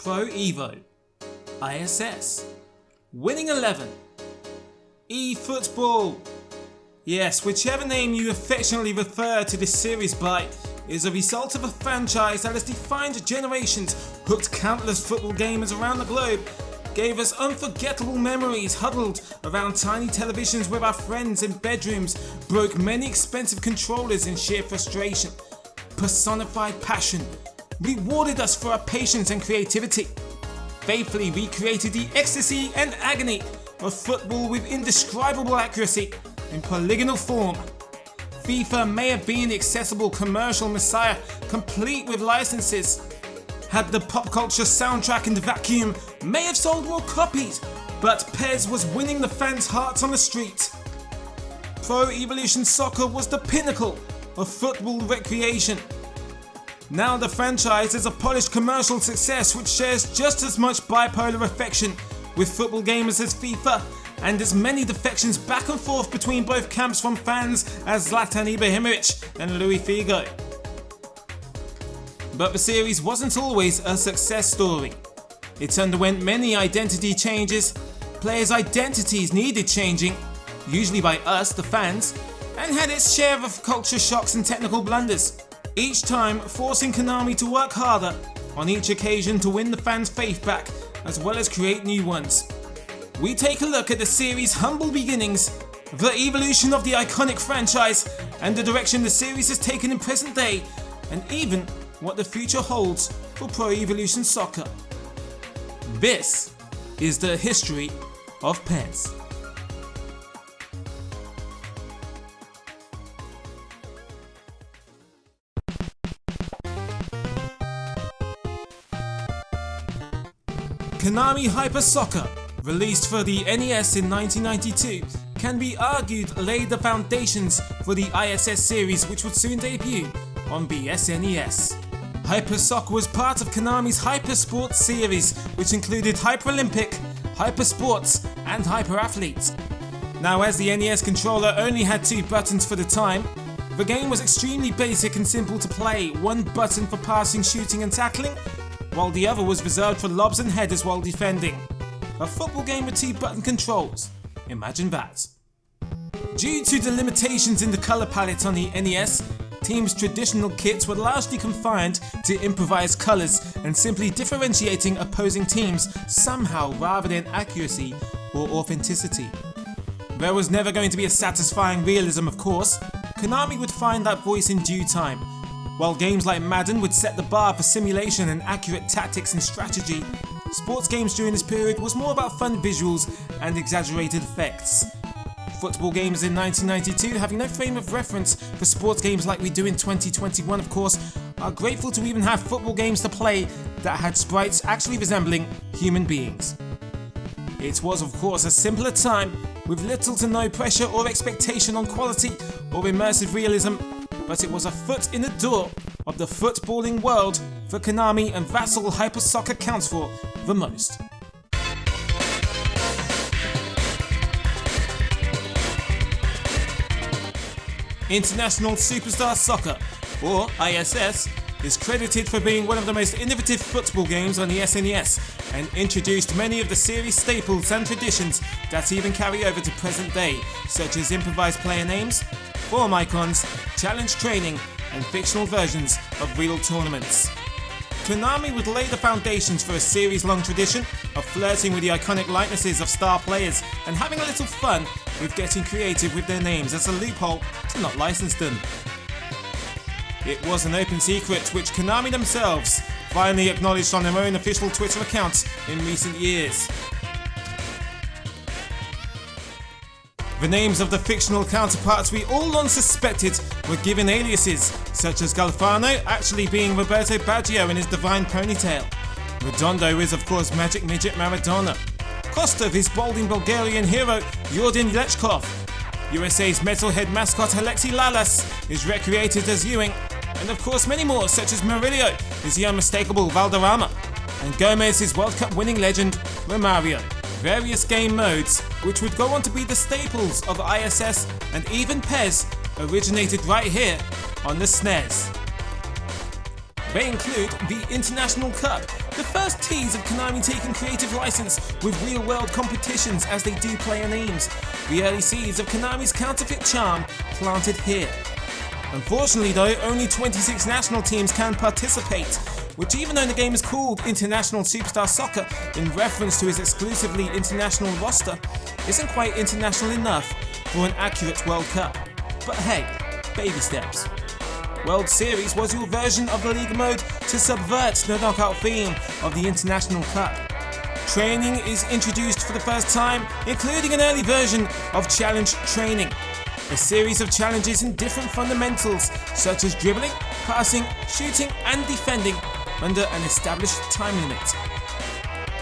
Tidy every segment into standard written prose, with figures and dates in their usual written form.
Pro Evo, ISS, Winning 11, eFootball. Yes, whichever name you affectionately refer to this series by is a result of a franchise that has defined generations, hooked countless football gamers around the globe, gave us unforgettable memories huddled around tiny televisions with our friends in bedrooms, broke many expensive controllers in sheer frustration, personified passion, rewarded us for our patience and creativity, faithfully recreated the ecstasy and agony of football with indescribable accuracy in polygonal form. FIFA may have been the accessible commercial messiah, complete with licenses, had the pop culture soundtrack in the vacuum, may have sold more copies, but PES was winning the fans' hearts on the street. Pro Evolution Soccer was the pinnacle of football recreation. Now the franchise is a polished commercial success which shares just as much bipolar affection with football gamers as FIFA, and as many defections back and forth between both camps from fans as Zlatan Ibrahimovic and Luis Figo. But the series wasn't always a success story. It underwent many identity changes, players' identities needed changing, usually by us, the fans, and had its share of culture shocks and technical blunders, each time forcing Konami to work harder on each occasion to win the fans' faith back, as well as create new ones. We take a look at the series' humble beginnings, the evolution of the iconic franchise, and the direction the series has taken in present day, and even what the future holds for Pro Evolution Soccer. This is the history of PES. Konami Hyper Soccer, released for the NES in 1992, can be argued laid the foundations for the ISS series, which would soon debut on the SNES. Hyper Soccer was part of Konami's Hyper Sports series, which included Hyper Olympic, Hyper Sports, and Hyper Athletes. Now, as the NES controller only had 2 buttons for the time, the game was extremely basic and simple to play, one button for passing, shooting and tackling, while the other was reserved for lobs and headers while defending. A football game with 2 button controls. Imagine that. Due to the limitations in the colour palette on the NES, teams' traditional kits were largely confined to improvised colours and simply differentiating opposing teams somehow rather than accuracy or authenticity. There was never going to be a satisfying realism, of course. Konami would find that voice in due time. While games like Madden would set the bar for simulation and accurate tactics and strategy, sports games during this period was more about fun visuals and exaggerated effects. Football games in 1992, having no frame of reference for sports games like we do in 2021 of course, are grateful to even have football games to play that had sprites actually resembling human beings. It was of course a simpler time with little to no pressure or expectation on quality or immersive realism, but it was a foot in the door of the footballing world for Konami, and that's all Hyper Soccer counts for the most. International Superstar Soccer, or ISS, is credited for being one of the most innovative football games on the SNES, and introduced many of the series staples and traditions that even carry over to present day, such as improvised player names, form icons, challenge training, and fictional versions of real tournaments. Konami would lay the foundations for a series-long tradition of flirting with the iconic likenesses of star players and having a little fun with getting creative with their names as a loophole to not license them. It was an open secret which Konami themselves finally acknowledged on their own official Twitter accounts in recent years. The names of the fictional counterparts we all long suspected were given aliases, such as Galfano actually being Roberto Baggio in his divine ponytail. Redondo is of course Magic Midget Maradona. Kostov is balding Bulgarian hero Yordin Lechkov. USA's metalhead mascot Alexi Lalas is recreated as Ewing, and of course many more such as Murillo is the unmistakable Valderrama, and Gomez is World Cup winning legend Romario. Various game modes, which would go on to be the staples of ISS and even PES, originated right here on the SNES. They include the International Cup, the first tease of Konami taking creative license with real-world competitions as they do player names, the early seeds of Konami's counterfeit charm planted here. Unfortunately though, only 26 national teams can participate, which even though the game is called International Superstar Soccer in reference to its exclusively international roster, isn't quite international enough for an accurate World Cup. But hey, baby steps. World Series was your version of the league mode to subvert the knockout theme of the International Cup. Training is introduced for the first time, including an early version of Challenge Training, a series of challenges in different fundamentals such as dribbling, passing, shooting and defending under an established time limit.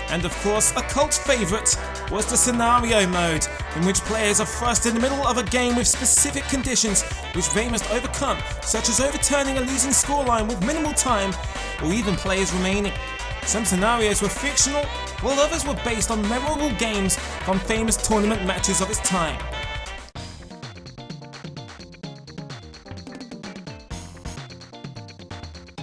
And of course, a cult favourite was the scenario mode, in which players are thrust in the middle of a game with specific conditions which they must overcome, such as overturning a losing scoreline with minimal time, or even players remaining. Some scenarios were fictional, while others were based on memorable games from famous tournament matches of its time.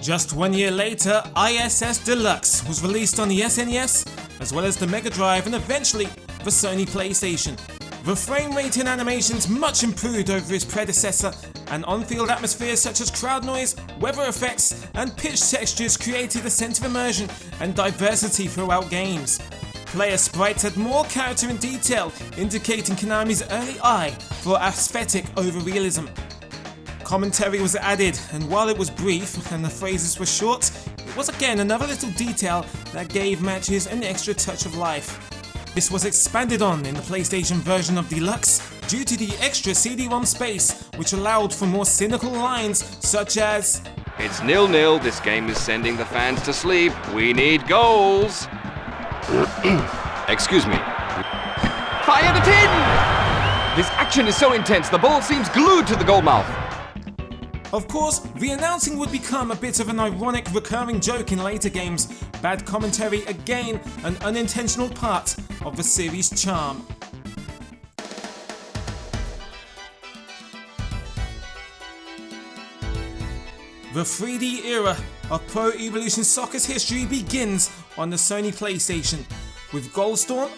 Just 1 year later, ISS Deluxe was released on the SNES, as well as the Mega Drive and eventually the Sony PlayStation. The frame rate and animations much improved over its predecessor, and on-field atmospheres such as crowd noise, weather effects and pitch textures created a sense of immersion and diversity throughout games. Player sprites had more character and detail, indicating Konami's early eye for aesthetic over realism. Commentary was added, and while it was brief and the phrases were short, it was again another little detail that gave matches an extra touch of life. This was expanded on in the PlayStation version of Deluxe due to the extra CD-ROM space, which allowed for more cynical lines such as, "It's 0-0, this game is sending the fans to sleep, we need goals." Excuse me. Fire the tin! This action is so intense, the ball seems glued to the goal mouth. Of course, the announcing would become a bit of an ironic recurring joke in later games. Bad commentary, again, an unintentional part of the series' charm. The 3D era of Pro Evolution Soccer's history begins on the Sony PlayStation, with Goalstorm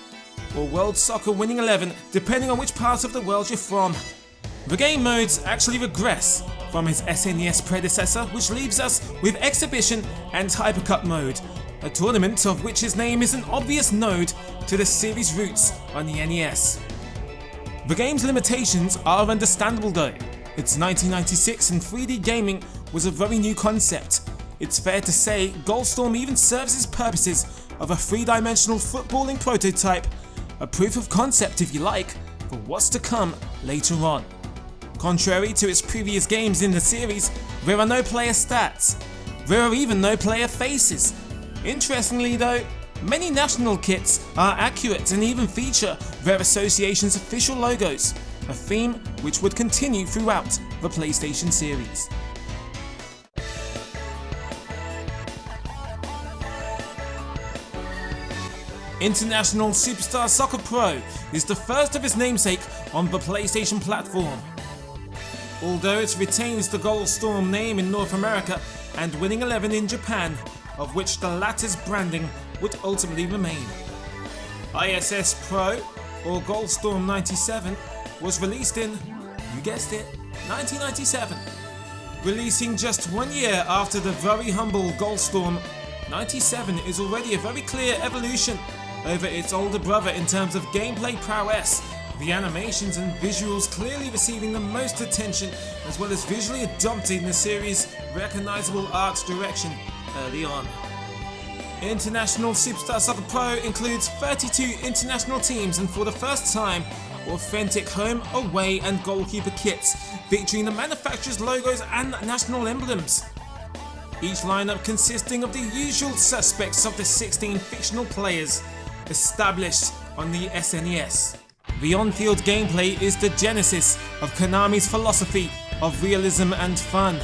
or World Soccer Winning 11, depending on which part of the world you're from. The game modes actually regress from its SNES predecessor, which leaves us with Exhibition and Hypercup mode, a tournament of which its name is an obvious nod to the series' roots on the NES. The game's limitations are understandable though. It's 1996 and 3D gaming was a very new concept. It's fair to say Goalstorm even serves its purposes of a three-dimensional footballing prototype, a proof of concept if you like, for what's to come later on. Contrary to its previous games in the series, there are no player stats. There are even no player faces. Interestingly though, many national kits are accurate and even feature their association's official logos, a theme which would continue throughout the PlayStation series. International Superstar Soccer Pro is the first of its namesake on the PlayStation platform. Although it retains the Goalstorm name in North America and Winning 11 in Japan, of which the latter's branding would ultimately remain. ISS Pro, or Goalstorm 97, was released in, you guessed it, 1997. Releasing just 1 year after the very humble Goalstorm, 97 is already a very clear evolution over its older brother in terms of gameplay prowess, the animations and visuals clearly receiving the most attention, as well as visually adopting the series' recognisable art direction early on. International Superstar Soccer Pro includes 32 international teams and for the first time, authentic home, away and goalkeeper kits featuring the manufacturer's logos and national emblems. Each lineup consisting of the usual suspects of the 16 fictional players established on the SNES. The on-field gameplay is the genesis of Konami's philosophy of realism and fun.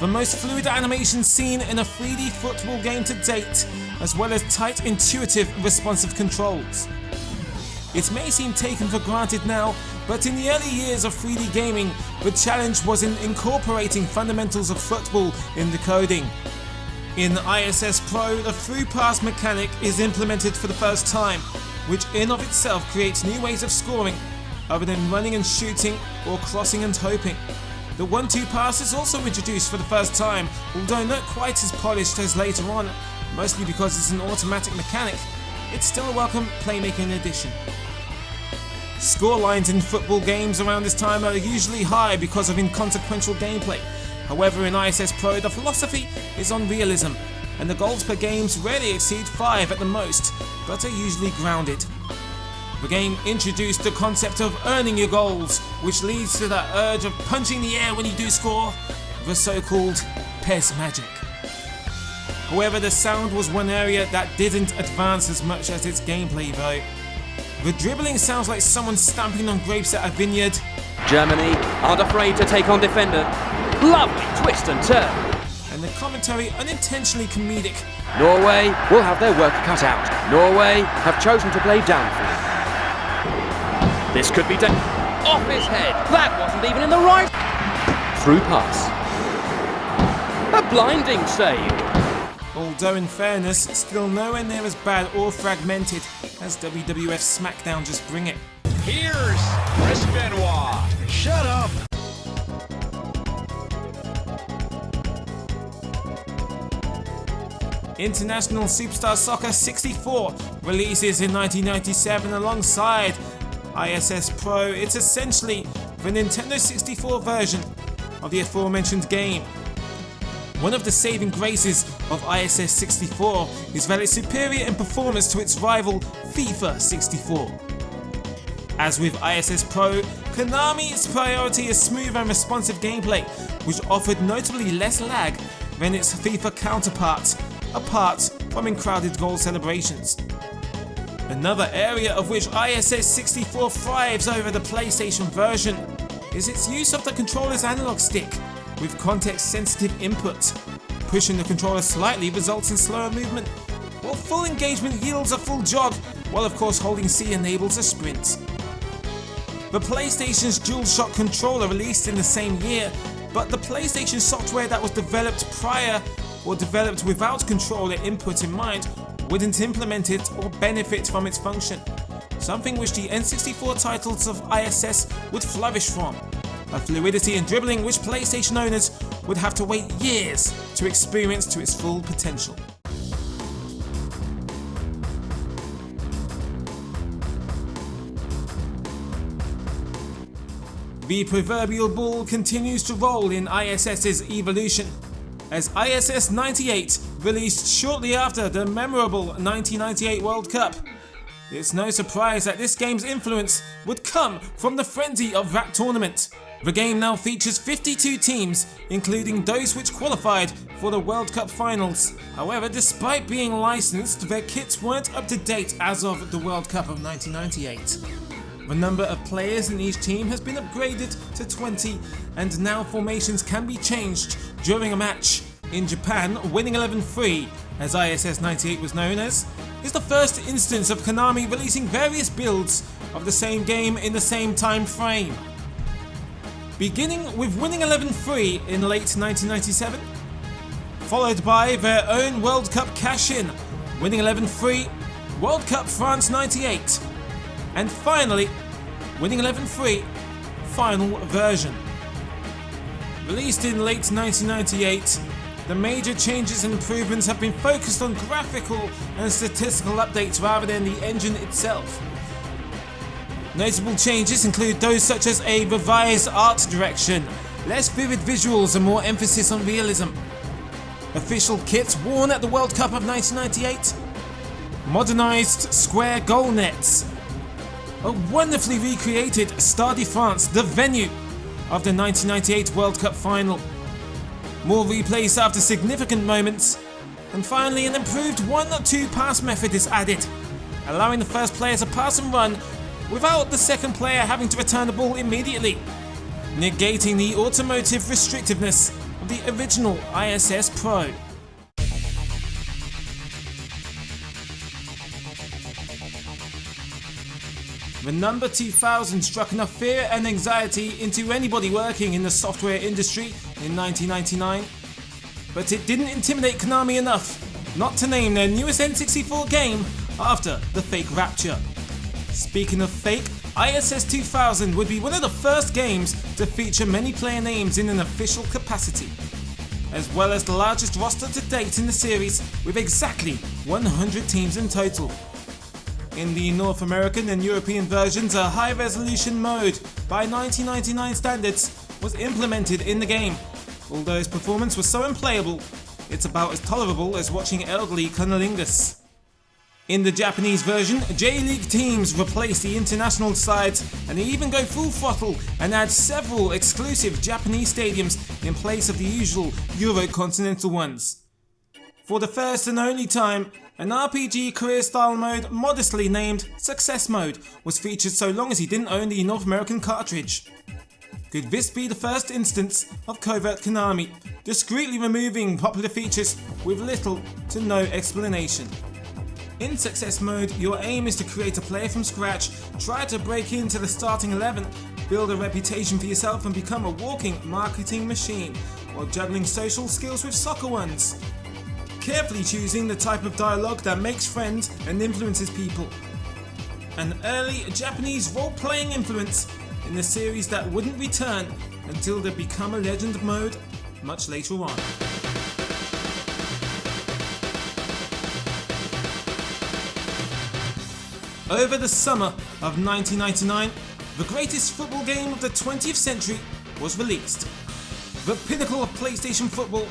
The most fluid animation seen in a 3D football game to date, as well as tight, intuitive, responsive controls. It may seem taken for granted now, but in the early years of 3D gaming, the challenge was in incorporating fundamentals of football in the coding. In ISS Pro, the through pass mechanic is implemented for the first time, which in of itself creates new ways of scoring, other than running and shooting or crossing and hoping. The 1-2 pass is also introduced for the first time, although not quite as polished as later on, mostly because it's an automatic mechanic. It's still a welcome playmaking addition. Score lines in football games around this time are usually high because of inconsequential gameplay. However, in ISS Pro, the philosophy is on realism, and the goals per games rarely exceed 5 at the most, but are usually grounded. The game introduced the concept of earning your goals, which leads to that urge of punching the air when you do score, the so-called PES magic. However, the sound was one area that didn't advance as much as its gameplay though. The dribbling sounds like someone stamping on grapes at a vineyard. Germany aren't afraid to take on defender. Lovely twist and turn. And the commentary unintentionally comedic. Norway will have their work cut out. Norway have chosen to play downfield. This could be done. Off his head. That wasn't even in the right. Through pass. A blinding save. Although in fairness, still nowhere near as bad or fragmented as WWF SmackDown just bring it. Here's Chris Benoit. Shut up. International Superstar Soccer 64 releases in 1997 alongside ISS Pro. It's essentially the Nintendo 64 version of the aforementioned game. One of the saving graces of ISS 64 is that it's superior in performance to its rival FIFA 64. As with ISS Pro, Konami's priority is smooth and responsive gameplay, which offered notably less lag than its FIFA counterpart, apart from in crowded goal celebrations. Another area of which ISS 64 thrives over the PlayStation version is its use of the controller's analog stick with context-sensitive input. Pushing the controller slightly results in slower movement, while full engagement yields a full jog, while of course holding C enables a sprint. The PlayStation's DualShock controller released in the same year, but the PlayStation software that was developed prior or developed without controller input in mind wouldn't implement it or benefit from its function, something which the N64 titles of ISS would flourish from. A fluidity in dribbling which PlayStation owners would have to wait years to experience to its full potential. The proverbial ball continues to roll in ISS's evolution, as ISS 98 released shortly after the memorable 1998 World Cup. It's no surprise that this game's influence would come from the frenzy of that tournament. The game now features 52 teams, including those which qualified for the World Cup finals. However, despite being licensed, their kits weren't up to date as of the World Cup of 1998. The number of players in each team has been upgraded to 20, and now formations can be changed during a match. In Japan, Winning 11-3, as ISS 98 was known as, is the first instance of Konami releasing various builds of the same game in the same time frame. Beginning with Winning 11-3 in late 1997, followed by their own World Cup cash-in, Winning 11-3, World Cup France 98, and finally, Winning 11-3, final version. Released in late 1998, the major changes and improvements have been focused on graphical and statistical updates rather than the engine itself. Notable changes include those such as a revised art direction, less vivid visuals and more emphasis on realism. Official kits worn at the World Cup of 1998, modernised square goal nets, a wonderfully recreated Stade de France, the venue of the 1998 World Cup final, more replays after significant moments, and finally an improved 1-2 pass method is added, allowing the first player to pass and run without the second player having to return the ball immediately, negating the automotive restrictiveness of the original ISS Pro. The number 2000 struck enough fear and anxiety into anybody working in the software industry in 1999. but it didn't intimidate Konami enough not to name their newest N64 game after the fake rapture. Speaking of fake, ISS 2000 would be one of the first games to feature many player names in an official capacity, as well as the largest roster to date in the series with exactly 100 teams in total. In the North American and European versions, a high-resolution mode by 1999 standards was implemented in the game. Although its performance was so unplayable, it's about as tolerable as watching elderly cunnilingus. In the Japanese version, J-League teams replace the international sides, and they even go full throttle and add several exclusive Japanese stadiums in place of the usual Euro-continental ones. For the first and only time, an RPG career style mode modestly named Success Mode was featured so long as he didn't own the North American cartridge. Could this be the first instance of covert Konami discreetly removing popular features with little to no explanation? In Success Mode, your aim is to create a player from scratch, try to break into the starting 11, build a reputation for yourself and become a walking marketing machine, while juggling social skills with soccer ones. Carefully choosing the type of dialogue that makes friends and influences people. An early Japanese role-playing influence in a series that wouldn't return until they become a legend mode much later on. Over the summer of 1999, the greatest football game of the 20th century was released. The pinnacle of PlayStation football,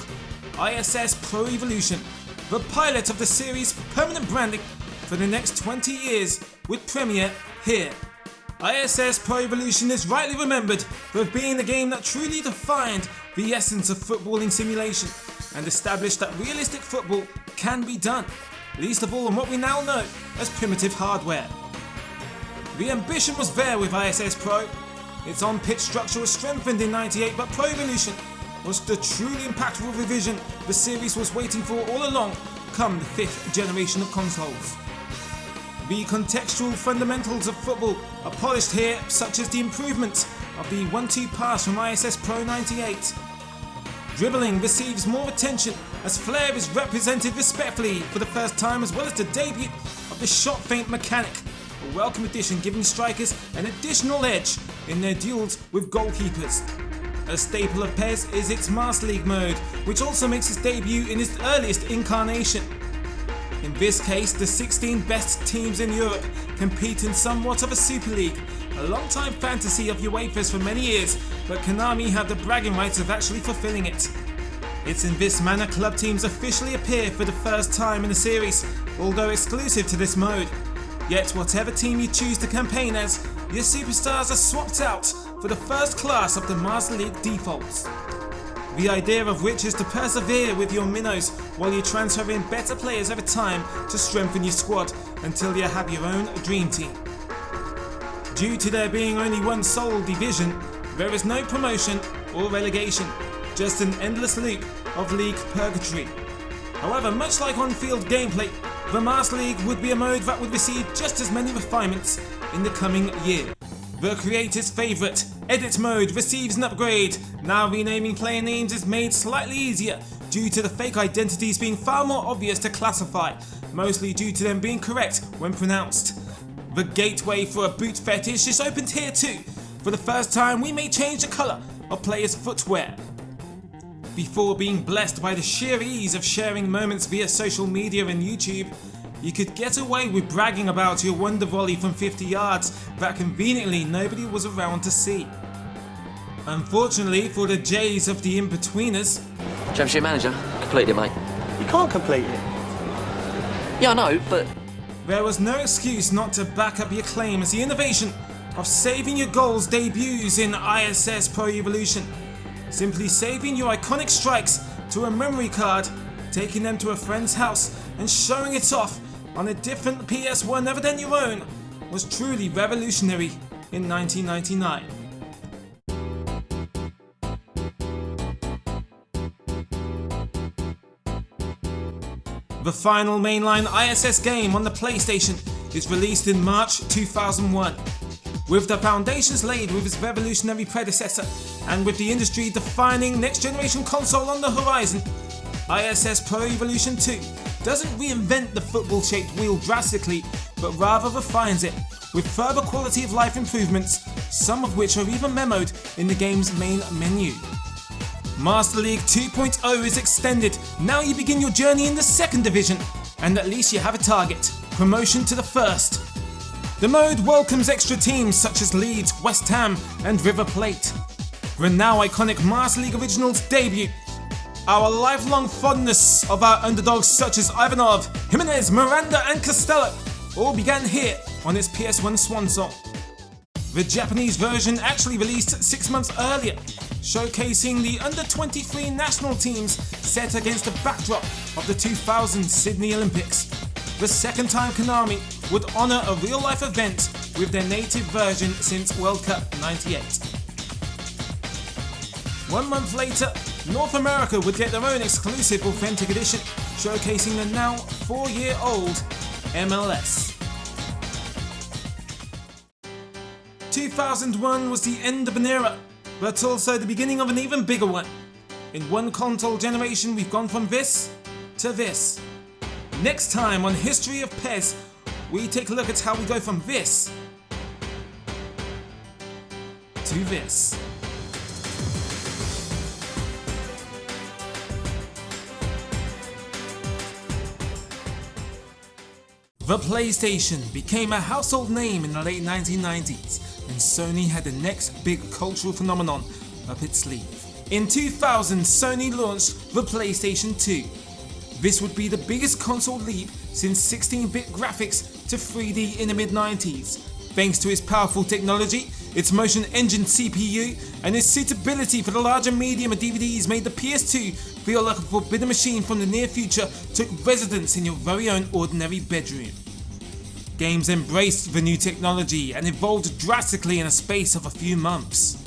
ISS Pro Evolution, the pilot of the series' permanent branding for the next 20 years, would premiere here. ISS Pro Evolution is rightly remembered for being the game that truly defined the essence of footballing simulation and established that realistic football can be done, least of all on what we now know as primitive hardware. The ambition was there with ISS Pro. Its on-pitch structure was strengthened in '98, but Pro Evolution was the truly impactful revision the series was waiting for all along, come the 5th generation of consoles. The contextual fundamentals of football are polished here, such as the improvement of the 1-2 pass from ISS Pro 98. Dribbling receives more attention as flair is represented respectfully for the first time, as well as the debut of the shot feint mechanic, a welcome addition giving strikers an additional edge in their duels with goalkeepers. A staple of PES is its Master League mode, which also makes its debut in its earliest incarnation. In this case, the 16 best teams in Europe compete in somewhat of a Super League, a long-time fantasy of UEFA's for many years, but Konami have the bragging rights of actually fulfilling it. It's in this manner club teams officially appear for the first time in the series, although exclusive to this mode. Yet whatever team you choose to campaign as, your superstars are swapped out for the first class of the Master League defaults. The idea of which is to persevere with your minnows while you transfer in better players over time to strengthen your squad until you have your own dream team. Due to there being only one sole division, there is no promotion or relegation, just an endless loop of league purgatory. However, much like on-field gameplay, the Master League would be a mode that would receive just as many refinements in the coming year. The creator's favourite, Edit Mode, receives an upgrade. Now renaming player names is made slightly easier due to the fake identities being far more obvious to classify, mostly due to them being correct when pronounced. The gateway for a boot fetish is opened here too. For the first time, we may change the colour of players' footwear. Before being blessed by the sheer ease of sharing moments via social media and YouTube, you could get away with bragging about your wonder volley from 50 yards that conveniently nobody was around to see. Unfortunately for the Jays of the in-betweeners, Championship manager, completed it, mate. You can't complete it. Yeah, I know, but there was no excuse not to back up your claim as the innovation of saving your goals debuts in ISS Pro Evolution. Simply saving your iconic strikes to a memory card, taking them to a friend's house and showing it off on a different PS1 other than your own was truly revolutionary in 1999. The final mainline ISS game on the PlayStation is released in March 2001. With the foundations laid with its revolutionary predecessor, and with the industry-defining next-generation console on the horizon, ISS Pro Evolution 2 doesn't reinvent the football-shaped wheel drastically, but rather refines it with further quality of life improvements, some of which are even memoed in the game's main menu. Master League 2.0 is extended. Now you begin your journey in the second division, and at least you have a target: promotion to the first. The mode welcomes extra teams such as Leeds, West Ham and River Plate. The now iconic Master League Originals debut. Our lifelong fondness of our underdogs such as Ivanov, Jimenez, Miranda and Costello all began here on its PS1 swan song. The Japanese version actually released 6 months earlier, showcasing the under-23 national teams set against the backdrop of the 2000 Sydney Olympics. The second time Konami would honour a real-life event with their native version since World Cup '98. 1 month later, North America would get their own exclusive authentic edition, showcasing the now 4-year-old MLS. 2001 was the end of an era, but also the beginning of an even bigger one. In one console generation we've gone from this to this. Next time on History of PES, we take a look at how we go from this to this. The PlayStation became a household name in the late 1990s, and Sony had the next big cultural phenomenon up its sleeve. In 2000, Sony launched the PlayStation 2. This would be the biggest console leap since 16-bit graphics to 3D in the mid-90s, thanks to its powerful technology, its motion engine CPU, and its suitability for the larger medium of DVDs made the PS2 feel like a forbidden machine from the near future took residence in your very own ordinary bedroom. Games embraced the new technology and evolved drastically in a space of a few months.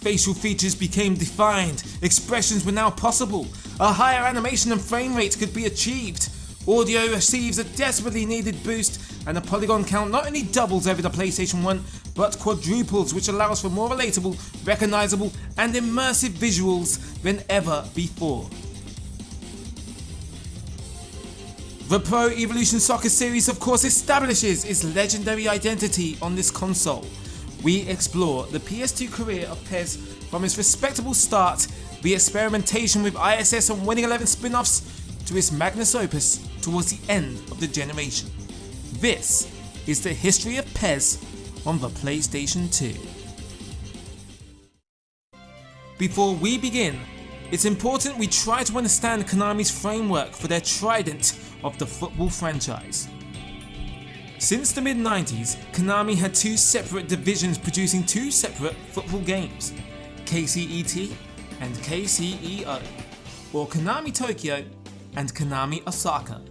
Facial features became defined, expressions were now possible, a higher animation and frame rate could be achieved, audio receives a desperately needed boost, and the polygon count not only doubles over the PlayStation 1, but quadruples, which allows for more relatable, recognizable, and immersive visuals than ever before. The Pro Evolution Soccer series of course establishes its legendary identity on this console. We explore the PS2 career of PES from its respectable start, the experimentation with ISS and Winning 11 spin-offs, to its magnus opus towards the end of the generation. This is the history of PES on the PlayStation 2. Before we begin, it's important we try to understand Konami's framework for their trident of the football franchise. Since the mid-90s, Konami had two separate divisions producing two separate football games, KCET and KCEO, or Konami Tokyo and Konami Osaka.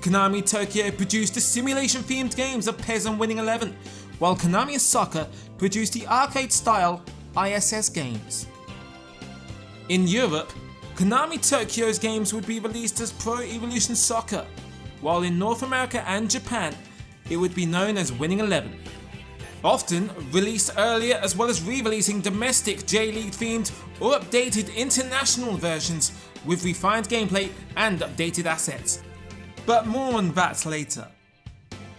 Konami Tokyo produced the simulation-themed games of PES and Winning 11, while Konami Osaka produced the arcade-style ISS games. In Europe, Konami Tokyo's games would be released as Pro Evolution Soccer, while in North America and Japan, it would be known as Winning 11. Often released earlier, as well as re-releasing domestic J-League themed or updated international versions with refined gameplay and updated assets. But more on that later.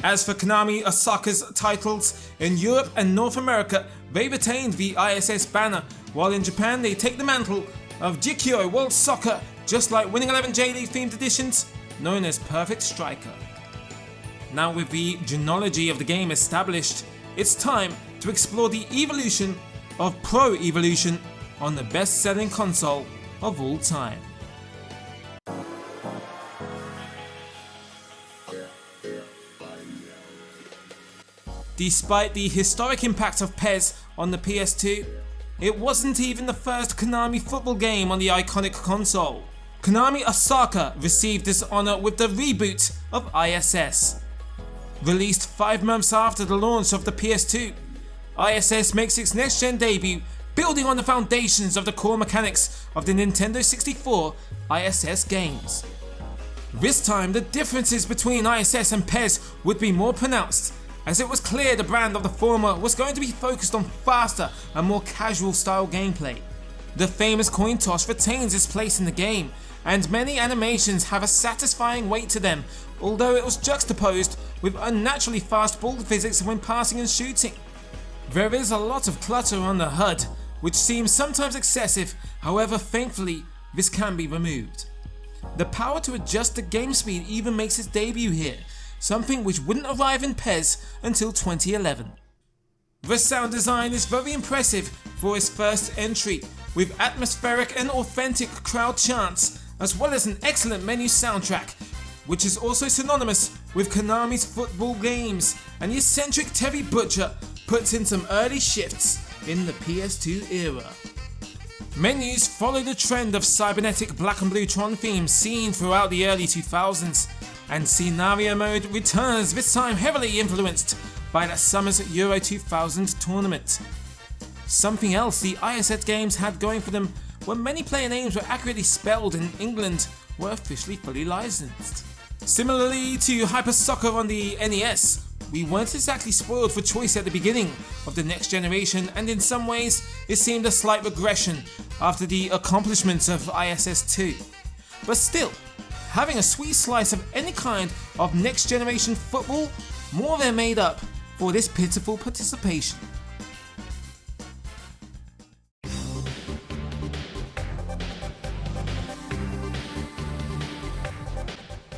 As for Konami Osaka's titles, in Europe and North America, they retained the ISS banner, while in Japan they take the mantle of Jikyo World Soccer, just like Winning 11 J-League themed editions, known as Perfect Striker. Now with the genealogy of the game established, it's time to explore the evolution of Pro Evolution on the best-selling console of all time. Despite the historic impact of PES on the PS2, it wasn't even the first Konami football game on the iconic console. Konami Osaka received this honor with the reboot of ISS. Released 5 months after the launch of the PS2, ISS makes its next-gen debut, building on the foundations of the core mechanics of the Nintendo 64 ISS games. This time, the differences between ISS and PES would be more pronounced, as it was clear the brand of the former was going to be focused on faster and more casual style gameplay. The famous coin toss retains its place in the game, and many animations have a satisfying weight to them, although it was juxtaposed with unnaturally fast ball physics when passing and shooting. There is a lot of clutter on the HUD, which seems sometimes excessive, however thankfully this can be removed. The power to adjust the game speed even makes its debut here, something which wouldn't arrive in PES until 2011. The sound design is very impressive for its first entry, with atmospheric and authentic crowd chants, as well as an excellent menu soundtrack, which is also synonymous with Konami's football games, and the eccentric Terry Butcher puts in some early shifts in the PS2 era. Menus follow the trend of cybernetic black and blue Tron themes seen throughout the early 2000s, and scenario mode returns, this time heavily influenced by that summer's Euro 2000 tournament. Something else the ISS games had going for them when many player names were accurately spelled in England were officially fully licensed. Similarly to Hyper Soccer on the NES, we weren't exactly spoiled for choice at the beginning of the next generation, and in some ways it seemed a slight regression after the accomplishments of ISS 2. But still, having a sweet slice of any kind of next generation football more than made up for this pitiful participation.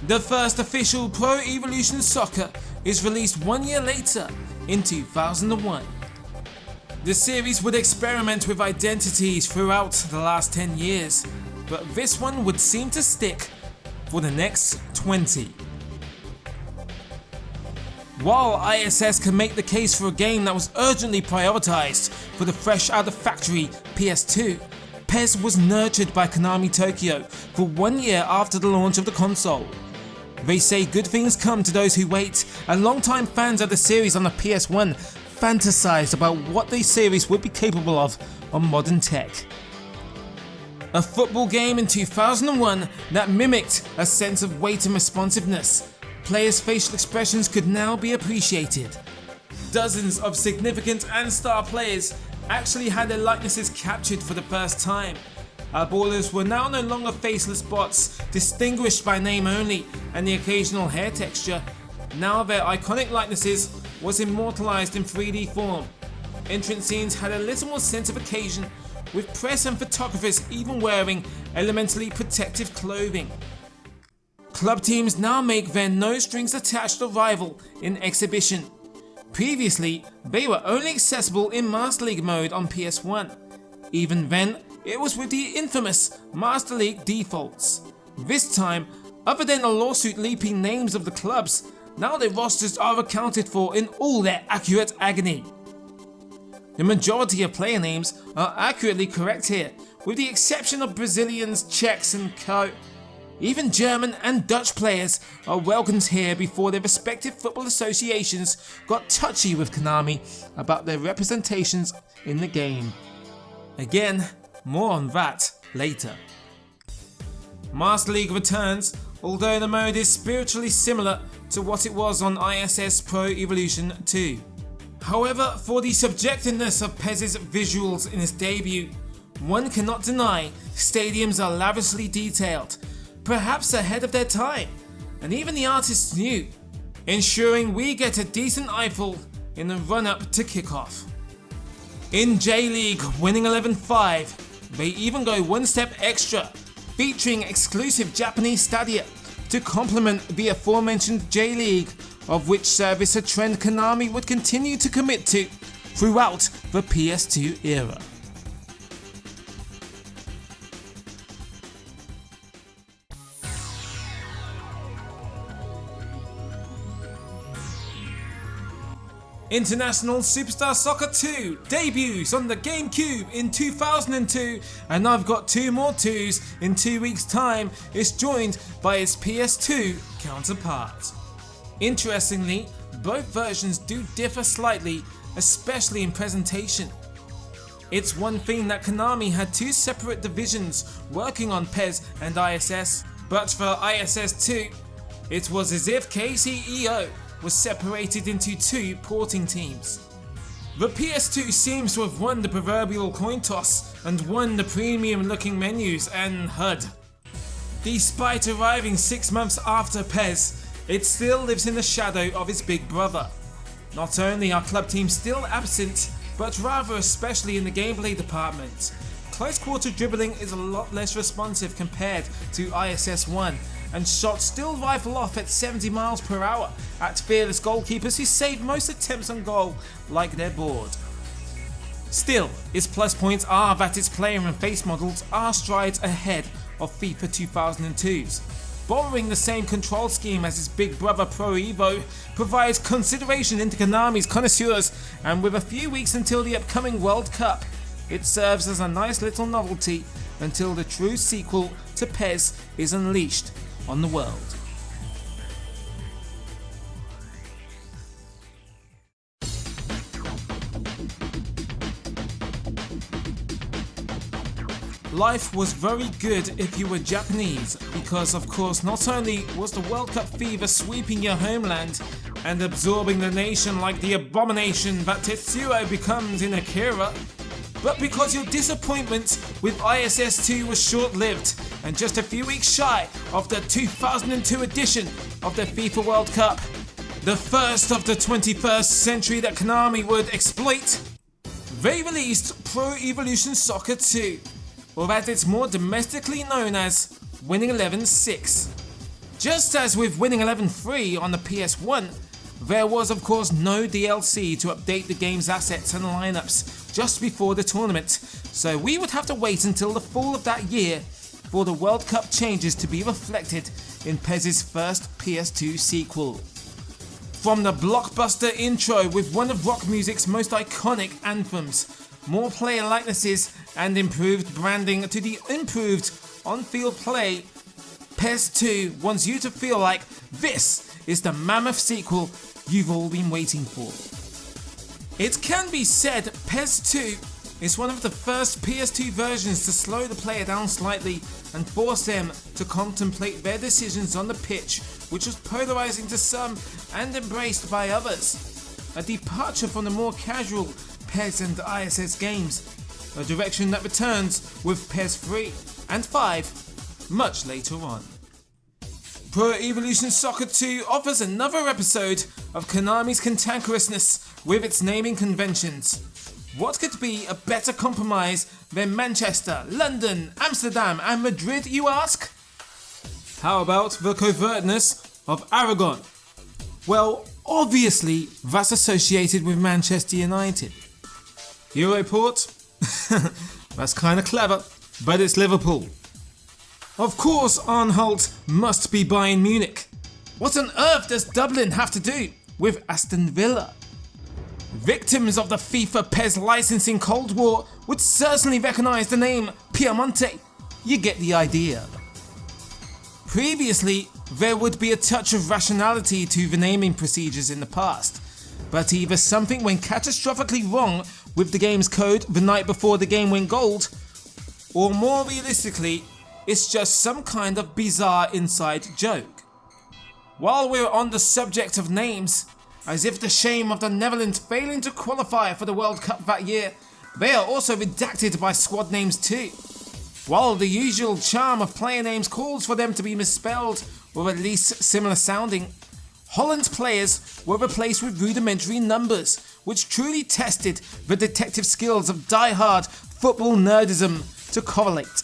The first official Pro Evolution Soccer is released 1 year later in 2001. The series would experiment with identities throughout the last 10 years, but this one would seem to stick for the next 20. While ISS can make the case for a game that was urgently prioritized for the fresh out of factory PS2, PES was nurtured by Konami Tokyo for 1 year after the launch of the console. They say good things come to those who wait, and longtime fans of the series on the PS1 fantasized about what the series would be capable of on modern tech. A football game in 2001 that mimicked a sense of weight and responsiveness. Players' facial expressions could now be appreciated. Dozens of significant and star players actually had their likenesses captured for the first time. Our ballers were now no longer faceless bots, distinguished by name only and the occasional hair texture. Now their iconic likenesses was immortalized in 3D form. Entrance scenes had a little more sense of occasion, with press and photographers even wearing elementally protective clothing. Club teams now make their no strings attached arrival in Exhibition. Previously, they were only accessible in Master League mode on PS1. Even then, it was with the infamous Master League defaults. This time, other than a lawsuit leaping names of the clubs, now their rosters are accounted for in all their accurate agony. The majority of player names are accurately correct here, with the exception of Brazilians, Czechs and co. Even German and Dutch players are welcomed here before their respective football associations got touchy with Konami about their representations in the game. Again, more on that later. Master League returns, although the mode is spiritually similar to what it was on ISS Pro Evolution 2. However, for the subjectiveness of PES's visuals in its debut, one cannot deny stadiums are lavishly detailed, perhaps ahead of their time, and even the artists knew, ensuring we get a decent eyeful in the run-up to kickoff. In J-League Winning 11-5, they even go one step extra, featuring exclusive Japanese stadia to complement the aforementioned J-League, of which service a trend Konami would continue to commit to throughout the PS2 era. International Superstar Soccer 2 debuts on the GameCube in 2002, and I've got 2 more 2s in 2 weeks' time. It's joined by its PS2 counterpart. Interestingly, both versions do differ slightly, especially in presentation. It's one thing that Konami had 2 separate divisions working on PES and ISS, but for ISS 2, it was as if KCEO was separated into 2 porting teams. The PS2 seems to have won the proverbial coin toss and won the premium looking menus and HUD. Despite arriving 6 months after PES, it still lives in the shadow of its big brother. Not only are club teams still absent, but rather especially in the gameplay department. Close quarter dribbling is a lot less responsive compared to ISS 1, and shots still rifle off at 70 miles per hour at fearless goalkeepers who save most attempts on goal like they're bored. Still, its plus points are that its player and face models are strides ahead of FIFA 2002's. Borrowing the same control scheme as its big brother Pro Evo provides consideration into Konami's connoisseurs, and with a few weeks until the upcoming World Cup, it serves as a nice little novelty until the true sequel to PES is unleashed on the world. Life was very good if you were Japanese, because of course not only was the World Cup fever sweeping your homeland and absorbing the nation like the abomination that Tetsuo becomes in Akira, but because your disappointment with ISS 2 was short-lived and just a few weeks shy of the 2002 edition of the FIFA World Cup, the first of the 21st century that Konami would exploit, they released Pro Evolution Soccer 2, or as it's more domestically known as Winning Eleven 6. Just as with Winning Eleven 3 on the PS1, there was of course no DLC to update the game's assets and lineups just before the tournament, so we would have to wait until the fall of that year for the World Cup changes to be reflected in PES's first PS2 sequel. From the blockbuster intro with one of rock music's most iconic anthems, more player likenesses and improved branding to the improved on-field play, PES 2 wants you to feel like this is the mammoth sequel you've all been waiting for. It can be said PES 2 is one of the first PS2 versions to slow the player down slightly and force them to contemplate their decisions on the pitch, which was polarizing to some and embraced by others. A departure from the more casual PES and ISS games, a direction that returns with PES 3 and 5 much later on. Pro Evolution Soccer 2 offers another episode of Konami's cantankerousness with its naming conventions. What could be a better compromise than Manchester, London, Amsterdam and Madrid, you ask? How about the covertness of Aragon? Well, obviously that's associated with Manchester United. Europort? That's kinda clever, but it's Liverpool. Of course Arnholt must be Bayern Munich. What on earth does Dublin have to do with Aston Villa? Victims of the FIFA PES licensing Cold War would certainly recognise the name Piemonte. You get the idea. Previously, there would be a touch of rationality to the naming procedures in the past, but either something went catastrophically wrong with the game's code the night before the game went gold, or more realistically, it's just some kind of bizarre inside joke. While we're on the subject of names, as if the shame of the Netherlands failing to qualify for the World Cup that year, they are also redacted by squad names too. While the usual charm of player names calls for them to be misspelled or at least similar sounding, Holland's players were replaced with rudimentary numbers, which truly tested the detective skills of die-hard football nerdism to correlate.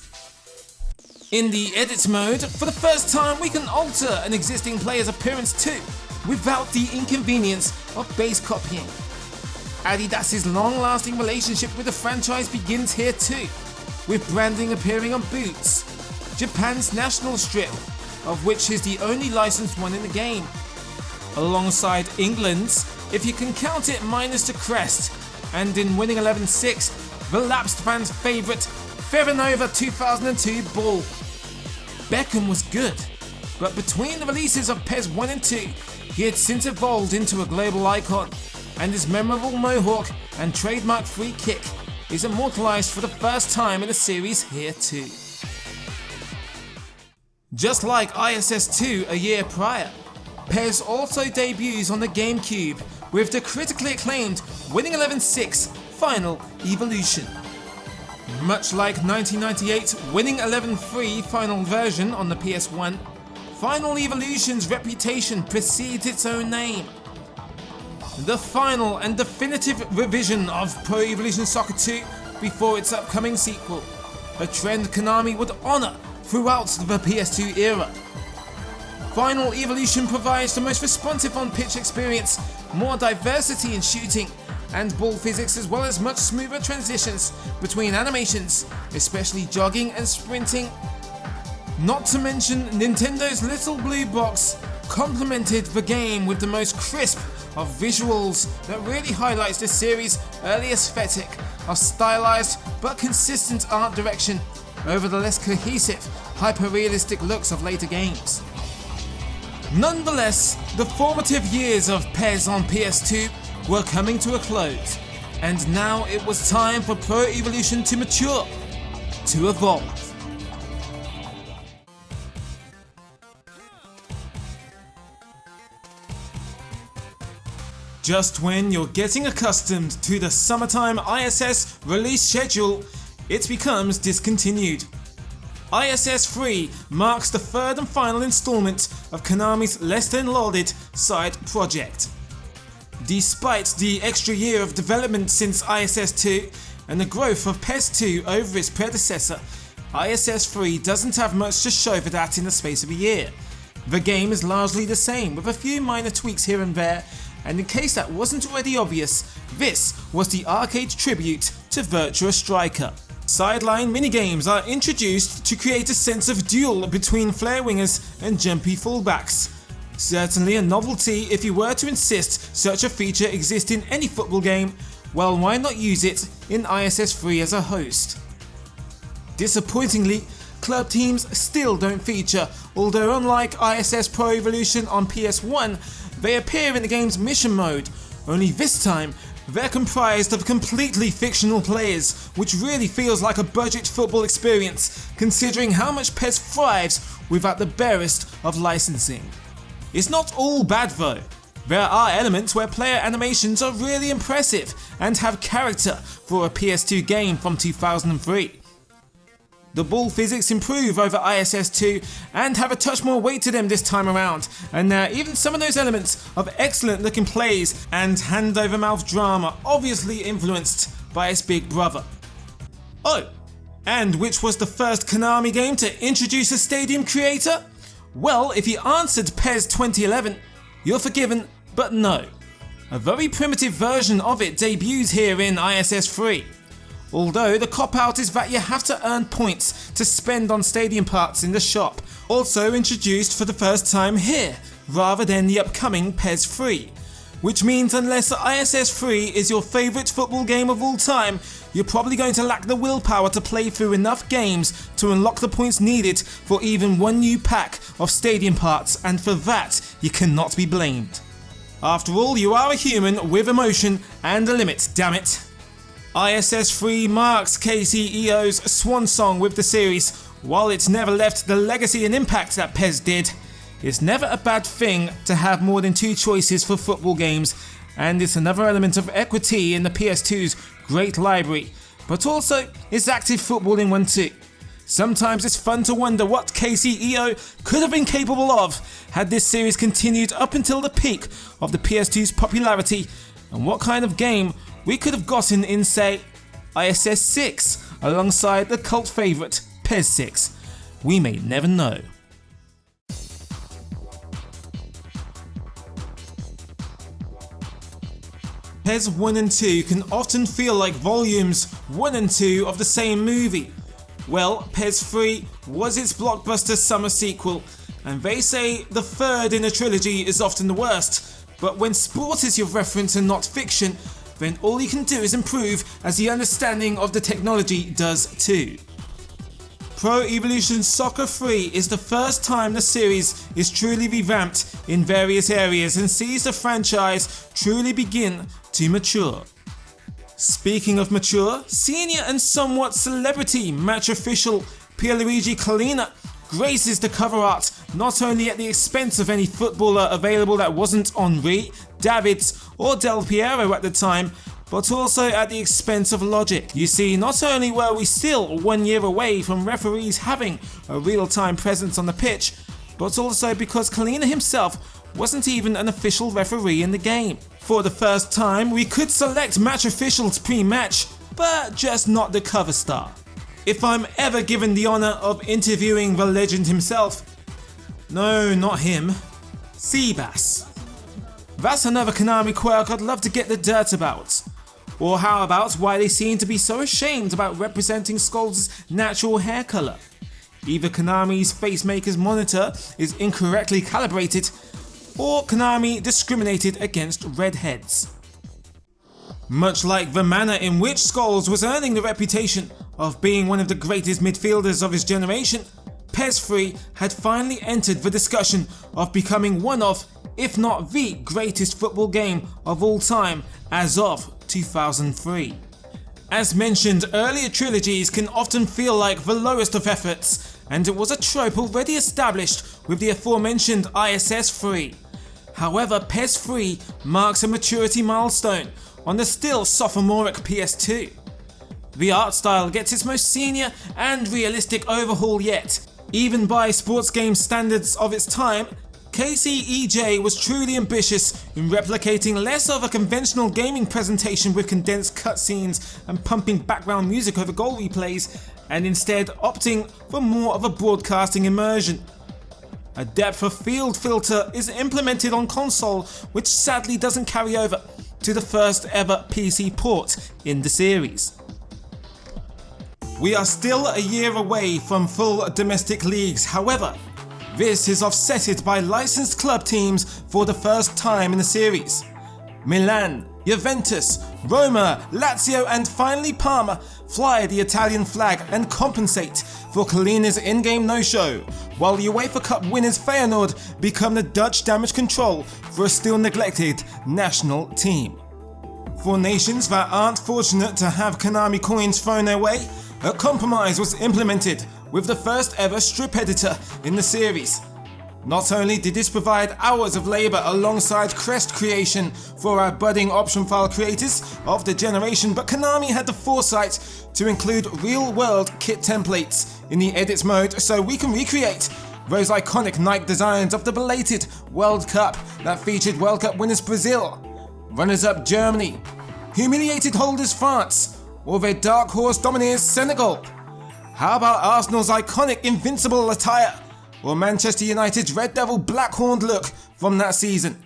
In the edit mode, for the first time we can alter an existing player's appearance too, without the inconvenience of base copying. Adidas's long-lasting relationship with the franchise begins here too, with branding appearing on boots, Japan's national strip, of which is the only licensed one in the game, alongside England's, if you can count it minus the crest, and in Winning 11-6, the lapsed fans' favourite Ferenova 2002 ball. Beckham was good, but between the releases of PES 1 and 2, he had since evolved into a global icon, and his memorable mohawk and trademark free kick is immortalised for the first time in the series here too. Just like ISS 2 a year prior, PES also debuts on the GameCube with the critically acclaimed Winning 11-6 Final Evolution. Much like 1998 Winning 11-3 final version on the PS1, Final Evolution's reputation precedes its own name. The final and definitive revision of Pro Evolution Soccer 2 before its upcoming sequel, a trend Konami would honour throughout the PS2 era. Final Evolution provides the most responsive on-pitch experience, more diversity in shooting and ball physics, as well as much smoother transitions between animations, especially jogging and sprinting. Not to mention Nintendo's little blue box complemented the game with the most crisp of visuals that really highlights the series' early aesthetic of stylized but consistent art direction over the less cohesive, hyper-realistic looks of later games. Nonetheless, the formative years of PES on PS2 were coming to a close, and now it was time for Pro Evolution to mature, to evolve. Just when you're getting accustomed to the summertime ISS release schedule, it becomes discontinued. ISS WE marks the third and final installment of Konami's less than lauded side project. Despite the extra year of development since ISS 2 and the growth of PES 2 over its predecessor, ISS WE doesn't have much to show for that in the space of a year. The game is largely the same, with a few minor tweaks here and there, and in case that wasn't already obvious, this was the arcade tribute to Virtua Striker. Sideline minigames are introduced to create a sense of duel between flare wingers and jumpy fullbacks. Certainly a novelty if you were to insist such a feature exists in any football game, well, why not use it in ISS WE as a host? Disappointingly, club teams still don't feature, although unlike ISS Pro Evolution on PS1, they appear in the game's mission mode, only this time they're comprised of completely fictional players, which really feels like a budget football experience, considering how much PES thrives without the barest of licensing. It's not all bad though. There are elements where player animations are really impressive and have character for a PS2 game from 2003. The ball physics improve over ISS 2 and have a touch more weight to them this time around, and even some of those elements of excellent looking plays and hand-over-mouth drama obviously influenced by its big brother. Oh, and which was the first Konami game to introduce a stadium creator? Well, if you answered PES 2011, you're forgiven, but no. A very primitive version of it debuts here in ISS WE. Although the cop-out is that you have to earn points to spend on stadium parts in the shop, also introduced for the first time here, rather than the upcoming PES 3. Which means unless ISS WE is your favourite football game of all time, you're probably going to lack the willpower to play through enough games to unlock the points needed for even one new pack of stadium parts, and for that you cannot be blamed. After all, you are a human with emotion and a limit, damn it. ISS WE marks KCEO's swan song with the series. While it's never left the legacy and impact that PES did, it's never a bad thing to have more than two choices for football games, and it's another element of equity in the PS2's great library, but also it's active football in one too. Sometimes it's fun to wonder what KCEO could have been capable of had this series continued up until the peak of the PS2's popularity, and what kind of game we could have gotten in, say, ISS 6 alongside the cult favourite PES 6. We may never know. PES 1 and 2 can often feel like volumes 1 and 2 of the same movie. Well, PES 3 was its blockbuster summer sequel, and they say the third in a trilogy is often the worst, but when sport is your reference and not fiction, then all you can do is improve as the understanding of the technology does too. Pro Evolution Soccer 3 is the first time the series is truly revamped in various areas and sees the franchise truly begin to mature. Speaking of mature, senior and somewhat celebrity match official Pierluigi Collina graces the cover art not only at the expense of any footballer available that wasn't Henry, Davids or Del Piero at the time, but also at the expense of logic. You see, not only were we still 1 year away from referees having a real-time presence on the pitch, but also because Kalina himself wasn't even an official referee in the game. For the first time, we could select match officials pre-match, but just not the cover star. If I'm ever given the honor of interviewing the legend himself, no, not him, Seabass. That's another Konami quirk I'd love to get the dirt about. Or how about why they seem to be so ashamed about representing Skulls' natural hair colour? Either Konami's Facemaker's monitor is incorrectly calibrated, or Konami discriminated against redheads. Much like the manner in which Skulls was earning the reputation of being one of the greatest midfielders of his generation, PES 3 had finally entered the discussion of becoming one of, if not the greatest football game of all time as of 2003. As mentioned, earlier trilogies can often feel like the lowest of efforts, and it was a trope already established with the aforementioned ISS 3. However, PES 3 marks a maturity milestone on the still sophomoric PS2. The art style gets its most senior and realistic overhaul yet. Even by sports game standards of its time, KCEJ was truly ambitious in replicating less of a conventional gaming presentation with condensed cutscenes and pumping background music over goal replays, and instead opting for more of a broadcasting immersion. A depth of field filter is implemented on console, which sadly doesn't carry over to the first ever PC port in the series. We are still a year away from full domestic leagues, however, this is offsetted by licensed club teams for the first time in the series. Milan, Juventus, Roma, Lazio and finally Parma fly the Italian flag and compensate for Kalina's in-game no-show, while UEFA Cup winners Feyenoord become the Dutch damage control for a still neglected national team. For nations that aren't fortunate to have Konami coins thrown their way, a compromise was implemented with the first ever strip editor in the series. Not only did this provide hours of labour alongside crest creation for our budding option file creators of the generation, but Konami had the foresight to include real-world kit templates in the edits mode so we can recreate those iconic Nike designs of the belated World Cup that featured World Cup winners Brazil, runners-up Germany, humiliated holders France, or their dark horse domineers Senegal. How about Arsenal's iconic invincible attire, or Manchester United's Red Devil Blackhorned look from that season?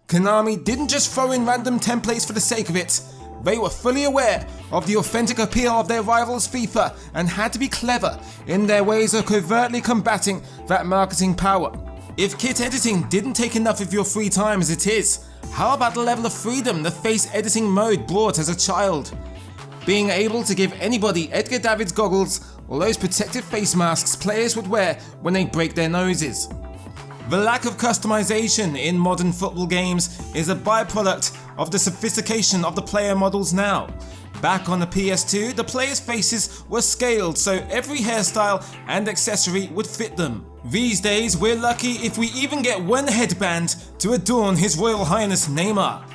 Konami didn't just throw in random templates for the sake of it. They were fully aware of the authentic appeal of their rivals FIFA and had to be clever in their ways of covertly combating that marketing power. If kit editing didn't take enough of your free time as it is, how about the level of freedom the face editing mode brought as a child? Being able to give anybody Edgar Davids goggles or those protective face masks players would wear when they break their noses. The lack of customization in modern football games is a byproduct of the sophistication of the player models now. Back on the PS2, the players' faces were scaled so every hairstyle and accessory would fit them. These days, we're lucky if we even get one headband to adorn His Royal Highness Neymar.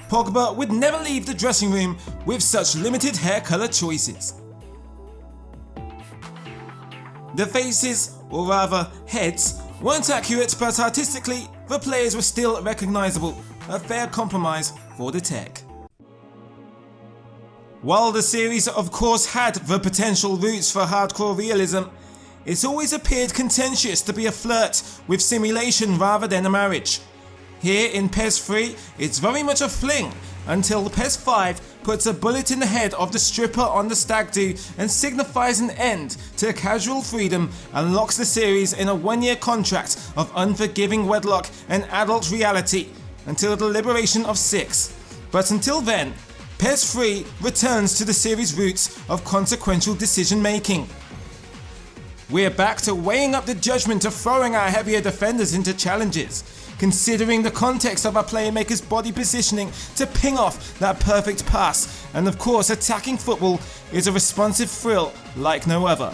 Pogba would never leave the dressing room with such limited hair colour choices. The faces, or rather heads, weren't accurate, but artistically, the players were still recognisable, a fair compromise for the tech. While the series of course had the potential roots for hardcore realism, it's always appeared contentious to be a flirt with simulation rather than a marriage. Here in PES 3, it's very much a fling until PES 5 puts a bullet in the head of the stripper on the stag do and signifies an end to casual freedom and locks the series in a 1-year contract of unforgiving wedlock and adult reality until the liberation of 6. But until then, PES 3 returns to the series' roots of consequential decision making. We're back to weighing up the judgment of throwing our heavier defenders into challenges, considering the context of our playmaker's body positioning to ping off that perfect pass, and of course attacking football is a responsive thrill like no other.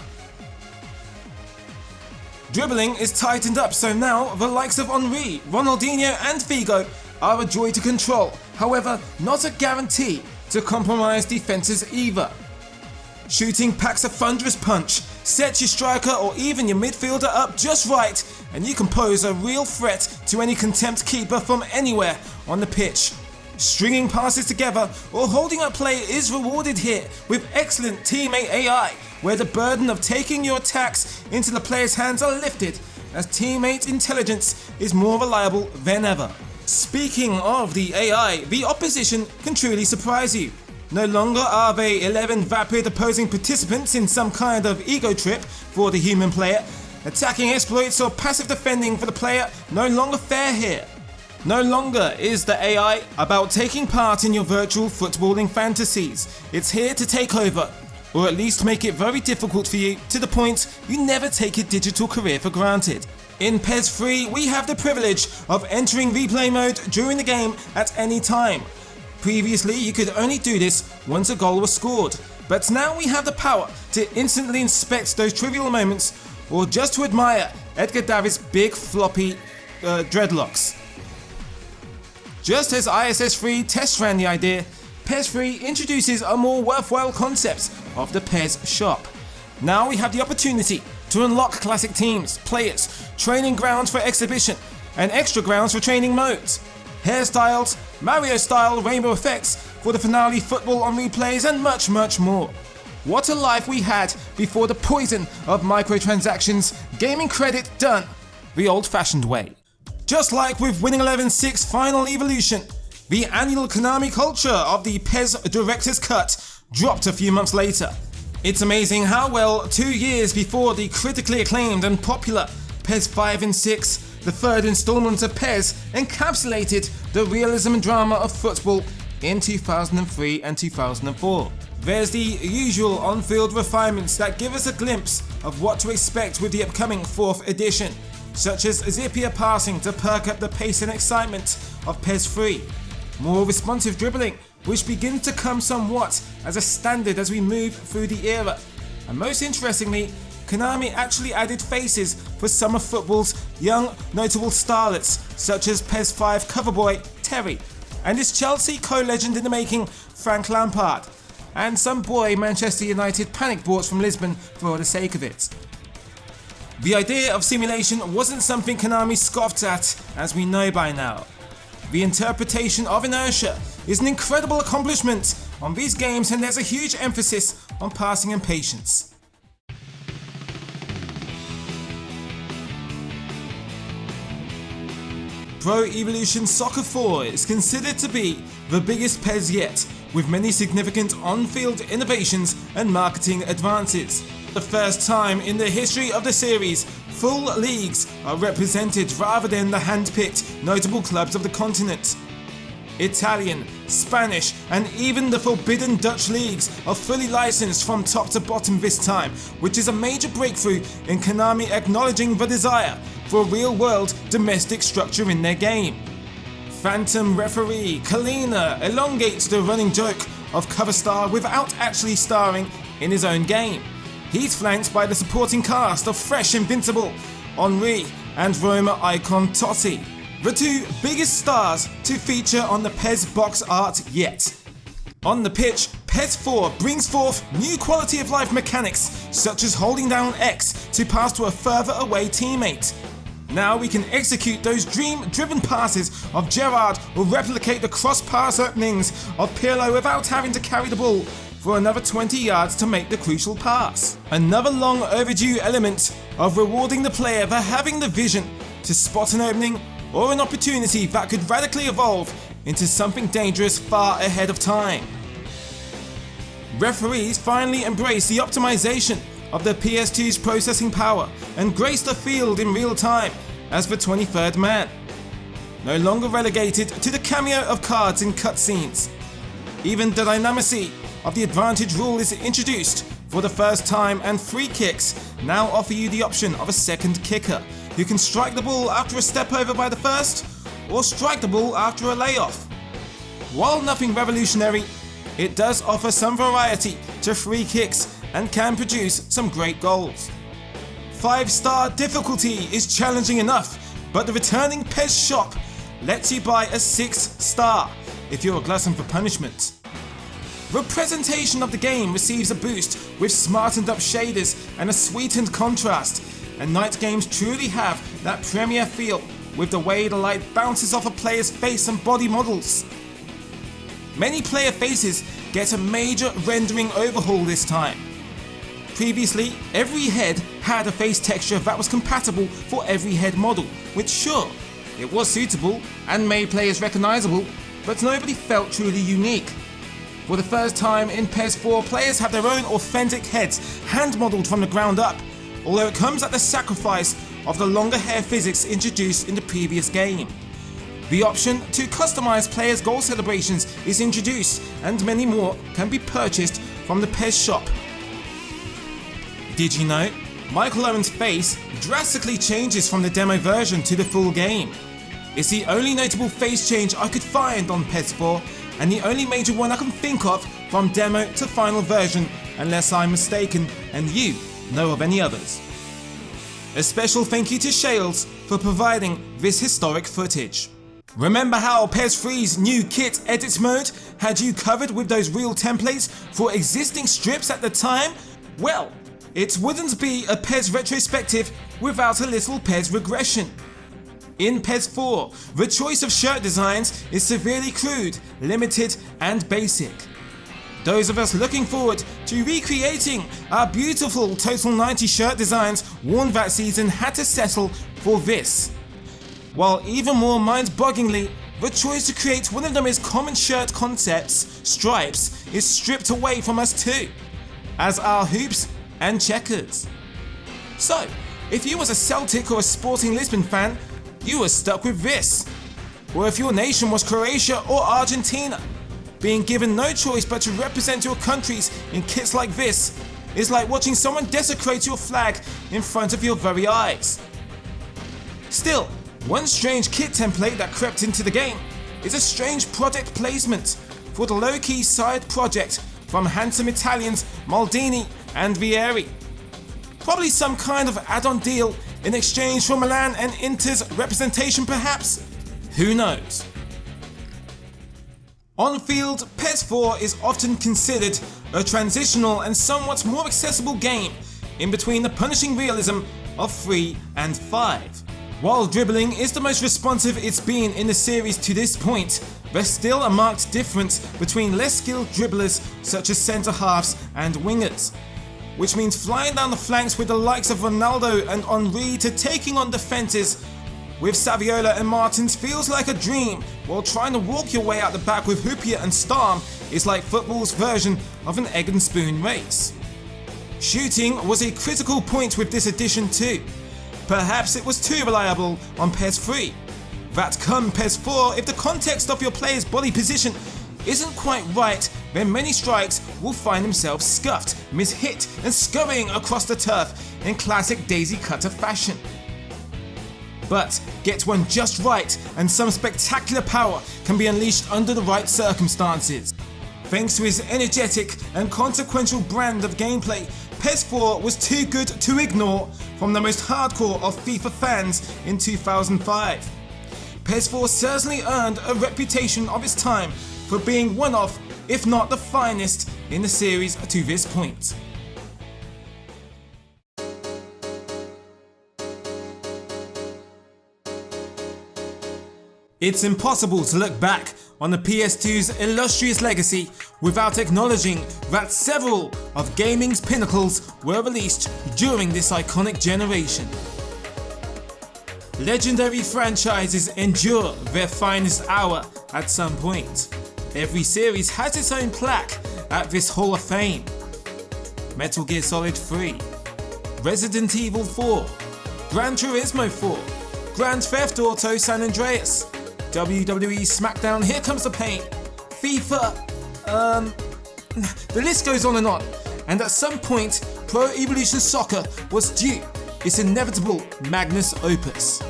Dribbling is tightened up so now the likes of Henry, Ronaldinho and Figo are a joy to control, however not a guarantee to compromise defenses either. Shooting packs a thunderous punch, sets your striker or even your midfielder up just right, and you can pose a real threat to any contempt keeper from anywhere on the pitch. Stringing passes together or holding up play is rewarded here with excellent teammate AI, where the burden of taking your attacks into the player's hands are lifted as teammate intelligence is more reliable than ever. Speaking of the AI, the opposition can truly surprise you. No longer are they 11 vapid opposing participants in some kind of ego trip for the human player. Attacking exploits or passive defending for the player no longer fair here. No longer is the AI about taking part in your virtual footballing fantasies. It's here to take over, or at least make it very difficult for you to the point you never take your digital career for granted. In PES 3, we have the privilege of entering replay mode during the game at any time. Previously, you could only do this once a goal was scored, but now we have the power to instantly inspect those trivial moments or just to admire Edgar Davids' big floppy dreadlocks. Just as ISS 3 test ran the idea, PES 3 introduces a more worthwhile concept of the PES shop. Now we have the opportunity to unlock classic teams, players, training grounds for exhibition, and extra grounds for training modes. Hairstyles, Mario-style rainbow effects for the finale football on replays, and much, much more. What a life we had before the poison of microtransactions, gaming credit done the old-fashioned way. Just like with Winning 11-6 Final Evolution, the annual Konami culture of the PES Director's Cut dropped a few months later. It's amazing how well 2 years before the critically acclaimed and popular PES 5 and 6, the third installment of PES encapsulated the realism and drama of football in 2003 and 2004. There's the usual on-field refinements that give us a glimpse of what to expect with the upcoming 4th edition, such as zippier passing to perk up the pace and excitement of PES 3, more responsive dribbling, which begins to come somewhat as a standard as we move through the era, and most interestingly, Konami actually added faces for some of football's young notable starlets, such as PES 5 coverboy Terry, and his Chelsea co-legend in the making Frank Lampard, and some boy Manchester United panic bought from Lisbon for the sake of it. The idea of simulation wasn't something Konami scoffed at, as we know by now. The interpretation of inertia is an incredible accomplishment on these games, and there's a huge emphasis on passing and patience. Pro Evolution Soccer 4 is considered to be the biggest PES yet, with many significant on-field innovations and marketing advances. The first time in the history of the series, full leagues are represented rather than the hand-picked notable clubs of the continent. Italian, Spanish, and even the forbidden Dutch leagues are fully licensed from top to bottom this time, which is a major breakthrough in Konami acknowledging the desire for a real-world domestic structure in their game. Phantom referee Kalina elongates the running joke of cover star without actually starring in his own game. He's flanked by the supporting cast of Fresh Invincible, Henri, and Roma icon Totti, the two biggest stars to feature on the PES box art yet. On the pitch, PES 4 brings forth new quality of life mechanics, such as holding down X to pass to a further away teammate. Now we can execute those dream-driven passes of Gerrard or replicate the cross-pass openings of Pirlo without having to carry the ball for another 20 yards to make the crucial pass. Another long overdue element of rewarding the player for having the vision to spot an opening or an opportunity that could radically evolve into something dangerous far ahead of time. Referees finally embrace the optimization of the PS2's processing power and grace the field in real time as the 23rd man. No longer relegated to the cameo of cards in cutscenes. Even the dynamacy of the advantage rule is introduced for the first time, and free kicks now offer you the option of a second kicker who can strike the ball after a step over by the first or strike the ball after a layoff. While nothing revolutionary, it does offer some variety to free kicks and can produce some great goals. 5-star difficulty is challenging enough, but the returning PES shop lets you buy a 6-star if you're a glutton for punishment. the presentation of the game receives a boost with smartened up shaders and a sweetened contrast, and night games truly have that premiere feel with the way the light bounces off a player's face and body models. Many player faces get a major rendering overhaul this time. Previously, every head had a face texture that was compatible for every head model, which sure, it was suitable and made players recognizable, but nobody felt truly unique. For the first time in PES 4, players have their own authentic heads hand-modelled from the ground up, although it comes at the sacrifice of the longer hair physics introduced in the previous game. The option to customize players' goal celebrations is introduced, and many more can be purchased from the PES shop. Did you know? Michael Owen's face drastically changes from the demo version to the full game. It's the only notable face change I could find on PES 4, and the only major one I can think of from demo to final version, unless I'm mistaken and you know of any others. A special thank you to Shales for providing this historic footage. Remember how PES 3's new kit edit mode had you covered with those real templates for existing strips at the time? Well, it wouldn't be a PES retrospective without a little PES regression. In PES 4, the choice of shirt designs is severely crude, limited and basic. Those of us looking forward to recreating our beautiful Total 90 shirt designs worn that season had to settle for this. While even more mind-bogglingly, the choice to create one of the most common shirt concepts, stripes, is stripped away from us too, as are hoops and checkers. So, if you was a Celtic or a Sporting Lisbon fan, you were stuck with this. Or if your nation was Croatia or Argentina, being given no choice but to represent your countries in kits like this is like watching someone desecrate your flag in front of your very eyes. Still, one strange kit template that crept into the game is a strange product placement for the low-key side project from handsome Italians Maldini and Vieri. Probably some kind of add-on deal in exchange for Milan and Inter's representation perhaps? Who knows? On field, PES 4 is often considered a transitional and somewhat more accessible game in between the punishing realism of 3 and 5. While dribbling is the most responsive it's been in the series to this point, there's still a marked difference between less skilled dribblers such as centre halves and wingers, which means flying down the flanks with the likes of Ronaldo and Henry to taking on defences with Saviola and Martins feels like a dream, while trying to walk your way out the back with Hoopier and Storm is like football's version of an egg and spoon race. Shooting was a critical point with this edition too. Perhaps it was too reliable on PES 3. That come PES 4, if the context of your player's body position isn't quite right, then many strikes will find themselves scuffed, mishit and scurrying across the turf in classic daisy cutter fashion. But get one just right and some spectacular power can be unleashed under the right circumstances. Thanks to his energetic and consequential brand of gameplay, PES 4 was too good to ignore from the most hardcore of FIFA fans in 2005. PES 4 certainly earned a reputation of its time for being one of, if not the finest, in the series to this point. It's impossible to look back on the PS2's illustrious legacy without acknowledging that several of gaming's pinnacles were released during this iconic generation. Legendary franchises endure their finest hour at some point. Every series has its own plaque at this Hall of Fame. Metal Gear Solid 3, Resident Evil 4, Gran Turismo 4, Grand Theft Auto San Andreas, WWE SmackDown Here Comes the Pain, FIFA, the list goes on, and at some point Pro Evolution Soccer was due its inevitable magnus opus.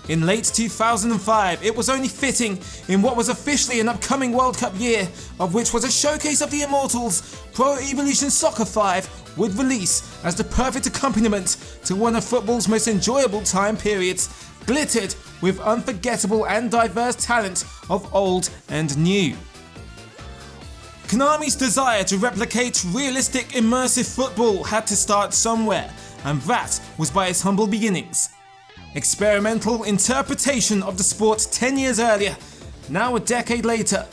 In late 2005, it was only fitting in what was officially an upcoming World Cup year, of which was a showcase of the Immortals, Pro Evolution Soccer 5 would release as the perfect accompaniment to one of football's most enjoyable time periods, glittered with unforgettable and diverse talent of old and new. Konami's desire to replicate realistic immersive football had to start somewhere, and that was by its humble beginnings. Experimental interpretation of the sport 10 years earlier, now a decade later,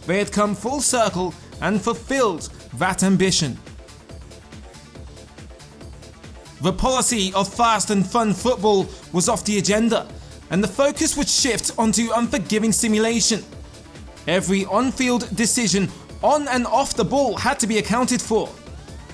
they had come full circle and fulfilled that ambition. The policy of fast and fun football was off the agenda, and the focus would shift onto unforgiving simulation. Every on-field decision on and off the ball had to be accounted for.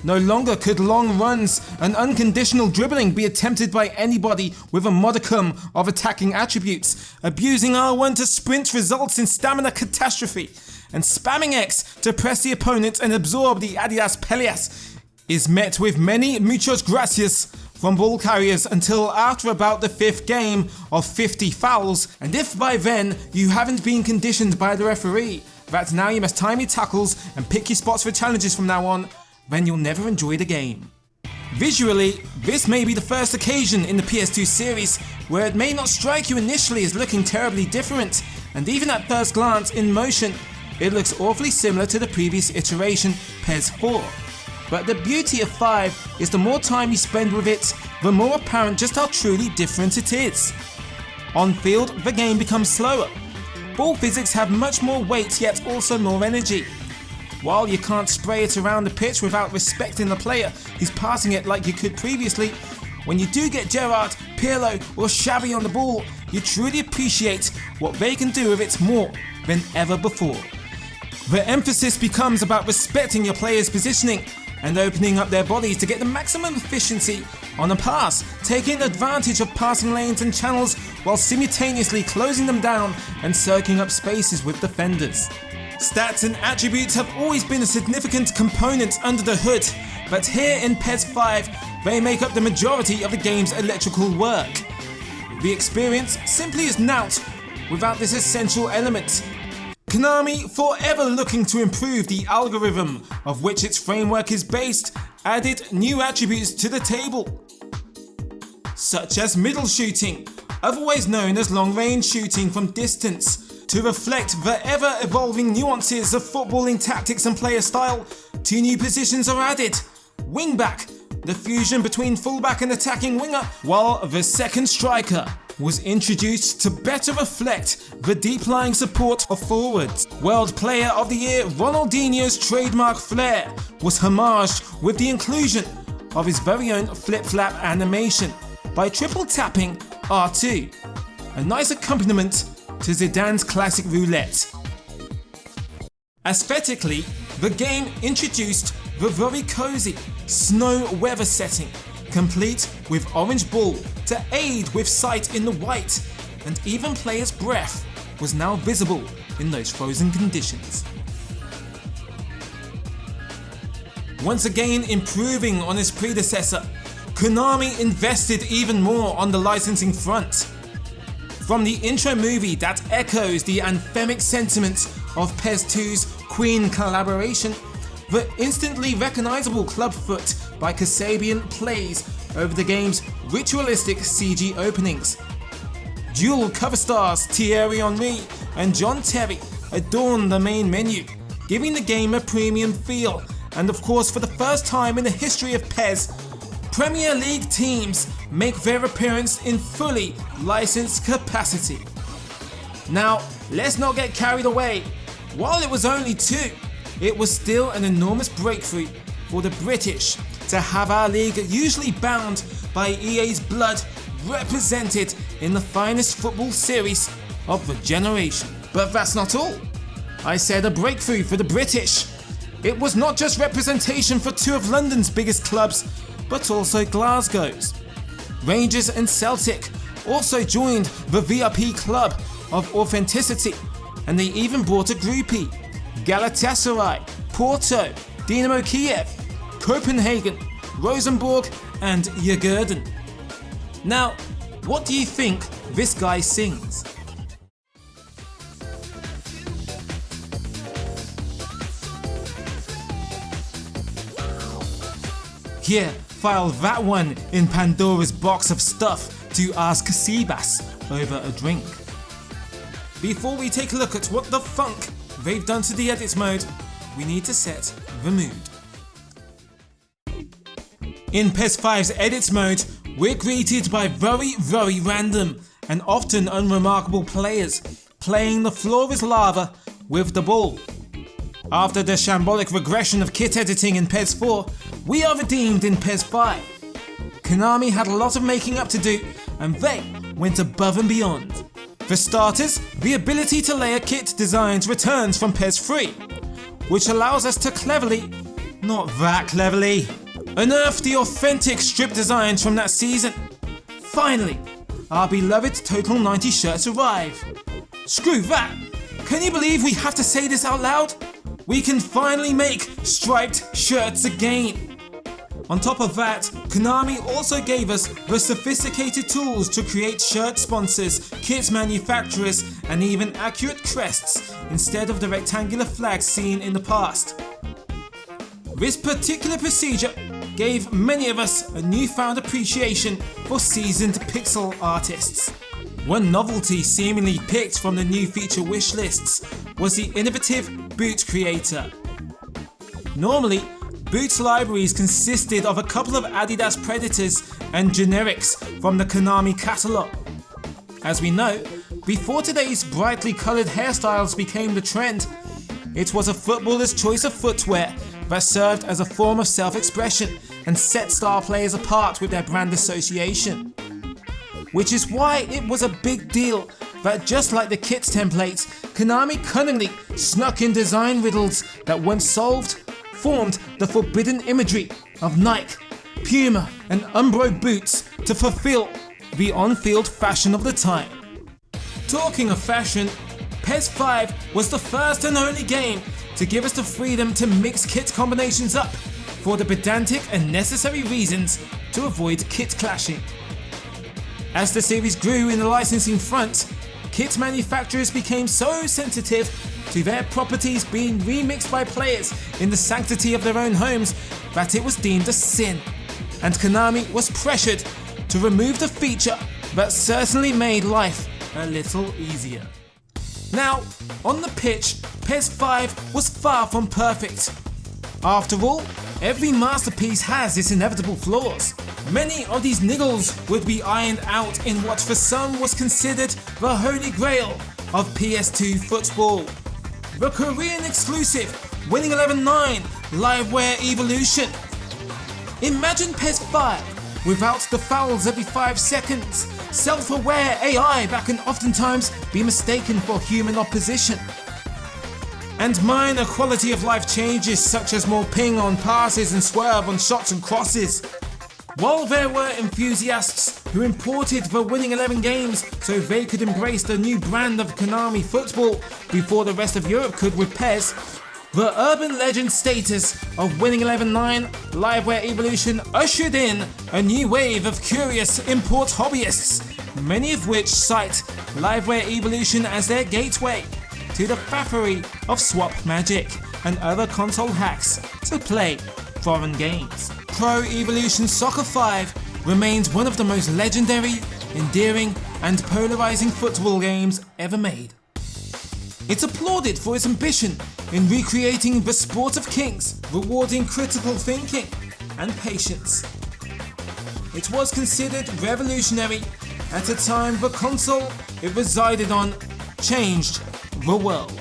No longer could long runs and unconditional dribbling be attempted by anybody with a modicum of attacking attributes. Abusing R1 to sprint results in stamina catastrophe, and spamming X to press the opponent and absorb the adidas peleas is met with many muchas gracias from ball carriers until after about the 5th game of 50 fouls, and if by then you haven't been conditioned by the referee that now you must time your tackles and pick your spots for challenges from now on, then you'll never enjoy the game. Visually, this may be the first occasion in the PS2 series where it may not strike you initially as looking terribly different, and even at first glance in motion, it looks awfully similar to the previous iteration, PES 4. But the beauty of 5 is the more time you spend with it, the more apparent just how truly different it is. On field, the game becomes slower. Ball physics have much more weight yet also more energy. While you can't spray it around the pitch without respecting the player who's passing it like you could previously, when you do get Gerrard, Pirlo or Xavi on the ball, you truly appreciate what they can do with it more than ever before. The emphasis becomes about respecting your player's positioning and opening up their bodies to get the maximum efficiency on a pass, taking advantage of passing lanes and channels while simultaneously closing them down and soaking up spaces with defenders. Stats and attributes have always been a significant component under the hood, but here in PES 5 they make up the majority of the game's electrical work. The experience simply is naught without this essential element. Konami, forever looking to improve the algorithm of which its framework is based, added new attributes to the table, such as middle shooting, otherwise known as long-range shooting from distance. To reflect the ever-evolving nuances of footballing tactics and player style, 2 new positions are added. Wing-back, the fusion between fullback and attacking winger, while the second striker was introduced to better reflect the deep-lying support of forwards. World Player of the Year Ronaldinho's trademark flair was homaged with the inclusion of his very own flip-flap animation by triple tapping R2, a nice accompaniment to Zidane's classic roulette. Aesthetically, the game introduced the very cozy snow weather setting, complete with orange ball to aid with sight in the white, and even players' breath was now visible in those frozen conditions. Once again improving on its predecessor, Konami invested even more on the licensing front. From the intro movie that echoes the anthemic sentiment of PES 2's Queen collaboration, the instantly recognizable clubfoot by Kasabian plays over the game's ritualistic CG openings. Dual cover stars Thierry Henry and John Terry adorn the main menu, giving the game a premium feel, and of course for the first time in the history of PES, Premier League teams make their appearance in fully licensed capacity. Now, let's not get carried away. While it was only 2, it was still an enormous breakthrough for the British to have our league, usually bound by EA's blood, represented in the finest football series of the generation. But that's not all. I said a breakthrough for the British. It was not just representation for 2 of London's biggest clubs, but also Glasgow's. Rangers and Celtic also joined the VIP club of authenticity, and they even brought a groupie: Galatasaray, Porto, Dynamo Kiev, Copenhagen, Rosenborg and Jurgen. Now, what do you think this guy sings? Here, file that one in Pandora's box of stuff to ask Seabass over a drink. Before we take a look at what the funk they've done to the edit mode, we need to set the mood. In PES 5's edits mode, we're greeted by very random and often unremarkable players playing the floor is lava with the ball. After the shambolic regression of kit editing in PES 4, we are redeemed in PES 5. Konami had a lot of making up to do, and they went above and beyond. For starters, the ability to layer kit designs returns from PES 3, which allows us to cleverly, not that cleverly, unearth the authentic strip designs from that season. Finally, our beloved Total 90 shirts arrive. Screw that! Can you believe we have to say this out loud? We can finally make striped shirts again. On top of that, Konami also gave us the sophisticated tools to create shirt sponsors, kit manufacturers, and even accurate crests instead of the rectangular flags seen in the past. This particular procedure gave many of us a newfound appreciation for seasoned pixel artists. One novelty seemingly picked from the new feature wish lists was the innovative boot creator. Normally, boots libraries consisted of a couple of Adidas Predators and generics from the Konami catalogue. As we know, before today's brightly coloured hairstyles became the trend, it was a footballer's choice of footwear that served as a form of self-expression and set star players apart with their brand association. Which is why it was a big deal that, just like the kit templates, Konami cunningly snuck in design riddles that, once solved, formed the forbidden imagery of Nike, Puma and Umbro boots to fulfill the on-field fashion of the time. Talking of fashion, PES 5 was the first and only game to give us the freedom to mix kit combinations up for the pedantic and necessary reasons to avoid kit clashing. As the series grew in the licensing front, kit manufacturers became so sensitive to their properties being remixed by players in the sanctity of their own homes that it was deemed a sin, and Konami was pressured to remove the feature that certainly made life a little easier. Now, on the pitch, PES 5 was far from perfect. After all, every masterpiece has its inevitable flaws. Many of these niggles would be ironed out in what for some was considered the holy grail of PS2 football. The Korean exclusive Winning 11-9 Liveware Evolution. Imagine PES 5 without the fouls every 5 seconds, self-aware AI that can oftentimes be mistaken for human opposition, and minor quality of life changes such as more ping on passes and swerve on shots and crosses. While there were enthusiasts who imported the Winning 11 games so they could embrace the new brand of Konami football before the rest of Europe could with PES, the urban legend status of Winning 11-9 Liveware Evolution ushered in a new wave of curious import hobbyists, many of which cite Liveware Evolution as their gateway to the faffery of swap magic and other console hacks to play foreign games. Pro Evolution Soccer 5 remains one of the most legendary, endearing and polarizing football games ever made. It's applauded for its ambition in recreating the sport of kings, rewarding critical thinking and patience. It was considered revolutionary at a time the console it resided on changed the world.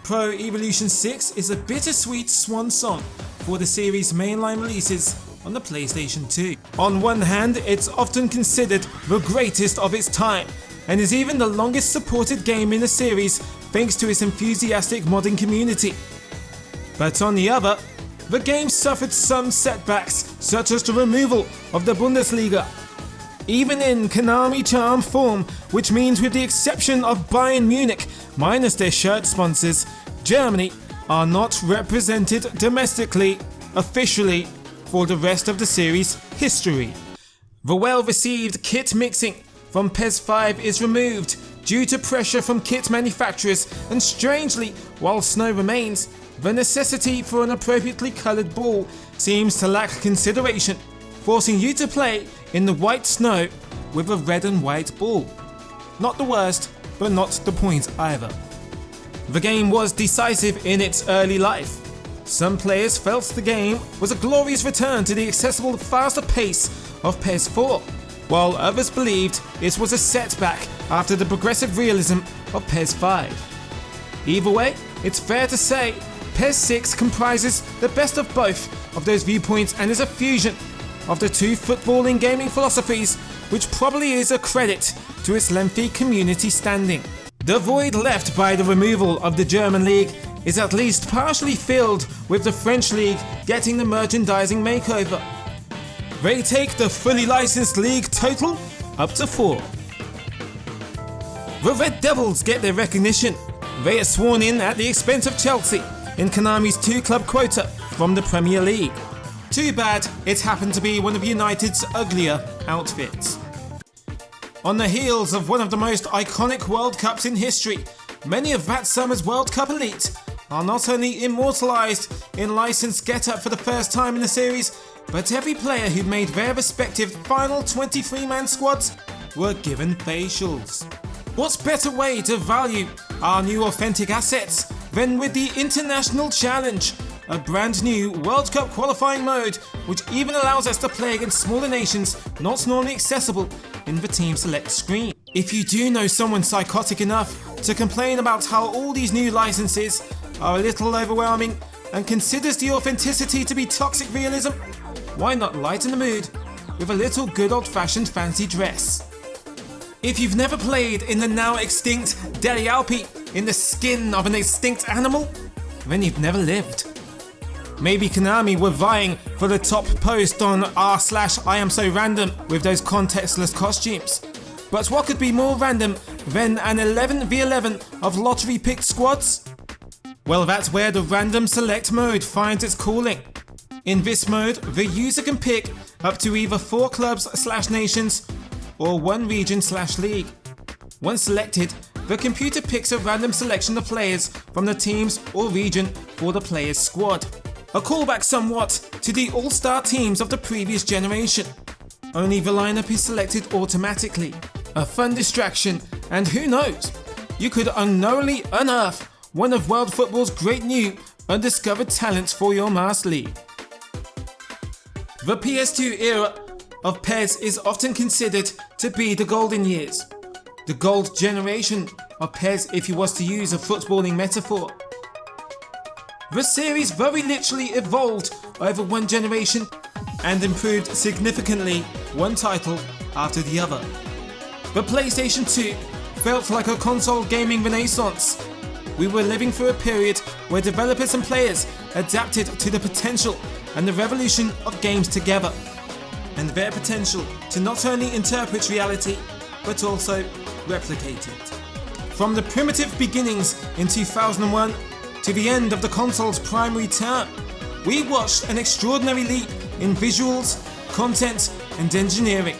Pro Evolution 6 is a bittersweet swan song for the series' mainline releases on the PlayStation 2. On one hand, it's often considered the greatest of its time, and is even the longest supported game in the series thanks to its enthusiastic modding community. But on the other, the game suffered some setbacks, such as the removal of the Bundesliga. Even in Konami charm form, which means with the exception of Bayern Munich, minus their shirt sponsors, Germany are not represented domestically, officially, for the rest of the series' history. The well-received kit mixing from PES 5 is removed due to pressure from kit manufacturers, and strangely, while snow remains, the necessity for an appropriately coloured ball seems to lack consideration forcing you to play in the white snow with a red and white ball. Not the worst, but not the point either. The game was decisive in its early life. Some players felt the game was a glorious return to the accessible, faster pace of PES 4, while others believed it was a setback after the progressive realism of PES 5. Either way, it's fair to say PES 6 comprises the best of both of those viewpoints and is a fusion of the two footballing gaming philosophies, which probably is a credit to its lengthy community standing. The void left by the removal of the German league is at least partially filled with the French league getting the merchandising makeover. They take the fully licensed league total up to 4. The Red Devils get their recognition. They are sworn in at the expense of Chelsea in Konami's 2-club quota from the Premier League. Too bad it happened to be one of United's uglier outfits. On the heels of one of the most iconic World Cups in history, many of that summer's World Cup elite are not only immortalised in licensed get-up for the first time in the series, but every player who made their respective final 23-man squads were given facials. What's better way to value our new authentic assets than with the International Challenge, a brand new World Cup qualifying mode which even allows us to play against smaller nations not normally accessible in the team select screen. If you do know someone psychotic enough to complain about how all these new licenses are a little overwhelming and considers the authenticity to be toxic realism, why not lighten the mood with a little good old-fashioned fancy dress? If you've never played in the now extinct Deli Alpi in the skin of an extinct animal, then you've never lived. Maybe Konami were vying for the top post on r/I am so random with those contextless costumes. But what could be more random than an 11v11 of lottery picked squads? Well, that's where the random select mode finds its calling. In this mode, the user can pick up to either 4 clubs/nations or 1 region/league. Once selected, the computer picks a random selection of players from the teams or region for the player's squad. A callback somewhat to the all-star teams of the previous generation. Only the lineup is selected automatically. A fun distraction, and who knows, you could unknowingly unearth one of world football's great new undiscovered talents for your mass league. The PS2 era of PES is often considered to be the golden years. The gold generation of PES, if you was to use a footballing metaphor. The series very literally evolved over one generation and improved significantly one title after the other. The PlayStation 2 felt like a console gaming renaissance. We were living through a period where developers and players adapted to the potential and the revolution of games together, and their potential to not only interpret reality, but also replicate it. From the primitive beginnings in 2001 to the end of the console's primary term, we watched an extraordinary leap in visuals, content, and engineering.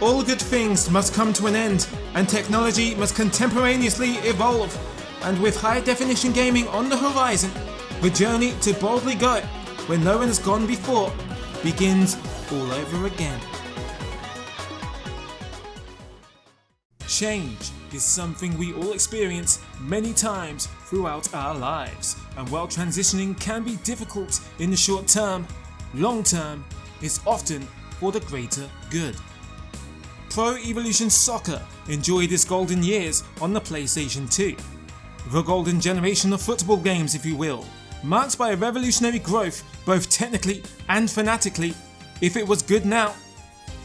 All good things must come to an end, and technology must contemporaneously evolve, and with high-definition gaming on the horizon, the journey to boldly go where no one has gone before begins all over again. Change is something we all experience many times throughout our lives, and while transitioning can be difficult in the short term, long term is often for the greater good. Pro Evolution Soccer enjoyed its golden years on the PlayStation 2. The golden generation of football games, if you will, marked by a revolutionary growth both technically and fanatically. If it was good now,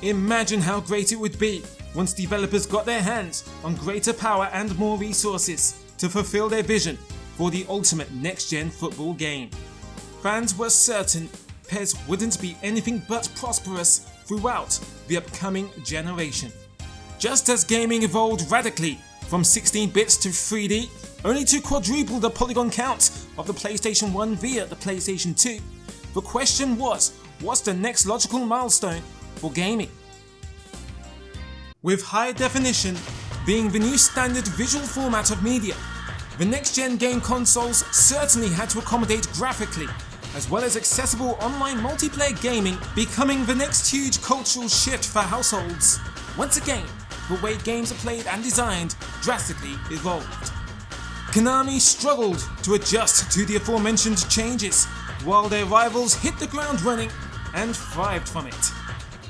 imagine how great it would be once developers got their hands on greater power and more resources to fulfill their vision for the ultimate next-gen football game. Fans were certain PES wouldn't be anything but prosperous throughout the upcoming generation. Just as gaming evolved radically from 16 bits to 3D, only to quadruple the polygon count of the PlayStation 1 via the PlayStation 2, the question was, what's the next logical milestone for gaming? With high definition being the new standard visual format of media, the next-gen game consoles certainly had to accommodate graphically as well as accessible online multiplayer gaming becoming the next huge cultural shift for households. Once again, the way games are played and designed drastically evolved. Konami struggled to adjust to the aforementioned changes, while their rivals hit the ground running and thrived from it.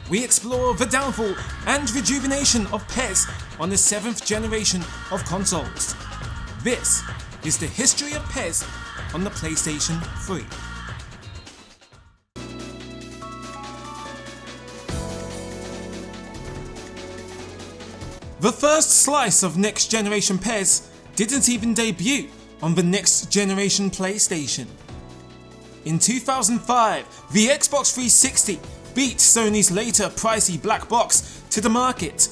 We explore the downfall and rejuvenation of PES on the 7th generation of consoles. This is the history of PES on the PlayStation 3. The first slice of next generation PES didn't even debut on the next generation PlayStation. In 2005, the Xbox 360 beat Sony's later pricey black box to the market.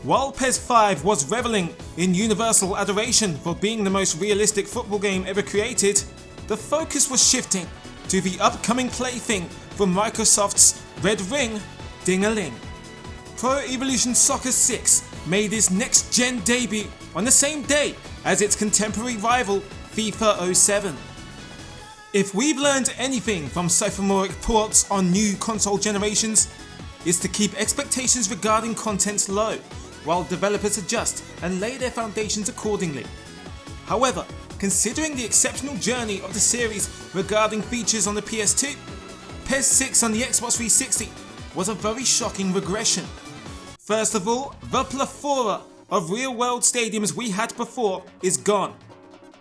While PES 5 was reveling in universal adoration for being the most realistic football game ever created, the focus was shifting to the upcoming plaything from Microsoft's Red Ring Ding-a-Ling. Pro Evolution Soccer 6 made its next-gen debut on the same day as its contemporary rival FIFA 07. If we've learned anything from sophomoric ports on new console generations, it's to keep expectations regarding content low, while developers adjust and lay their foundations accordingly. However, considering the exceptional journey of the series regarding features on the PS2, PES 6 on the Xbox 360 was a very shocking regression. First of all, the plethora of real-world stadiums we had before is gone.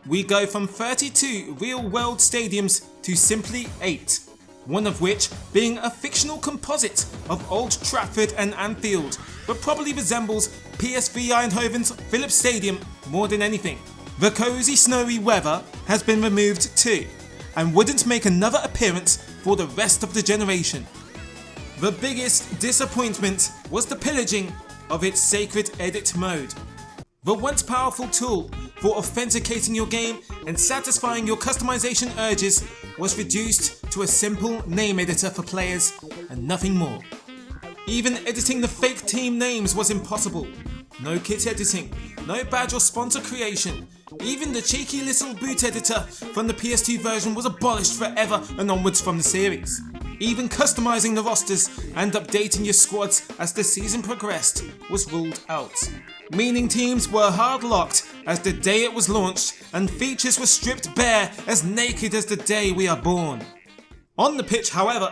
We go from 32 real-world stadiums to simply 8, one of which being a fictional composite of Old Trafford and Anfield, but probably resembles PSV Eindhoven's Philips Stadium more than anything. The cosy snowy weather has been removed too, and wouldn't make another appearance for the rest of the generation. The biggest disappointment was the pillaging of its sacred edit mode. The once powerful tool for authenticating your game and satisfying your customization urges was reduced to a simple name editor for players and nothing more. Even editing the fake team names was impossible. No kit editing, no badge or sponsor creation. Even the cheeky little boot editor from the PS2 version was abolished forever and onwards from the series. Even customizing the rosters and updating your squads as the season progressed was ruled out. Meaning teams were hard locked as the day it was launched, and features were stripped bare as naked as the day we are born. On the pitch, however,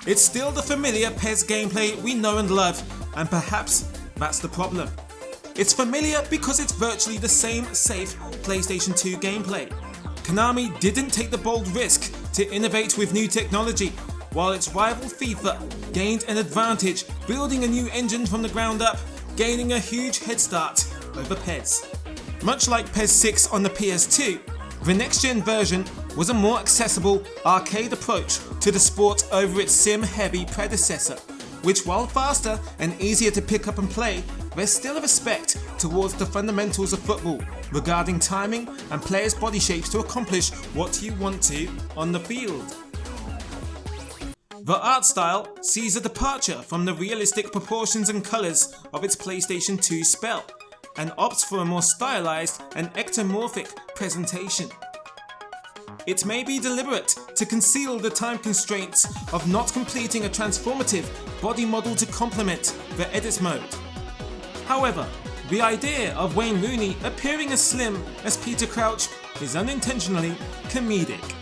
it's still the familiar PES gameplay we know and love, and perhaps that's the problem. It's familiar because it's virtually the same safe PlayStation 2 gameplay. Konami didn't take the bold risk to innovate with new technology, while its rival FIFA gained an advantage, building a new engine from the ground up, gaining a huge head start over PES. Much like PES 6 on the PS2, the next-gen version was a more accessible, arcade approach to the sport over its sim-heavy predecessor, which, while faster and easier to pick up and play, there's still a respect towards the fundamentals of football regarding timing and players' body shapes to accomplish what you want to on the field. The art style sees a departure from the realistic proportions and colours of its PlayStation 2 spell, and opts for a more stylized and ectomorphic presentation. It may be deliberate to conceal the time constraints of not completing a transformative body model to complement the edit mode. However, the idea of Wayne Rooney appearing as slim as Peter Crouch is unintentionally comedic.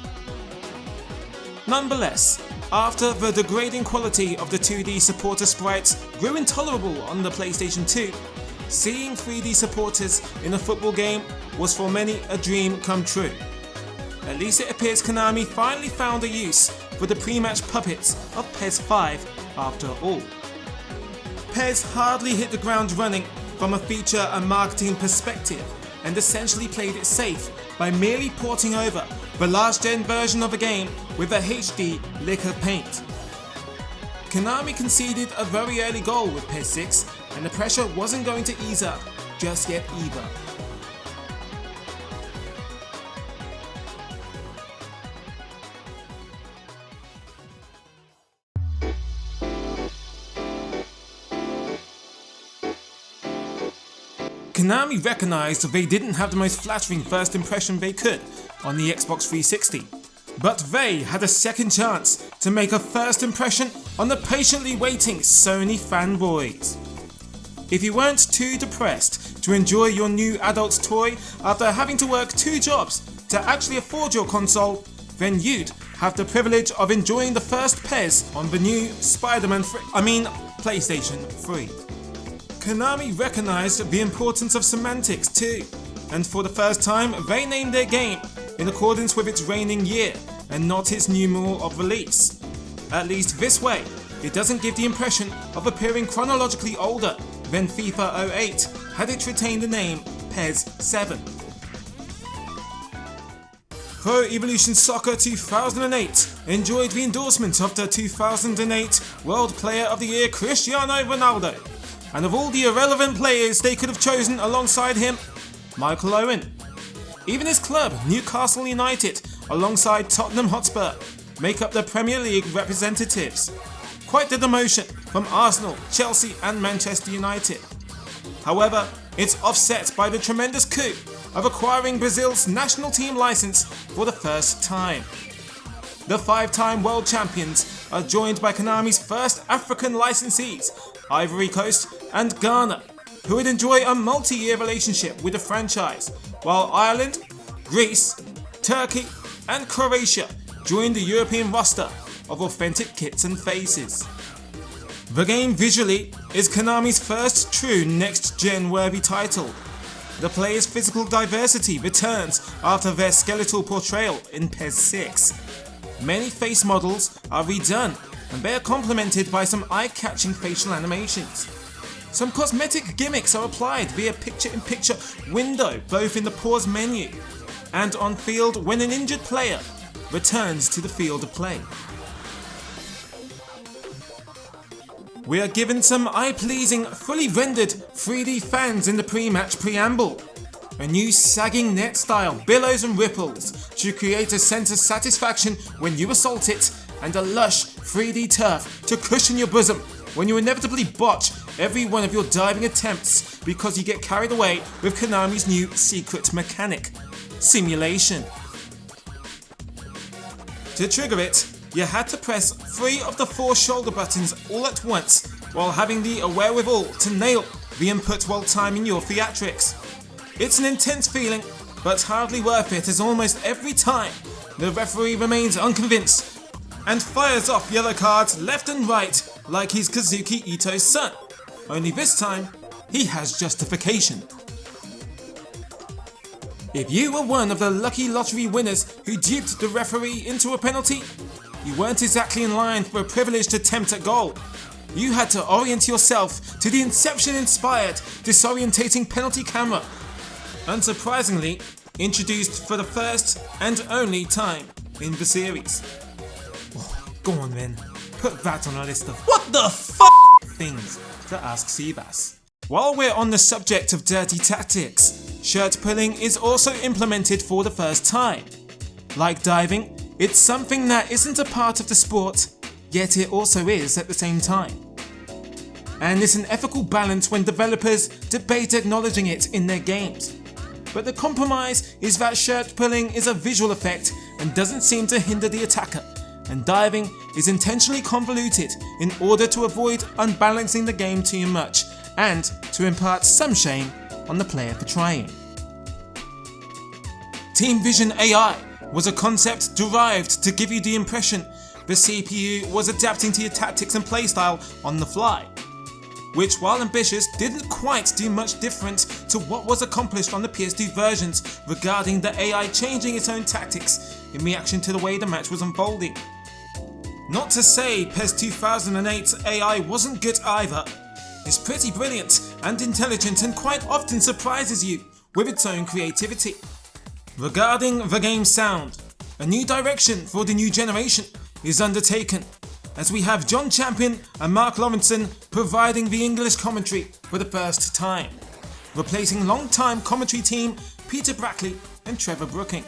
Nonetheless, after the degrading quality of the 2D supporter sprites grew intolerable on the PlayStation 2, seeing 3D supporters in a football game was for many a dream come true. At least it appears Konami finally found a use for the pre-match puppets of PES 5 after all. PES hardly hit the ground running from a feature and marketing perspective, and essentially played it safe by merely porting over the last-gen version of the game with a HD lick of paint. Konami conceded a very early goal with PES 6, and the pressure wasn't going to ease up just yet either. Konami recognised they didn't have the most flattering first impression they could on the Xbox 360. But they had a second chance to make a first impression on the patiently waiting Sony fanboys. If you weren't too depressed to enjoy your new adult toy after having to work 2 jobs to actually afford your console, then you'd have the privilege of enjoying the first PES on the new PlayStation 3. Konami recognised the importance of semantics too, and for the first time they named their game in accordance with its reigning year and not its numeral of release. At least this way, it doesn't give the impression of appearing chronologically older than FIFA 08 had it retained the name PES 7. Pro Evolution Soccer 2008 enjoyed the endorsement of the 2008 World Player of the Year Cristiano Ronaldo, and of all the irrelevant players they could have chosen alongside him, Michael Owen. Even his club, Newcastle United, alongside Tottenham Hotspur, make up the Premier League representatives. Quite the demotion from Arsenal, Chelsea and Manchester United. However, it's offset by the tremendous coup of acquiring Brazil's national team license for the first time. The 5-time world champions are joined by Konami's first African licensees, Ivory Coast and Ghana, who would enjoy a multi-year relationship with the franchise, while Ireland, Greece, Turkey and Croatia join the European roster of authentic kits and faces. The game visually is Konami's first true next-gen worthy title. The player's physical diversity returns after their skeletal portrayal in PES 6. Many face models are redone and they are complemented by some eye-catching facial animations. Some cosmetic gimmicks are applied via picture-in-picture window both in the pause menu and on field when an injured player returns to the field of play. We are given some eye-pleasing, fully rendered 3D fans in the pre-match preamble. A new sagging net style billows and ripples to create a sense of satisfaction when you assault it, and a lush 3D turf to cushion your bosom when you inevitably botch every one of your diving attempts because you get carried away with Konami's new secret mechanic, simulation. To trigger it, you had to press 3 of the 4 shoulder buttons all at once while having the wherewithal to nail the input while timing your theatrics. It's an intense feeling, but hardly worth it, as almost every time the referee remains unconvinced and fires off yellow cards left and right like he's Kazuki Ito's son. Only this time, he has justification. If you were one of the lucky lottery winners who duped the referee into a penalty, you weren't exactly in line for a privileged attempt at goal. You had to orient yourself to the Inception-inspired, disorientating penalty camera. Unsurprisingly, introduced for the first and only time in the series. Oh, go on then, put that on a list of what the things to ask Seabass. While we're on the subject of dirty tactics, shirt pulling is also implemented for the first time. Like diving, it's something that isn't a part of the sport, yet it also is at the same time. And it's an ethical balance when developers debate acknowledging it in their games. But the compromise is that shirt pulling is a visual effect and doesn't seem to hinder the attacker, and diving is intentionally convoluted in order to avoid unbalancing the game too much and to impart some shame on the player for trying. Team Vision AI was a concept derived to give you the impression the CPU was adapting to your tactics and playstyle on the fly, which, while ambitious, didn't quite do much different to what was accomplished on the PS2 versions regarding the AI changing its own tactics in reaction to the way the match was unfolding. Not to say PES 2008's AI wasn't good either. It's pretty brilliant and intelligent and quite often surprises you with its own creativity. Regarding the game's sound, a new direction for the new generation is undertaken, as we have John Champion and Mark Lawrenson providing the English commentary for the first time, replacing long-time commentary team Peter Brackley and Trevor Brooking.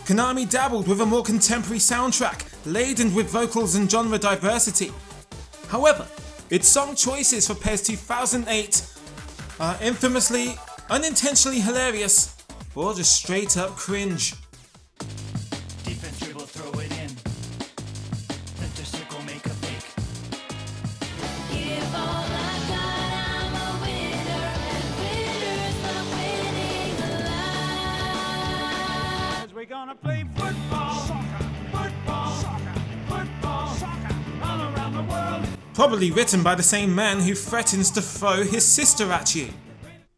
Konami dabbled with a more contemporary soundtrack laden with vocals and genre diversity. However, its song choices for PES 2008 are infamously, unintentionally hilarious or just straight up cringe. Defense dribble, throw gonna play football, soccer, football, soccer, football, soccer, all around the world. Probably written by the same man who threatens to throw his sister at you.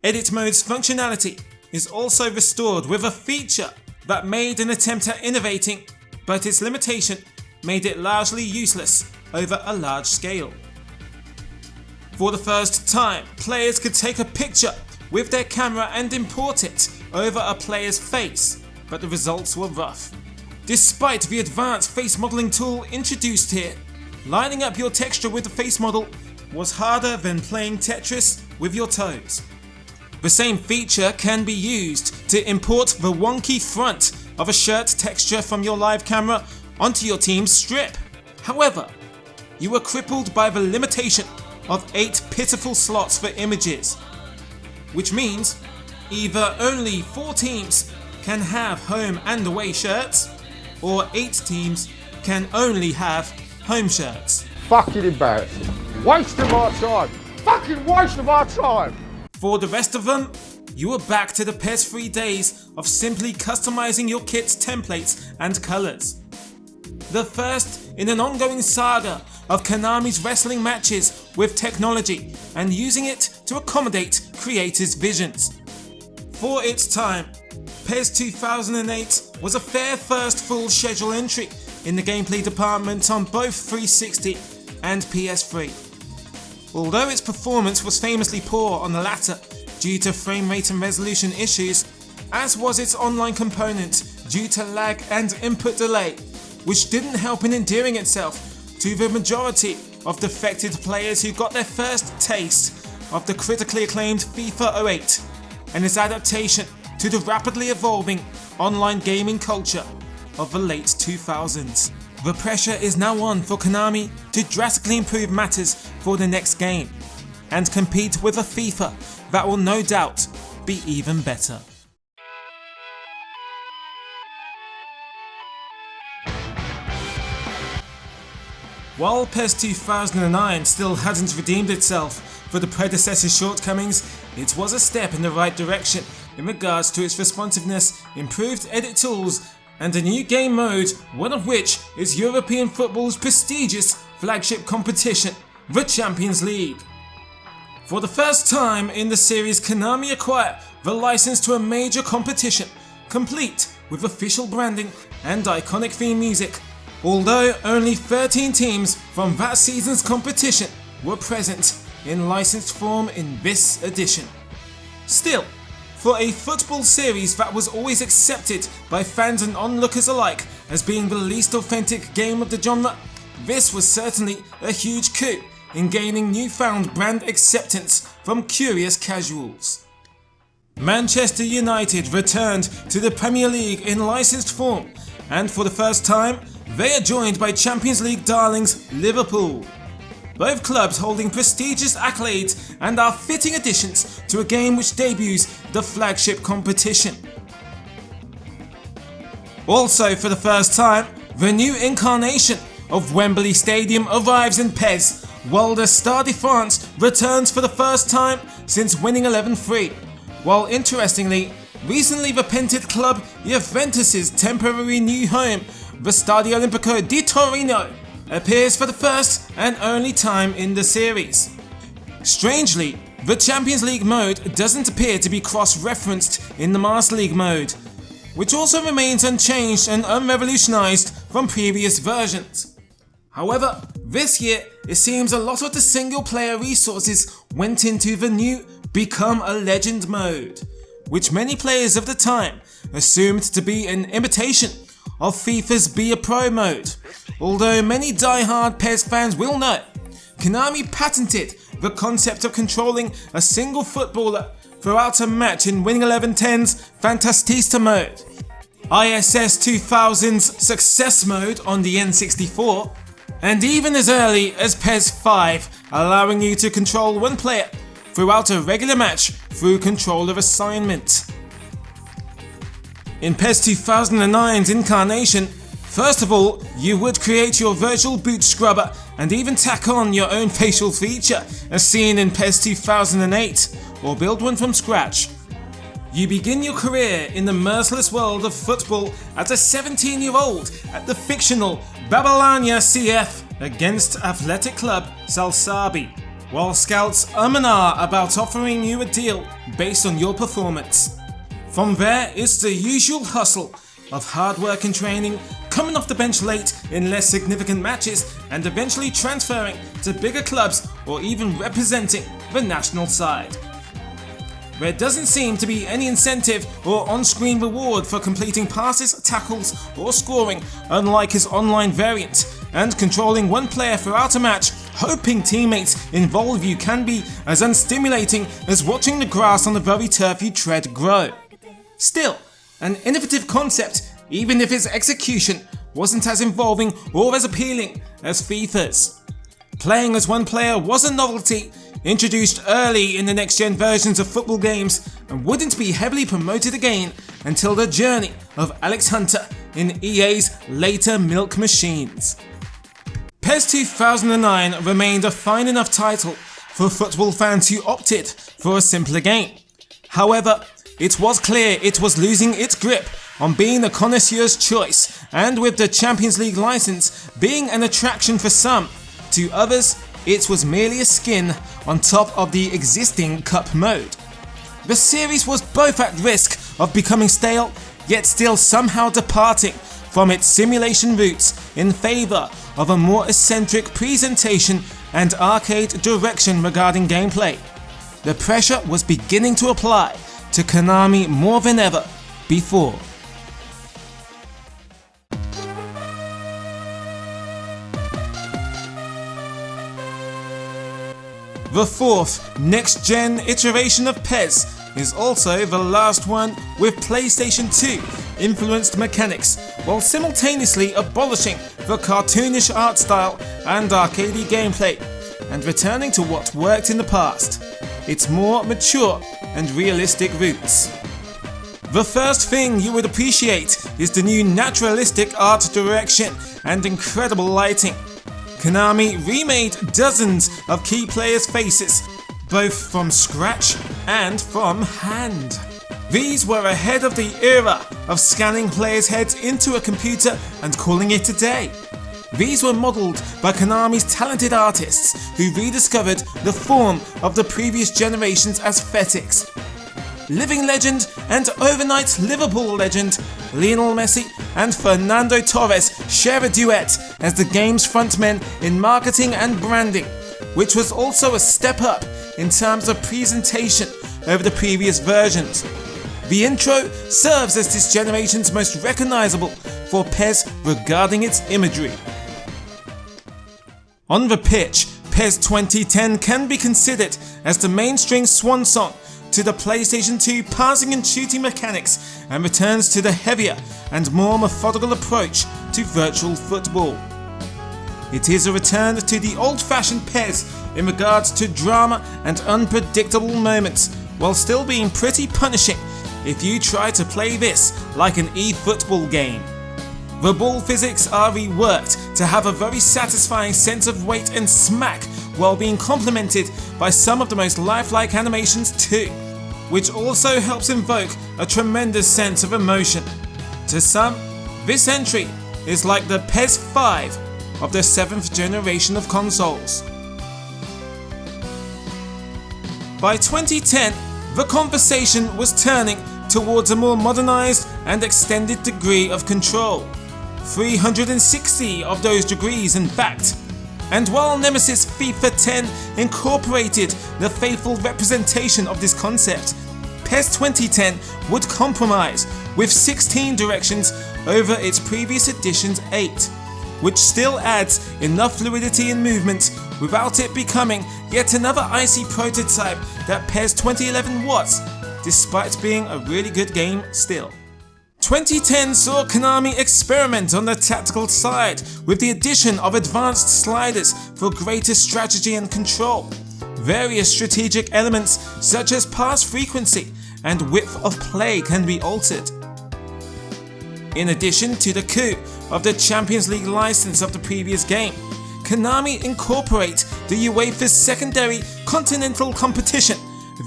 Edit mode's functionality is also restored with a feature that made an attempt at innovating, but its limitation made it largely useless over a large scale. For the first time, players could take a picture with their camera and import it over a player's face, but the results were rough. Despite the advanced face modeling tool introduced here, lining up your texture with the face model was harder than playing Tetris with your toes. The same feature can be used to import the wonky front of a shirt texture from your live camera onto your team's strip. However, you were crippled by the limitation of 8 pitiful slots for images, which means either only 4 teams can have home and away shirts, or 8 teams can only have home shirts. Fucking embarrassing. Waste of our time. Fucking waste of our time. For the rest of them, you were back to the PES 3 days of simply customizing your kit's templates and colours. The first in an ongoing saga of Konami's wrestling matches with technology and using it to accommodate creators' visions. For its time, PES 2008 was a fair first full schedule entry in the gameplay department on both 360 and PS3. Although its performance was famously poor on the latter due to frame rate and resolution issues, as was its online component due to lag and input delay, which didn't help in endearing itself to the majority of defected players who got their first taste of the critically acclaimed FIFA 08 and its adaptation to the rapidly evolving online gaming culture of the late 2000s. The pressure is now on for Konami to drastically improve matters for the next game and compete with a FIFA that will no doubt be even better. While PES 2009 still hadn't redeemed itself for the predecessor's shortcomings, it was a step in the right direction in regards to its responsiveness, improved edit tools, and a new game mode, one of which is European football's prestigious flagship competition, the Champions League. For the first time in the series, Konami acquired the license to a major competition, complete with official branding and iconic theme music, although only 13 teams from that season's competition were present in licensed form in this edition. Still, for a football series that was always accepted by fans and onlookers alike as being the least authentic game of the genre, this was certainly a huge coup in gaining newfound brand acceptance from curious casuals. Manchester United returned to the Premier League in licensed form, and for the first time, they are joined by Champions League darlings Liverpool. Both clubs holding prestigious accolades and are fitting additions to a game which debuts the flagship competition. Also for the first time, the new incarnation of Wembley Stadium arrives in PES, while the Stade de France returns for the first time since winning 11-3, while interestingly, recently repented club Juventus's temporary new home, the Stadio Olimpico di Torino, appears for the first and only time in the series. Strangely, the Champions League mode doesn't appear to be cross-referenced in the Master League mode, which also remains unchanged and unrevolutionized from previous versions. However, this year it seems a lot of the single-player resources went into the new Become a Legend mode, which many players of the time assumed to be an imitation of FIFA's Be a Pro mode. Although many die-hard PES fans will know, Konami patented the concept of controlling a single footballer throughout a match in Winning 11-10's Fantastista mode, ISS 2000's Success mode on the N64, and even as early as PES 5, allowing you to control one player throughout a regular match through controller assignment. In PES 2009's incarnation, first of all, you would create your virtual boot scrubber and even tack on your own facial feature as seen in PES 2008, or build one from scratch. You begin your career in the merciless world of football as a 17-year-old at the fictional Babylonia CF against Athletic Club Salsabi, while scouts and ah about offering you a deal based on your performance. From there, it's the usual hustle of hard work and training, coming off the bench late in less significant matches, and eventually transferring to bigger clubs or even representing the national side. There doesn't seem to be any incentive or on-screen reward for completing passes, tackles, or scoring, unlike his online variant, and controlling one player throughout a match, hoping teammates involve you, can be as unstimulating as watching the grass on the very turf you tread grow. Still, an innovative concept, even if its execution wasn't as involving or as appealing as FIFA's. Playing as one player was a novelty, introduced early in the next-gen versions of football games, and wouldn't be heavily promoted again until the journey of Alex Hunter in EA's later milk machines. PES 2009 remained a fine enough title for football fans who opted for a simpler game. However, it was clear it was losing its grip on being the connoisseur's choice, and with the Champions League license being an attraction for some, to others it was merely a skin on top of the existing cup mode. The series was both at risk of becoming stale, yet still somehow departing from its simulation roots in favour of a more eccentric presentation and arcade direction regarding gameplay. The pressure was beginning to apply to Konami more than ever before. The fourth next-gen iteration of PES is also the last one with PlayStation 2 influenced mechanics, while simultaneously abolishing the cartoonish art style and arcadey gameplay, and returning to what worked in the past, its more mature and realistic roots. The first thing you would appreciate is the new naturalistic art direction and incredible lighting. Konami remade dozens of key players' faces, both from scratch and from hand. These were ahead of the era of scanning players' heads into a computer and calling it a day. These were modelled by Konami's talented artists who rediscovered the form of the previous generation's aesthetics. Living legend and overnight Liverpool legend Lionel Messi and Fernando Torres share a duet as the game's frontmen in marketing and branding, which was also a step up in terms of presentation over the previous versions. The intro serves as this generation's most recognisable for PES regarding its imagery. On the pitch, PES 2010 can be considered as the mainstream swan song to the PlayStation 2 passing and shooting mechanics, and returns to the heavier and more methodical approach to virtual football. It is a return to the old-fashioned PES in regards to drama and unpredictable moments, while still being pretty punishing if you try to play this like an eFootball game. The ball physics are reworked to have a very satisfying sense of weight and smack, while being complemented by some of the most lifelike animations too, which also helps invoke a tremendous sense of emotion. To some, this entry is like the PES 5 of the 7th generation of consoles. By 2010, the conversation was turning towards a more modernised and extended degree of control. 360 of those degrees in fact. And while Nemesis FIFA 10 incorporated the faithful representation of this concept, PES 2010 would compromise with 16 directions over its previous edition's 8, which still adds enough fluidity and movement without it becoming yet another icy prototype that PES 2011 was, despite being a really good game still. 2010 saw Konami experiment on the tactical side with the addition of advanced sliders for greater strategy and control. Various strategic elements such as pass frequency and width of play can be altered. In addition to the coup of the Champions League license of the previous game, Konami incorporate the UEFA's secondary continental competition,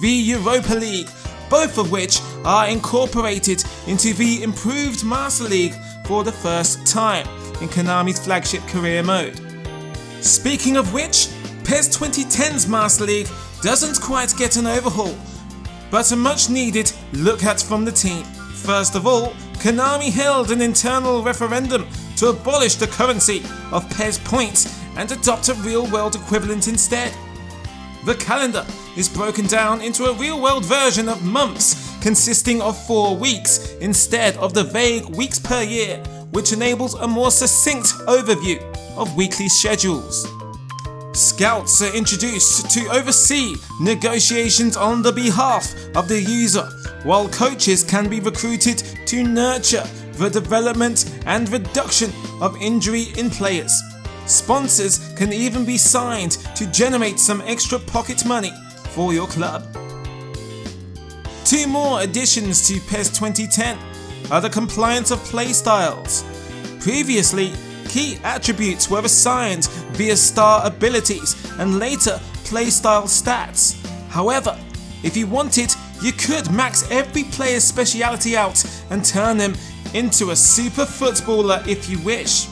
the Europa League, both of which are incorporated into the improved Master League for the first time in Konami's flagship career mode. Speaking of which, PES 2010's Master League doesn't quite get an overhaul, but a much needed look at from the team. First of all, Konami held an internal referendum to abolish the currency of PES points and adopt a real-world equivalent instead. The calendar is broken down into a real-world version of months consisting of 4 weeks instead of the vague weeks per year, which enables a more succinct overview of weekly schedules. Scouts are introduced to oversee negotiations on the behalf of the user, while coaches can be recruited to nurture the development and reduction of injury in players. Sponsors can even be signed to generate some extra pocket money for your club. 2 more additions to PES 2010 are the compliance of playstyles. Previously, key attributes were assigned via star abilities and later playstyle stats. However, if you wanted, you could max every player's speciality out and turn them into a super footballer if you wish.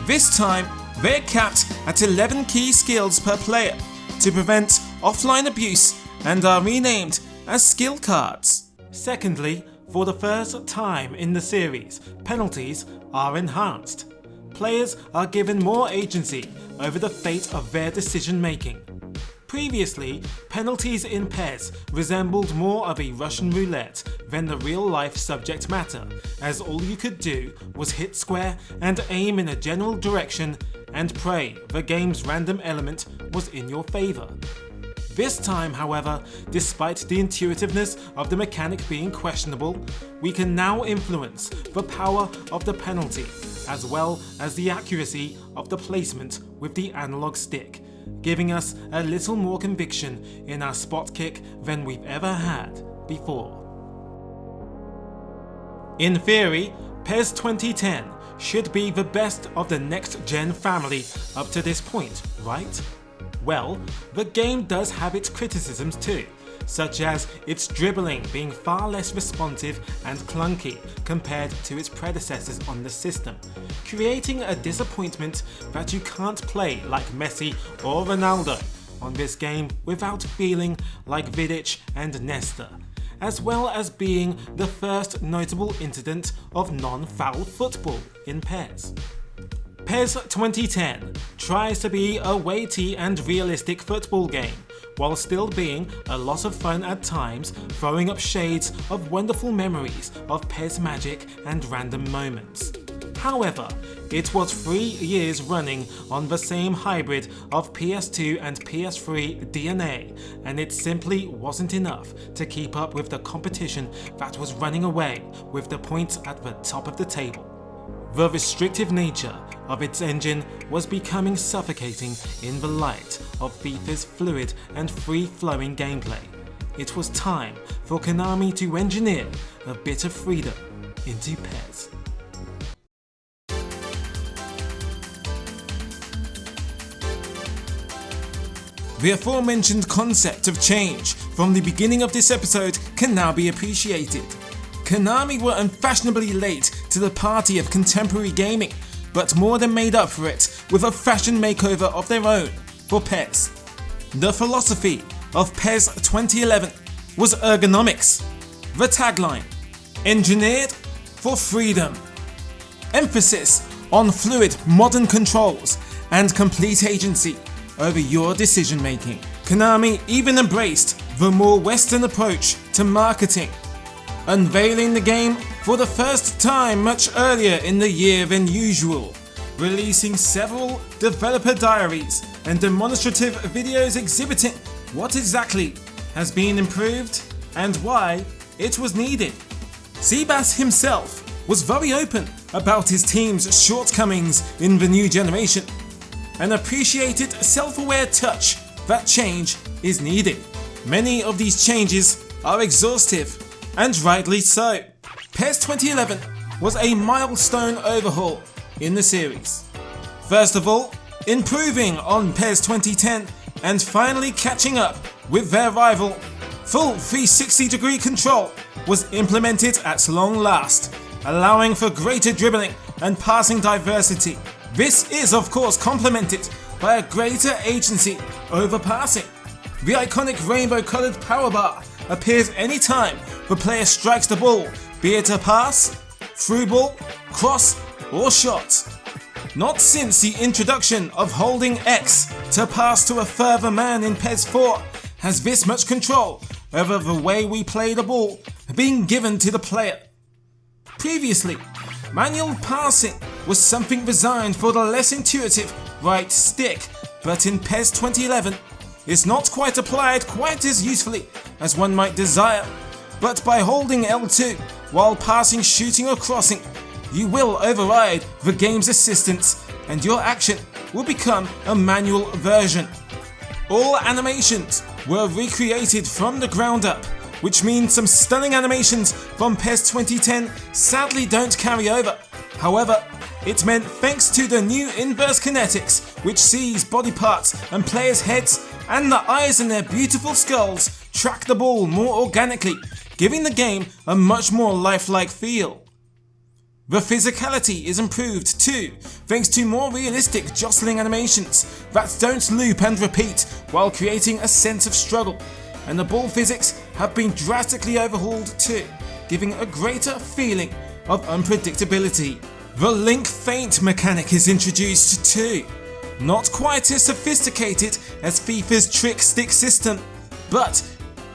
This time, they're capped at 11 key skills per player to prevent offline abuse and are renamed as skill cards. Secondly, for the first time in the series, penalties are enhanced. Players are given more agency over the fate of their decision making. Previously, penalties in PES resembled more of a Russian roulette than the real-life subject matter, as all you could do was hit square and aim in a general direction and pray the game's random element was in your favour. This time, however, despite the intuitiveness of the mechanic being questionable, we can now influence the power of the penalty, as well as the accuracy of the placement with the analog stick, giving us a little more conviction in our spot kick than we've ever had before. In theory, PES 2010 should be the best of the next-gen family up to this point, right? Well, the game does have its criticisms too, such as its dribbling being far less responsive and clunky compared to its predecessors on the system, creating a disappointment that you can't play like Messi or Ronaldo on this game without feeling like Vidic and Nesta, as well as being the first notable incident of non-foul football in PES. PES 2010 tries to be a weighty and realistic football game, while still being a lot of fun at times, throwing up shades of wonderful memories of PES magic and random moments. However, it was 3 years running on the same hybrid of PS2 and PS3 DNA, and it simply wasn't enough to keep up with the competition that was running away with the points at the top of the table. The restrictive nature of its engine was becoming suffocating in the light of FIFA's fluid and free-flowing gameplay. It was time for Konami to engineer a bit of freedom into PES. The aforementioned concept of change from the beginning of this episode can now be appreciated. Konami were unfashionably late to the party of contemporary gaming, but more than made up for it with a fashion makeover of their own for PES. The philosophy of PES 2011 was ergonomics. The tagline, engineered for freedom. Emphasis on fluid modern controls and complete agency over your decision making. Konami even embraced the more Western approach to marketing, unveiling the game for the first time much earlier in the year than usual, releasing several developer diaries and demonstrative videos exhibiting what exactly has been improved and why it was needed. Seabass himself was very open about his team's shortcomings in the new generation, and appreciated a self-aware touch that change is needed. Many of these changes are exhaustive, and rightly so. PES 2011 was a milestone overhaul in the series. First of all, improving on PES 2010 and finally catching up with their rival Full 360-degree control was implemented at long last, allowing for greater dribbling and passing diversity. This is of course complemented by a greater agency over passing. The iconic rainbow-coloured power bar appears anytime the player strikes the ball, be it a pass, through ball, cross or shot. Not since the introduction of holding X to pass to a further man in PES 4 has this much control over the way we play the ball been given to the player. Previously, manual passing was something designed for the less intuitive right stick, but in PES 2011 it's not quite applied quite as usefully as one might desire. But by holding L2 while passing, shooting or crossing, you will override the game's assistance and your action will become a manual version. All animations were recreated from the ground up, which means some stunning animations from PES 2010 sadly don't carry over. However, it meant thanks to the new inverse kinetics, which sees body parts and players' heads and the eyes in their beautiful skulls track the ball more organically, giving the game a much more lifelike feel. The physicality is improved too, thanks to more realistic jostling animations that don't loop and repeat while creating a sense of struggle, and the ball physics have been drastically overhauled too, giving a greater feeling of unpredictability. The link feint mechanic is introduced too. Not quite as sophisticated as FIFA's trick stick system, but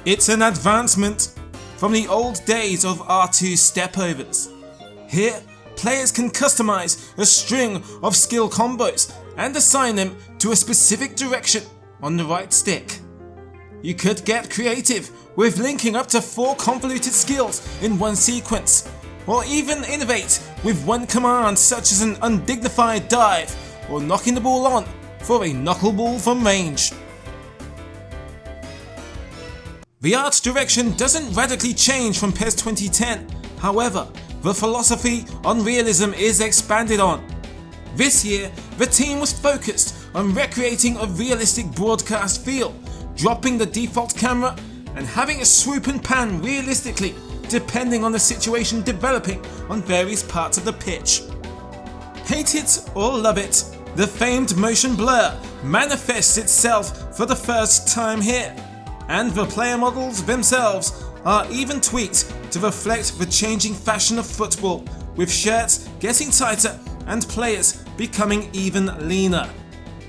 it's an advancement from the old days of R2 stepovers. Here, players can customize a string of skill combos and assign them to a specific direction on the right stick. You could get creative with linking up to 4 convoluted skills in one sequence, or even innovate with one command such as an undignified dive or knocking the ball on for a knuckleball from range. The art direction doesn't radically change from PES 2010, however, the philosophy on realism is expanded on. This year, the team was focused on recreating a realistic broadcast feel, dropping the default camera and having a swoop and pan realistically depending on the situation developing on various parts of the pitch. Hate it or love it, the famed motion blur manifests itself for the first time here, and the player models themselves are even tweaked to reflect the changing fashion of football, with shirts getting tighter and players becoming even leaner.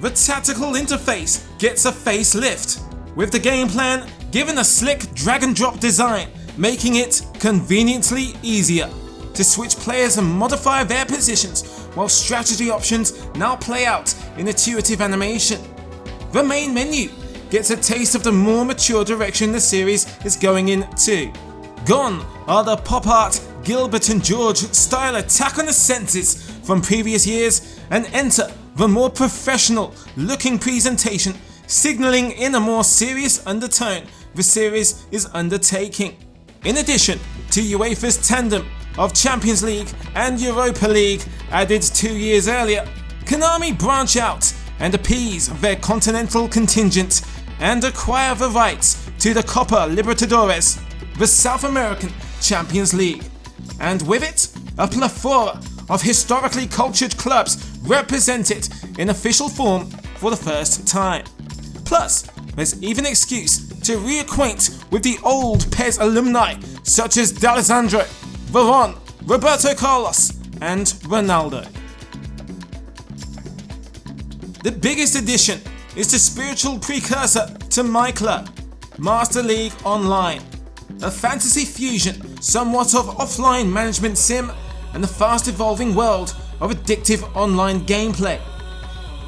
The tactical interface gets a facelift, with the game plan given a slick drag and drop design, making it conveniently easier to switch players and modify their positions, while strategy options now play out in intuitive animation. The main menu gets a taste of the more mature direction the series is going in too. Gone are the pop art Gilbert and George style attack on the senses from previous years, and enter the more professional looking presentation, signalling in a more serious undertone the series is undertaking. In addition to UEFA's tandem of Champions League and Europa League added 2 years earlier, Konami branch out and appease their continental contingent and acquire the rights to the Copa Libertadores, the South American Champions League, and with it, a plethora of historically cultured clubs represented in official form for the first time. Plus, there's even excuse to reacquaint with the old PES alumni such as D'Alessandro, Varane, Roberto Carlos, and Ronaldo. The biggest addition is the spiritual precursor to my club, Master League Online, a fantasy fusion somewhat of offline management sim and the fast evolving world of addictive online gameplay.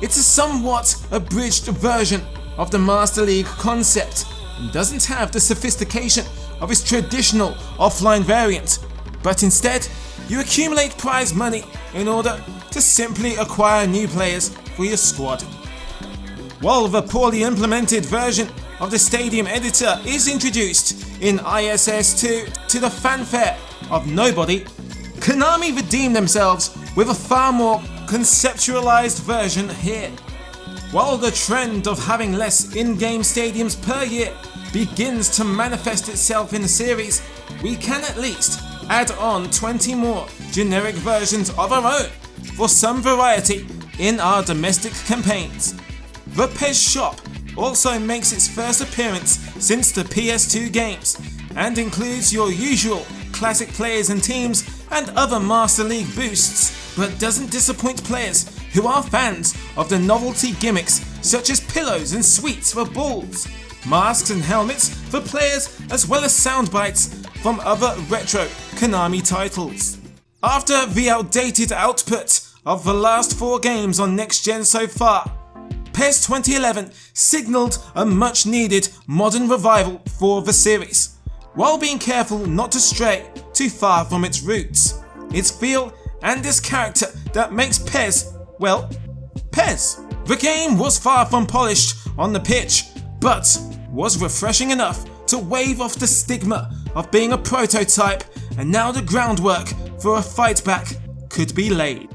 It's a somewhat abridged version of the Master League concept and doesn't have the sophistication of its traditional offline variant, but instead you accumulate prize money in order to simply acquire new players for your squad. While the poorly implemented version of the Stadium editor is introduced in ISS 2 to the fanfare of nobody, Konami redeemed themselves with a far more conceptualized version here. While the trend of having less in-game stadiums per year begins to manifest itself in the series, we can at least add on 20 more generic versions of our own for some variety in our domestic campaigns. The PES shop also makes its first appearance since the PS2 games and includes your usual classic players and teams and other Master League boosts, but doesn't disappoint players who are fans of the novelty gimmicks such as pillows and sweets for balls, masks and helmets for players, as well as sound bites from other retro Konami titles. After the outdated output of the last 4 games on next gen so far, PES 2011 signalled a much needed modern revival for the series, while being careful not to stray too far from its roots, its feel and its character that makes PES, well, PES. The game was far from polished on the pitch, but was refreshing enough to wave off the stigma of being a prototype, and now the groundwork for a fight back could be laid.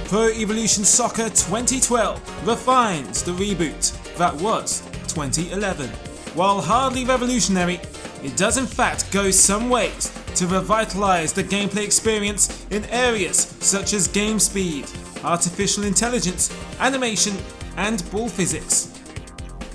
Pro Evolution Soccer 2012 refines the reboot that was 2011. While hardly revolutionary, it does in fact go some ways to revitalise the gameplay experience in areas such as game speed, artificial intelligence, animation and ball physics.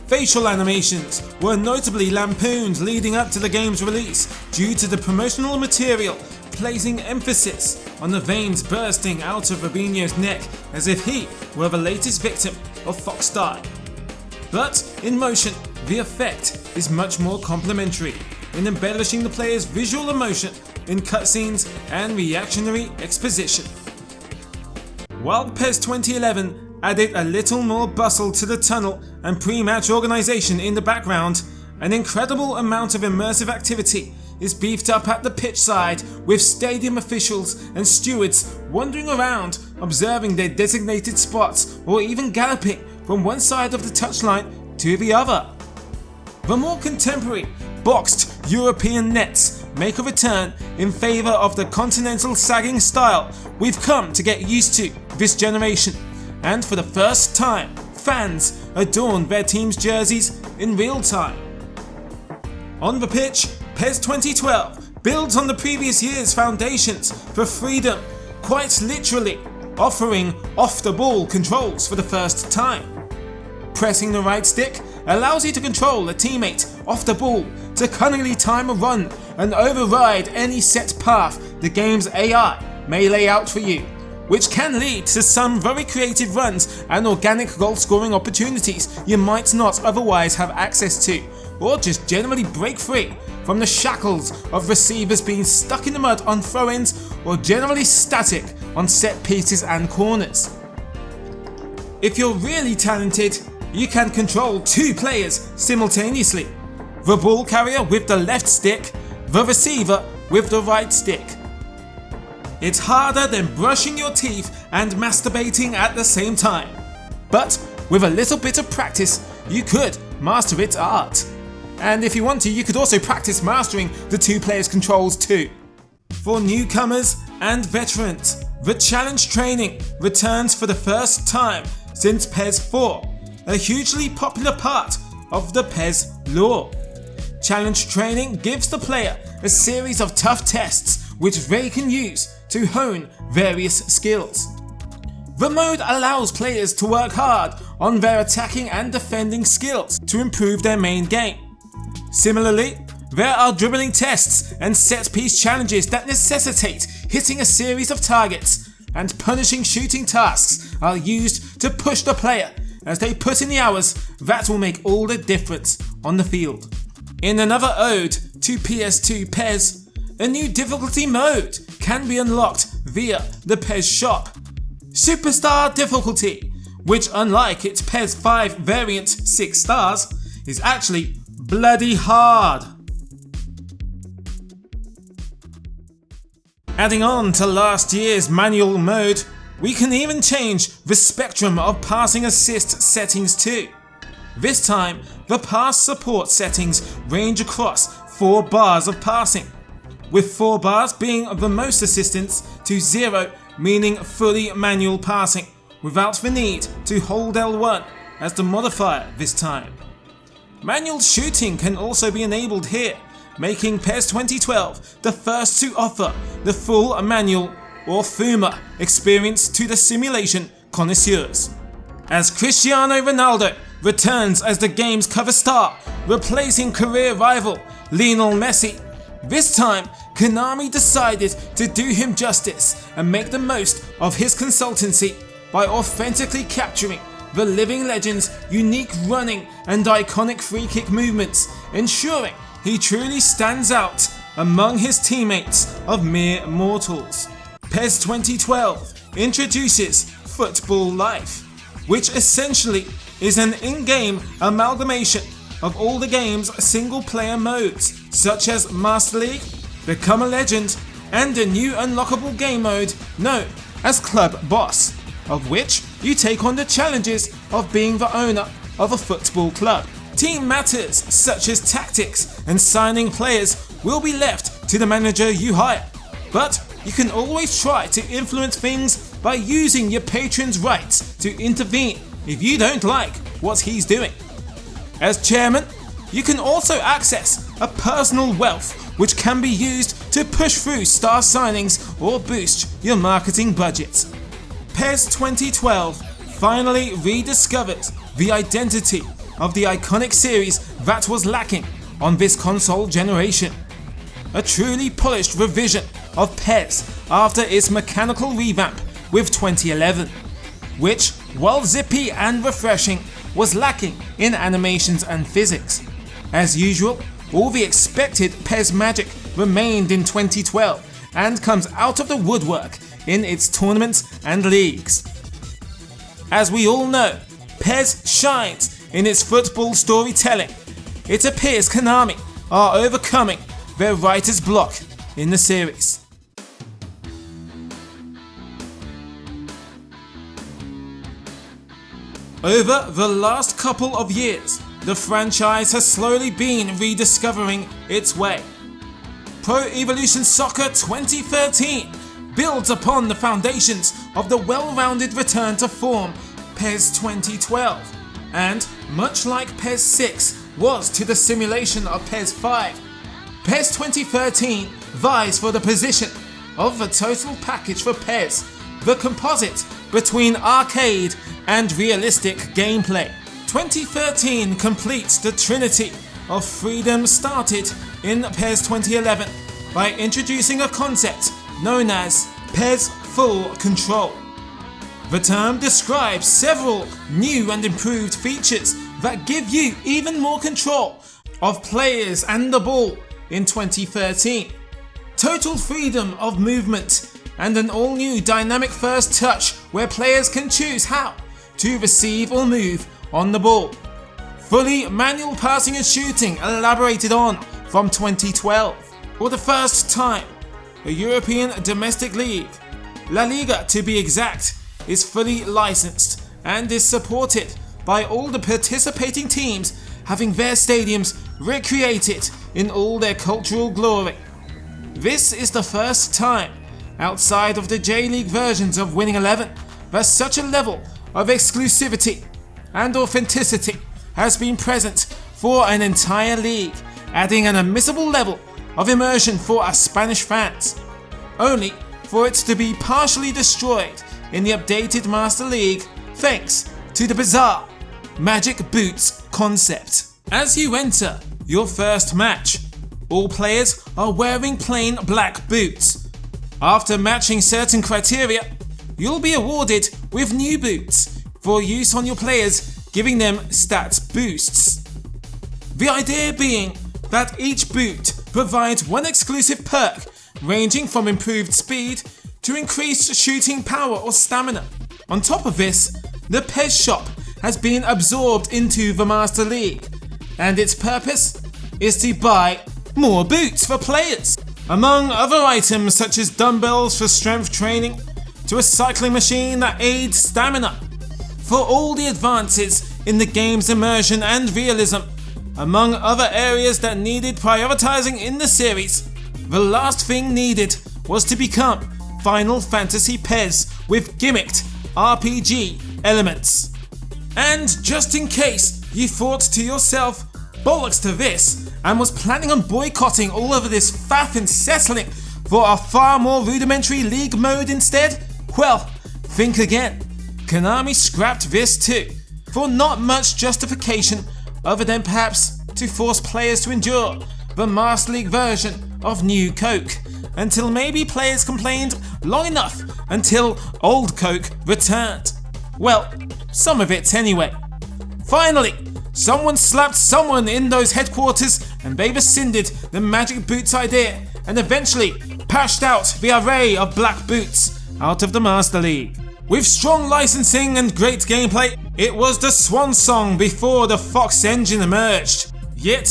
Facial animations were notably lampooned leading up to the game's release due to the promotional material placing emphasis on the veins bursting out of Robinho's neck as if he were the latest victim of Fox Die. But in motion, the effect is much more complementary in embellishing the player's visual emotion in cutscenes and reactionary exposition. While PES 2011 added a little more bustle to the tunnel and pre-match organisation in the background, an incredible amount of immersive activity is beefed up at the pitch side, with stadium officials and stewards wandering around observing their designated spots or even galloping from one side of the touchline to the other. The more contemporary boxed European nets make a return in favour of the continental sagging style we've come to get used to this generation, and for the first time fans adorn their team's jerseys in real time. On the pitch, PES 2012 builds on the previous year's foundations for freedom, quite literally offering off-the-ball controls for the first time. Pressing the right stick allows you to control a teammate off the ball to cunningly time a run and override any set path the game's AI may lay out for you, which can lead to some very creative runs and organic goal scoring opportunities you might not otherwise have access to, or just generally break free from the shackles of receivers being stuck in the mud on throw-ins or generally static on set pieces and corners. If you're really talented, you can control 2 players simultaneously, the ball carrier with the left stick, the receiver with the right stick. It's harder than brushing your teeth and masturbating at the same time, but with a little bit of practice you could master its art. And if you want to, you could also practice mastering the 2 players' controls too. For newcomers and veterans, the challenge training returns for the first time since PES 4, a hugely popular part of the PES lore. Challenge training gives the player a series of tough tests which they can use to hone various skills. The mode allows players to work hard on their attacking and defending skills to improve their main game. Similarly, there are dribbling tests and set-piece challenges that necessitate hitting a series of targets, and punishing shooting tasks are used to push the player as they put in the hours that will make all the difference on the field. In another ode to PS2 PES, a new difficulty mode can be unlocked via the PES shop. Superstar difficulty, which unlike its PES 5 variant 6 stars, is actually bloody hard. Adding on to last year's manual mode, we can even change the spectrum of passing assist settings too. This time, the pass support settings range across 4 bars of passing, with 4 bars being the most assistance to 0 meaning fully manual passing, without the need to hold L1 as the modifier this time. Manual shooting can also be enabled here, making PES 2012 the first to offer the full manual or FUMA experience to the simulation connoisseurs. As Cristiano Ronaldo returns as the game's cover star, replacing career rival Lionel Messi, this time Konami decided to do him justice and make the most of his consultancy by authentically capturing the living legend's unique running and iconic free kick movements, ensuring he truly stands out among his teammates of mere mortals. PES 2012 introduces Football Life, which essentially is an in-game amalgamation of all the game's single-player modes, such as Master League, Become a Legend, and a new unlockable game mode known as Club Boss, of which you take on the challenges of being the owner of a football club. Team matters such as tactics and signing players will be left to the manager you hire, but you can always try to influence things by using your patron's rights to intervene if you don't like what he's doing. As chairman, you can also access a personal wealth which can be used to push through star signings or boost your marketing budget. PES 2012 finally rediscovered the identity of the iconic series that was lacking on this console generation. A truly polished revision of PES after its mechanical revamp with 2011, which, while zippy and refreshing, was lacking in animations and physics. As usual, all the expected PES magic remained in 2012 and comes out of the woodwork in its tournaments and leagues. As we all know, PES shines in its football storytelling. It appears Konami are overcoming their writer's block in the series. Over the last couple of years, the franchise has slowly been rediscovering its way. Pro Evolution Soccer 2013 builds upon the foundations of the well-rounded return to form PES 2012, and much like PES 6 was to the simulation of PES 5, PES 2013 vies for the position of the total package for PES, the composite between arcade and realistic gameplay. 2013 completes the trinity of freedom started in PES 2011 by introducing a concept known as PES Full Control. The term describes several new and improved features that give you even more control of players and the ball in 2013. Total freedom of movement and an all-new dynamic first touch where players can choose how to receive or move on the ball. Fully manual passing and shooting elaborated on from 2012. For the first time, a European domestic league, La Liga to be exact, is fully licensed and is supported by all the participating teams having their stadiums recreated in all their cultural glory. This is the first time outside of the J-League versions of Winning 11 that such a level of exclusivity and authenticity has been present for an entire league, adding an unmissable level of immersion for us Spanish fans, only for it to be partially destroyed in the updated Master League thanks to the bizarre Magic Boots concept. As you enter your first match, all players are wearing plain black boots. After matching certain criteria, you'll be awarded with new boots for use on your players, giving them stats boosts. The idea being that each boot provides one exclusive perk ranging from improved speed to increased shooting power or stamina. On top of this, the PES shop has been absorbed into the Master League, and its purpose is to buy more boots for players. Among other items such as dumbbells for strength training, to a cycling machine that aids stamina. For all the advances in the game's immersion and realism, among other areas that needed prioritizing in the series, the last thing needed was to become Final Fantasy PES with gimmicked RPG elements. And just in case you thought to yourself, bollocks to this, and was planning on boycotting all of this faff and settling for a far more rudimentary league mode instead, well, think again. Konami scrapped this too, for not much justification other than perhaps to force players to endure the Master League version of New Coke, until maybe players complained long enough until Old Coke returned. Well, some of it anyway. Finally, someone slapped someone in those headquarters and they rescinded the Magic Boots idea and eventually patched out the array of black boots out of the Master League. With strong licensing and great gameplay, it was the swan song before the Fox engine emerged. Yet,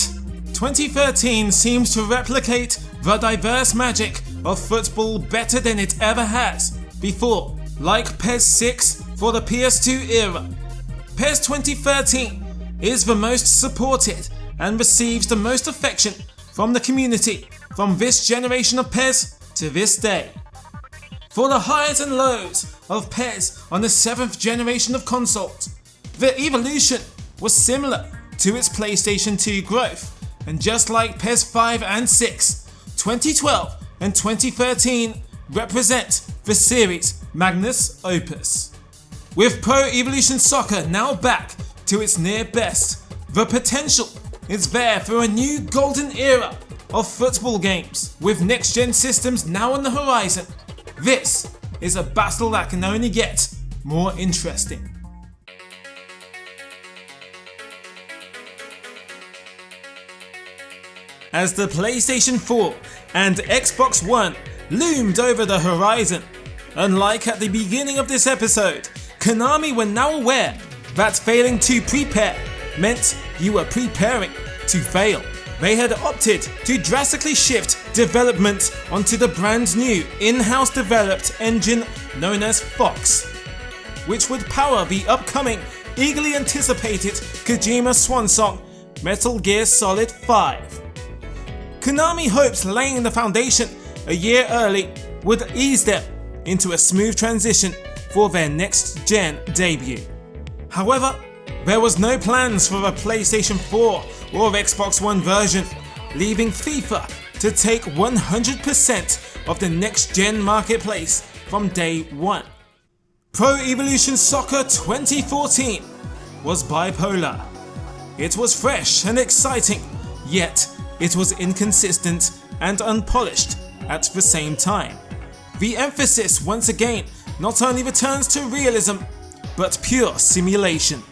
2013 seems to replicate the diverse magic of football better than it ever has before, like PES 6 for the PS2 era. PES 2013 is the most supported and receives the most affection from the community from this generation of PES to this day. For the highs and lows of PES on the 7th generation of consoles, the evolution was similar to its PlayStation 2 growth, and just like PES 5 and 6, 2012 and 2013 represent the series' magnus opus. With Pro Evolution Soccer now back to its near best, the potential is there for a new golden era of football games, with next-gen systems now on the horizon. This is a battle that can only get more interesting. As the PlayStation 4 and Xbox One loomed over the horizon, unlike at the beginning of this episode, Konami were now aware that failing to prepare meant you were preparing to fail. They had opted to drastically shift development onto the brand new in-house developed engine known as Fox, which would power the upcoming, eagerly anticipated Kojima swan song, Metal Gear Solid 5. Konami hoped laying the foundation a year early would ease them into a smooth transition for their next-gen debut. However, there was no plans for a PlayStation 4 or Xbox One version, leaving FIFA to take 100% of the next-gen marketplace from day one. Pro Evolution Soccer 2014 was bipolar. It was fresh and exciting, yet it was inconsistent and unpolished at the same time. The emphasis once again not only returns to realism, but pure simulation.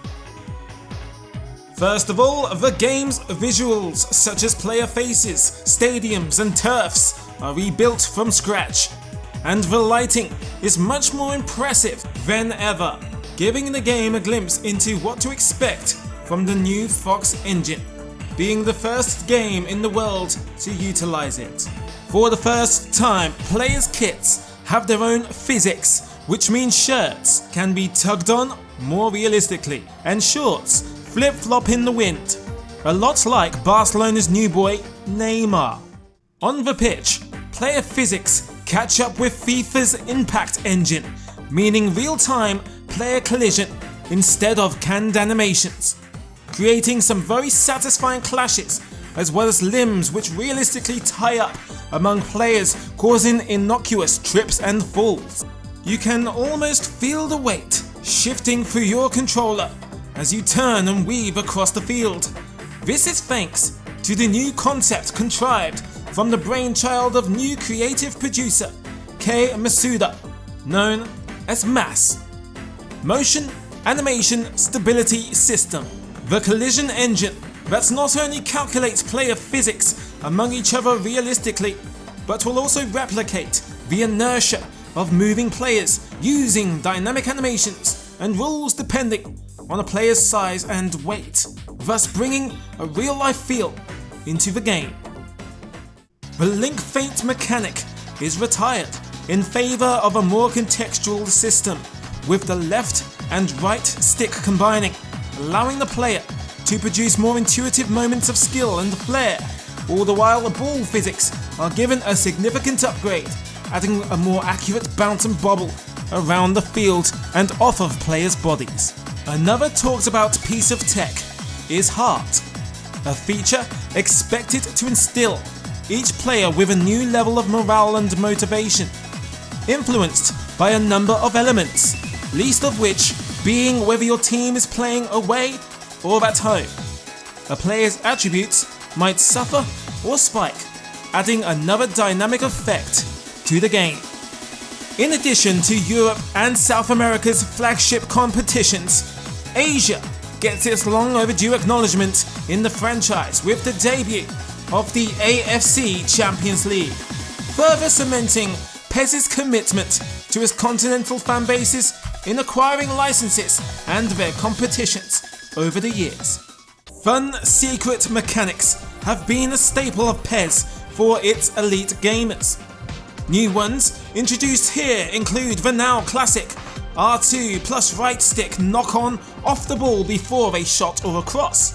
First of all, the game's visuals, such as player faces, stadiums and turfs, are rebuilt from scratch, and the lighting is much more impressive than ever, giving the game a glimpse into what to expect from the new Fox engine, being the first game in the world to utilize it. For the first time, players' kits have their own physics, which means shirts can be tugged on more realistically, and shorts flip-flop in the wind, a lot like Barcelona's new boy, Neymar. On the pitch, player physics catch up with FIFA's impact engine, meaning real-time player collision instead of canned animations, creating some very satisfying clashes, as well as limbs which realistically tie up among players, causing innocuous trips and falls. You can almost feel the weight shifting through your controller as you turn and weave across the field. This is thanks to the new concept contrived from the brainchild of new creative producer Kei Masuda, known as MASS, Motion Animation Stability System, the collision engine that not only calculates player physics among each other realistically, but will also replicate the inertia of moving players using dynamic animations and rules depending on a player's size and weight, thus bringing a real-life feel into the game. The link feint mechanic is retired in favour of a more contextual system, with the left and right stick combining, allowing the player to produce more intuitive moments of skill and flair, all the while the ball physics are given a significant upgrade, adding a more accurate bounce and bobble around the field and off of players' bodies. Another talked about piece of tech is Heart, a feature expected to instill each player with a new level of morale and motivation, influenced by a number of elements, least of which being whether your team is playing away or at home. A player's attributes might suffer or spike, adding another dynamic effect to the game. In addition to Europe and South America's flagship competitions, Asia gets its long overdue acknowledgement in the franchise with the debut of the AFC Champions League, further cementing PES's commitment to its continental fan bases in acquiring licenses and their competitions over the years. Fun secret mechanics have been a staple of PES for its elite gamers. New ones introduced here include the now classic R2 plus right stick knock-on off the ball before a shot or a cross,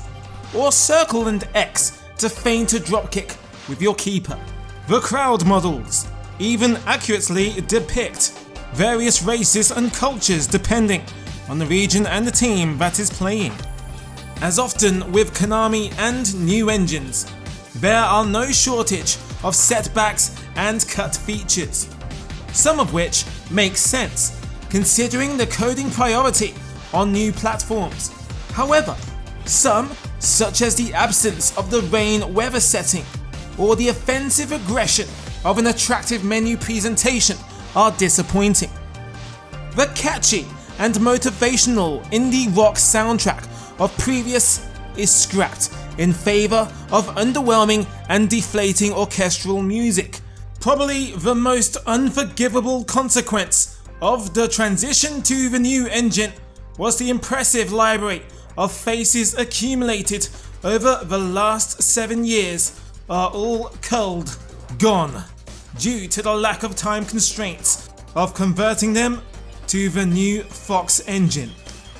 or circle and X to feint a dropkick with your keeper. The crowd models even accurately depict various races and cultures depending on the region and the team that is playing. As often with Konami and new engines, there are no shortage of setbacks and cut features, some of which make sense considering the coding priority on new platforms. However, some, such as the absence of the rain weather setting or the offensive aggression of an attractive menu presentation, are disappointing. The catchy and motivational indie rock soundtrack of previous is scrapped in favour of underwhelming and deflating orchestral music. Probably the most unforgivable consequence of the transition to the new engine was the impressive library of faces accumulated over the last 7 years are all culled, gone, due to the lack of time constraints of converting them to the new Fox engine.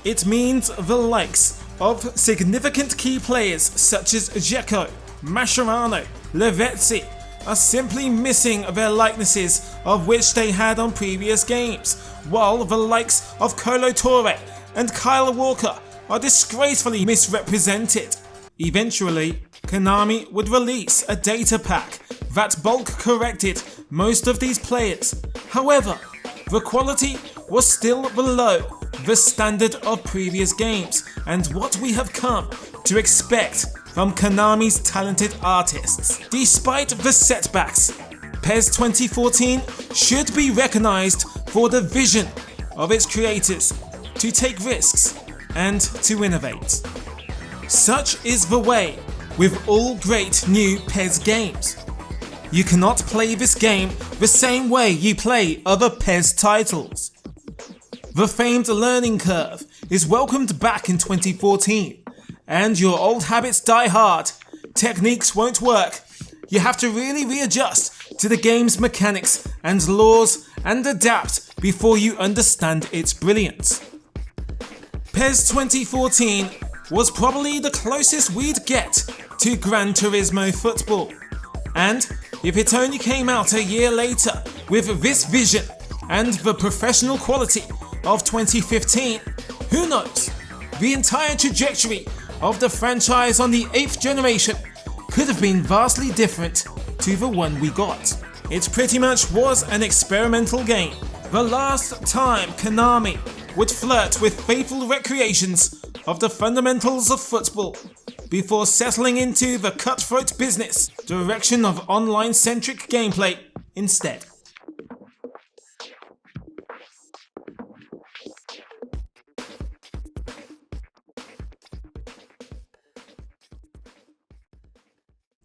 It means the likes of significant key players such as Dzeko, Mascherano, Lavezzi are simply missing their likenesses of which they had on previous games, while the likes of Kolo Touré and Kyle Walker are disgracefully misrepresented. Eventually, Konami would release a data pack that bulk corrected most of these players. However, the quality was still below the standard of previous games and what we have come to expect from Konami's talented artists. Despite the setbacks, PES 2014 should be recognised for the vision of its creators to take risks and to innovate. Such is the way with all great new PES games. You cannot play this game the same way you play other PES titles. The famed learning curve is welcomed back in 2014, and your old habits die hard. Techniques won't work. You have to really readjust to the game's mechanics and laws and adapt before you understand its brilliance. PES 2014 was probably the closest we'd get to Gran Turismo football, and if it only came out a year later with this vision and the professional quality of 2015, who knows? The entire trajectory of the franchise on the 8th generation could have been vastly different to the one we got. It pretty much was an experimental game. The last time Konami would flirt with faithful recreations of the fundamentals of football before settling into the cutthroat business direction of online-centric gameplay instead.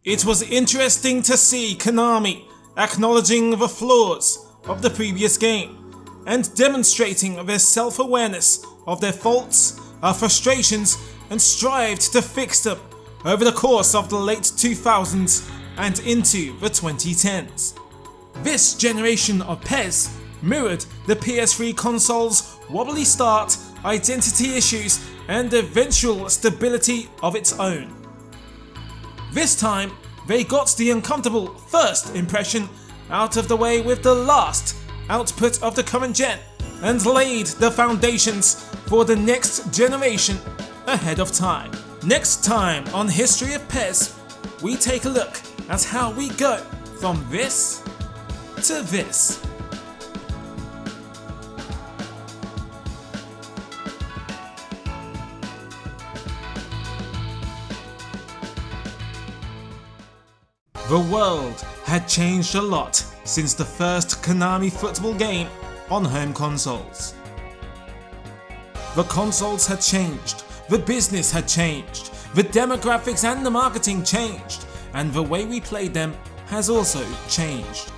It was interesting to see Konami acknowledging the flaws of the previous game and demonstrating their self-awareness of their faults, frustrations, and strived to fix them over the course of the late 2000s and into the 2010s. This generation of PES mirrored the PS3 console's wobbly start, identity issues, and eventual stability of its own. This time, they got the uncomfortable first impression out of the way with the last output of the current gen, and laid the foundations for the next generation ahead of time. Next time on History of PES, we take a look at how we go from this to this. The world had changed a lot since the first Konami football game on home consoles. The consoles had changed, the business had changed, the demographics and the marketing changed, and the way we played them has also changed.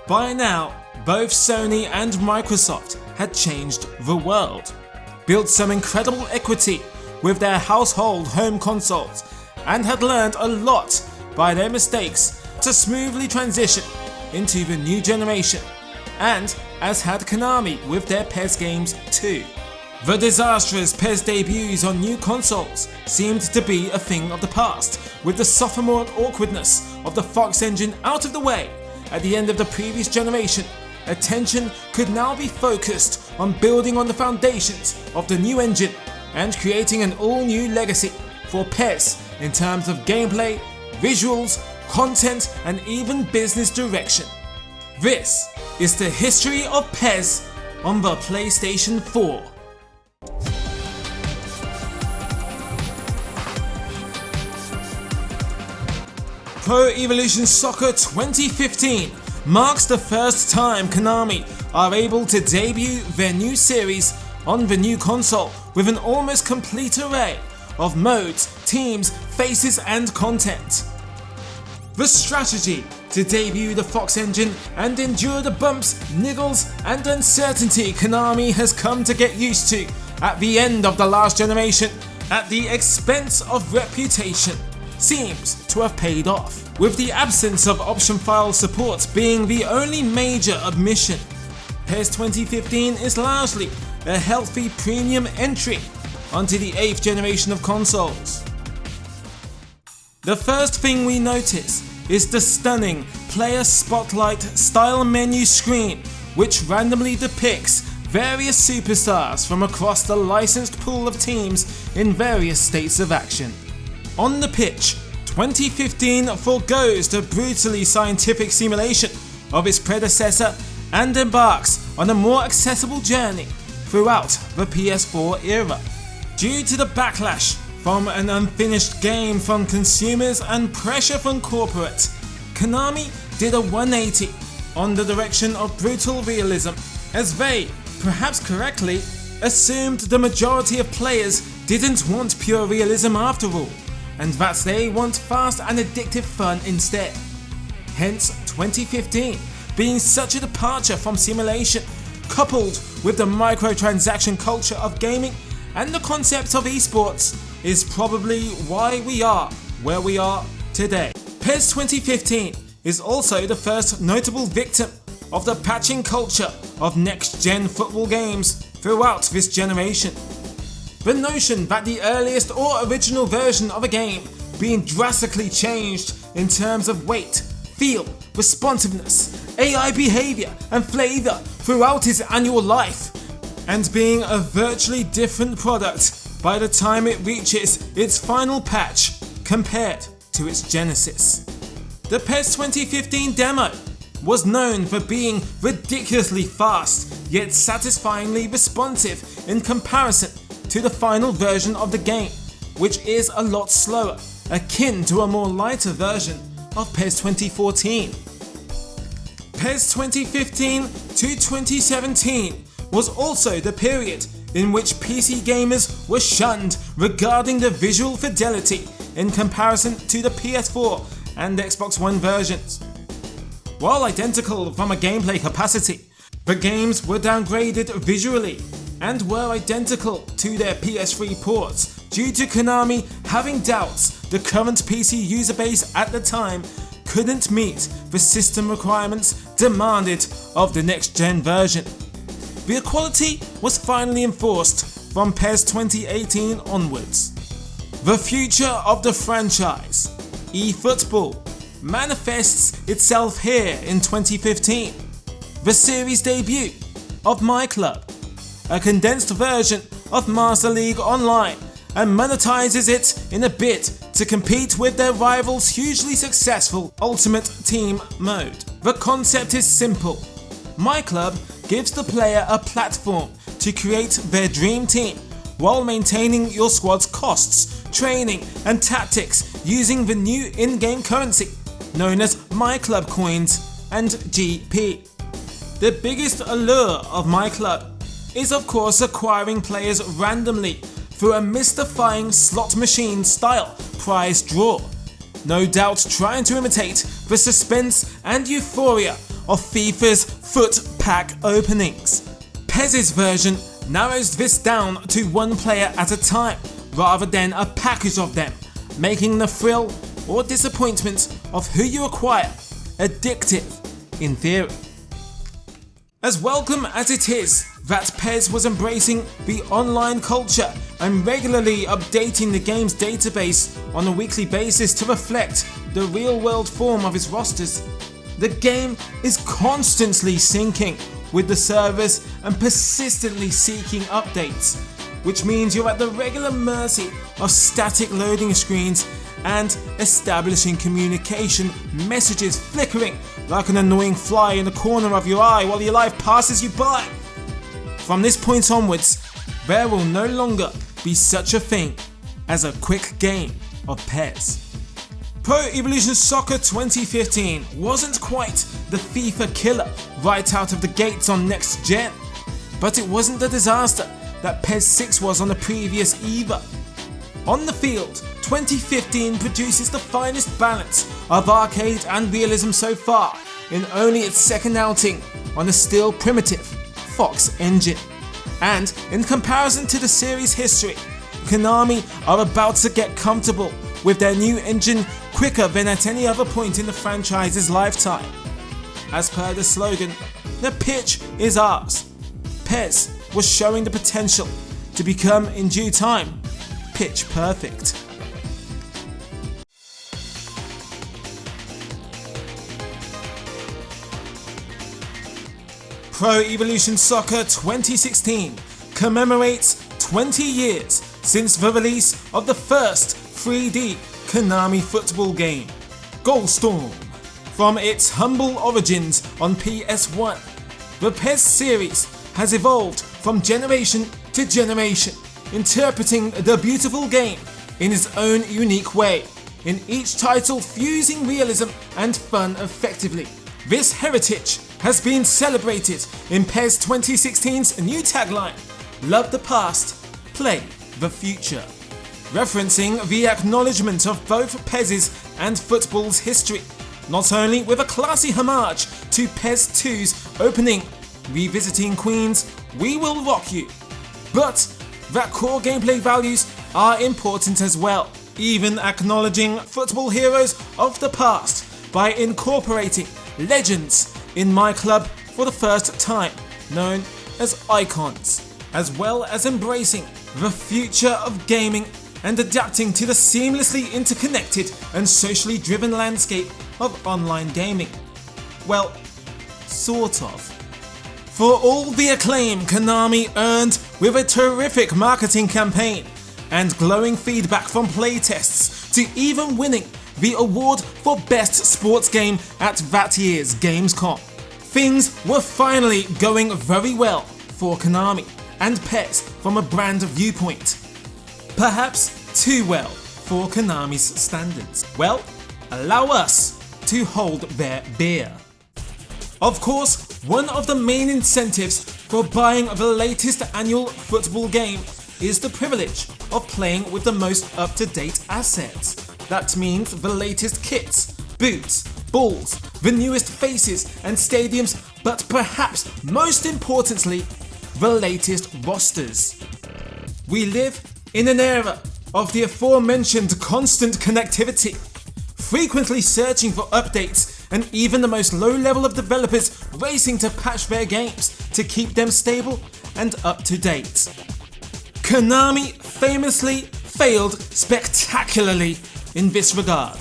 By now, both Sony and Microsoft had changed the world, built some incredible equity with their household home consoles, and had learned a lot by their mistakes to smoothly transition into the new generation, and as had Konami with their PES games too. The disastrous PES debuts on new consoles seemed to be a thing of the past, with the sophomore awkwardness of the Fox engine out of the way at the end of the previous generation. Attention could now be focused on building on the foundations of the new engine and creating an all-new legacy for PES in terms of gameplay, visuals, content, and even business direction. This is the history of PES on the PlayStation 4. Pro Evolution Soccer 2015 marks the first time Konami are able to debut their new series on the new console with an almost complete array of modes, teams, faces and content. The strategy to debut the Fox engine and endure the bumps, niggles and uncertainty Konami has come to get used to at the end of the last generation at the expense of reputation seems to have paid off, with the absence of option file support being the only major omission. PES 2015 is largely a healthy premium entry onto the 8th generation of consoles. The first thing we notice is the stunning player spotlight style menu screen, which randomly depicts various superstars from across the licensed pool of teams in various states of action. On the pitch, 2015 forgoes the brutally scientific simulation of its predecessor and embarks on a more accessible journey throughout the PS4 era. Due to the backlash from an unfinished game from consumers and pressure from corporate, Konami did a 180 on the direction of brutal realism, as they, perhaps correctly, assumed the majority of players didn't want pure realism after all, and that they want fast and addictive fun instead. Hence 2015 being such a departure from simulation, coupled with the microtransaction culture of gaming and the concepts of esports, is probably why we are where we are today. PES 2015 is also the first notable victim of the patching culture of next-gen football games throughout this generation. The notion that the earliest or original version of a game being drastically changed in terms of weight, feel, responsiveness, AI behavior and flavor throughout its annual life, and being a virtually different product by the time it reaches its final patch compared to its genesis. The PES 2015 demo was known for being ridiculously fast yet satisfyingly responsive in comparison to the final version of the game, which is a lot slower, akin to a more lighter version of PES 2014. PES 2015 to 2017 was also the period in which PC gamers were shunned regarding the visual fidelity in comparison to the PS4 and Xbox One versions. While identical from a gameplay capacity, the games were downgraded visually and were identical to their PS3 ports due to Konami having doubts the current PC user base at the time couldn't meet the system requirements demanded of the next-gen version. The equality was finally enforced from PES 2018 onwards. The future of the franchise, eFootball, manifests itself here in 2015. The series debut of My Club, a condensed version of Master League Online, and monetizes it in a bid to compete with their rivals' hugely successful Ultimate Team mode. The concept is simple. My Club gives the player a platform to create their dream team while maintaining your squad's costs, training and tactics using the new in-game currency known as My Club coins and GP. The biggest allure of My Club is of course acquiring players randomly through a mystifying slot machine style prize draw, no doubt trying to imitate the suspense and euphoria of FIFA's foot pack openings. PES's version narrows this down to one player at a time rather than a package of them, making the thrill or disappointment of who you acquire addictive in theory. As welcome as it is that PES was embracing the online culture and regularly updating the game's database on a weekly basis to reflect the real-world form of its rosters, the game is constantly syncing with the servers and persistently seeking updates, which means you're at the regular mercy of static loading screens and establishing communication messages flickering like an annoying fly in the corner of your eye while your life passes you by. From this point onwards, there will no longer be such a thing as a quick game of PES. Pro Evolution Soccer 2015 wasn't quite the FIFA killer right out of the gates on next gen, but it wasn't the disaster that PES 6 was on the previous either. On the field, 2015 produces the finest balance of arcade and realism so far in only its second outing on a still primitive Fox engine. And in comparison to the series' history, Konami are about to get comfortable with their new engine quicker than at any other point in the franchise's lifetime. As per the slogan, the pitch is ours. PES was showing the potential to become in due time pitch perfect. Pro Evolution Soccer 2016 commemorates 20 years since the release of the first 3D Konami football game, Goalstorm. From its humble origins on PS1, the PES series has evolved from generation to generation, interpreting the beautiful game in its own unique way, in each title fusing realism and fun effectively. This heritage has been celebrated in PES 2016's new tagline, "Love the past, play the future," referencing the acknowledgement of both PES's and football's history, not only with a classy homage to PES 2's opening, revisiting Queen's "We Will Rock You," but that core gameplay values are important as well, even acknowledging football heroes of the past by incorporating legends in My Club for the first time, known as icons, as well as embracing the future of gaming and adapting to the seamlessly interconnected and socially driven landscape of online gaming. Well, sort of. For all the acclaim Konami earned with a terrific marketing campaign and glowing feedback from playtests to even winning the award for Best Sports Game at that year's Gamescom, things were finally going very well for Konami and PES from a brand viewpoint. Perhaps too well for Konami's standards. Well, allow us to hold their beer. Of course, one of the main incentives for buying the latest annual football game is the privilege of playing with the most up-to-date assets. That means the latest kits, boots, balls, the newest faces and stadiums, but perhaps most importantly, the latest rosters. We live in an era of the aforementioned constant connectivity, frequently searching for updates and even the most low level of developers racing to patch their games to keep them stable and up to date. Konami famously failed spectacularly in this regard,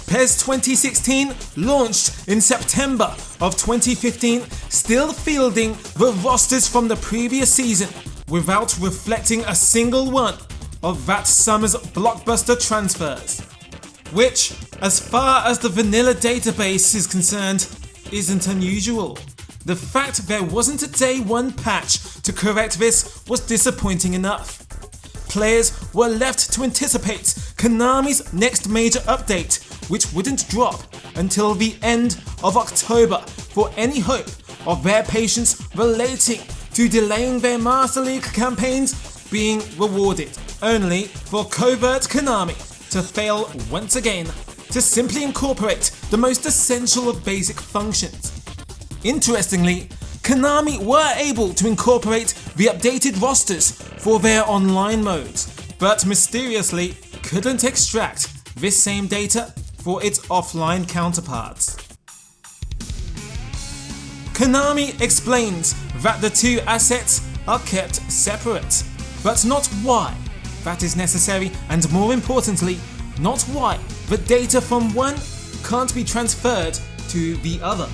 PES 2016 launched in September of 2015, still fielding the rosters from the previous season without reflecting a single one of that summer's blockbuster transfers. Which, as far as the vanilla database is concerned, isn't unusual. The fact there wasn't a day one patch to correct this was disappointing enough. Players were left to anticipate Konami's next major update, which wouldn't drop until the end of October, for any hope of their patience relating to delaying their Master League campaigns being rewarded, only for covert Konami to fail once again to simply incorporate the most essential of basic functions. Interestingly, Konami were able to incorporate the updated rosters for their online modes, but mysteriously couldn't extract this same data for its offline counterparts. Konami explains that the two assets are kept separate, but not why that is necessary, and more importantly, not why the data from one can't be transferred to the other,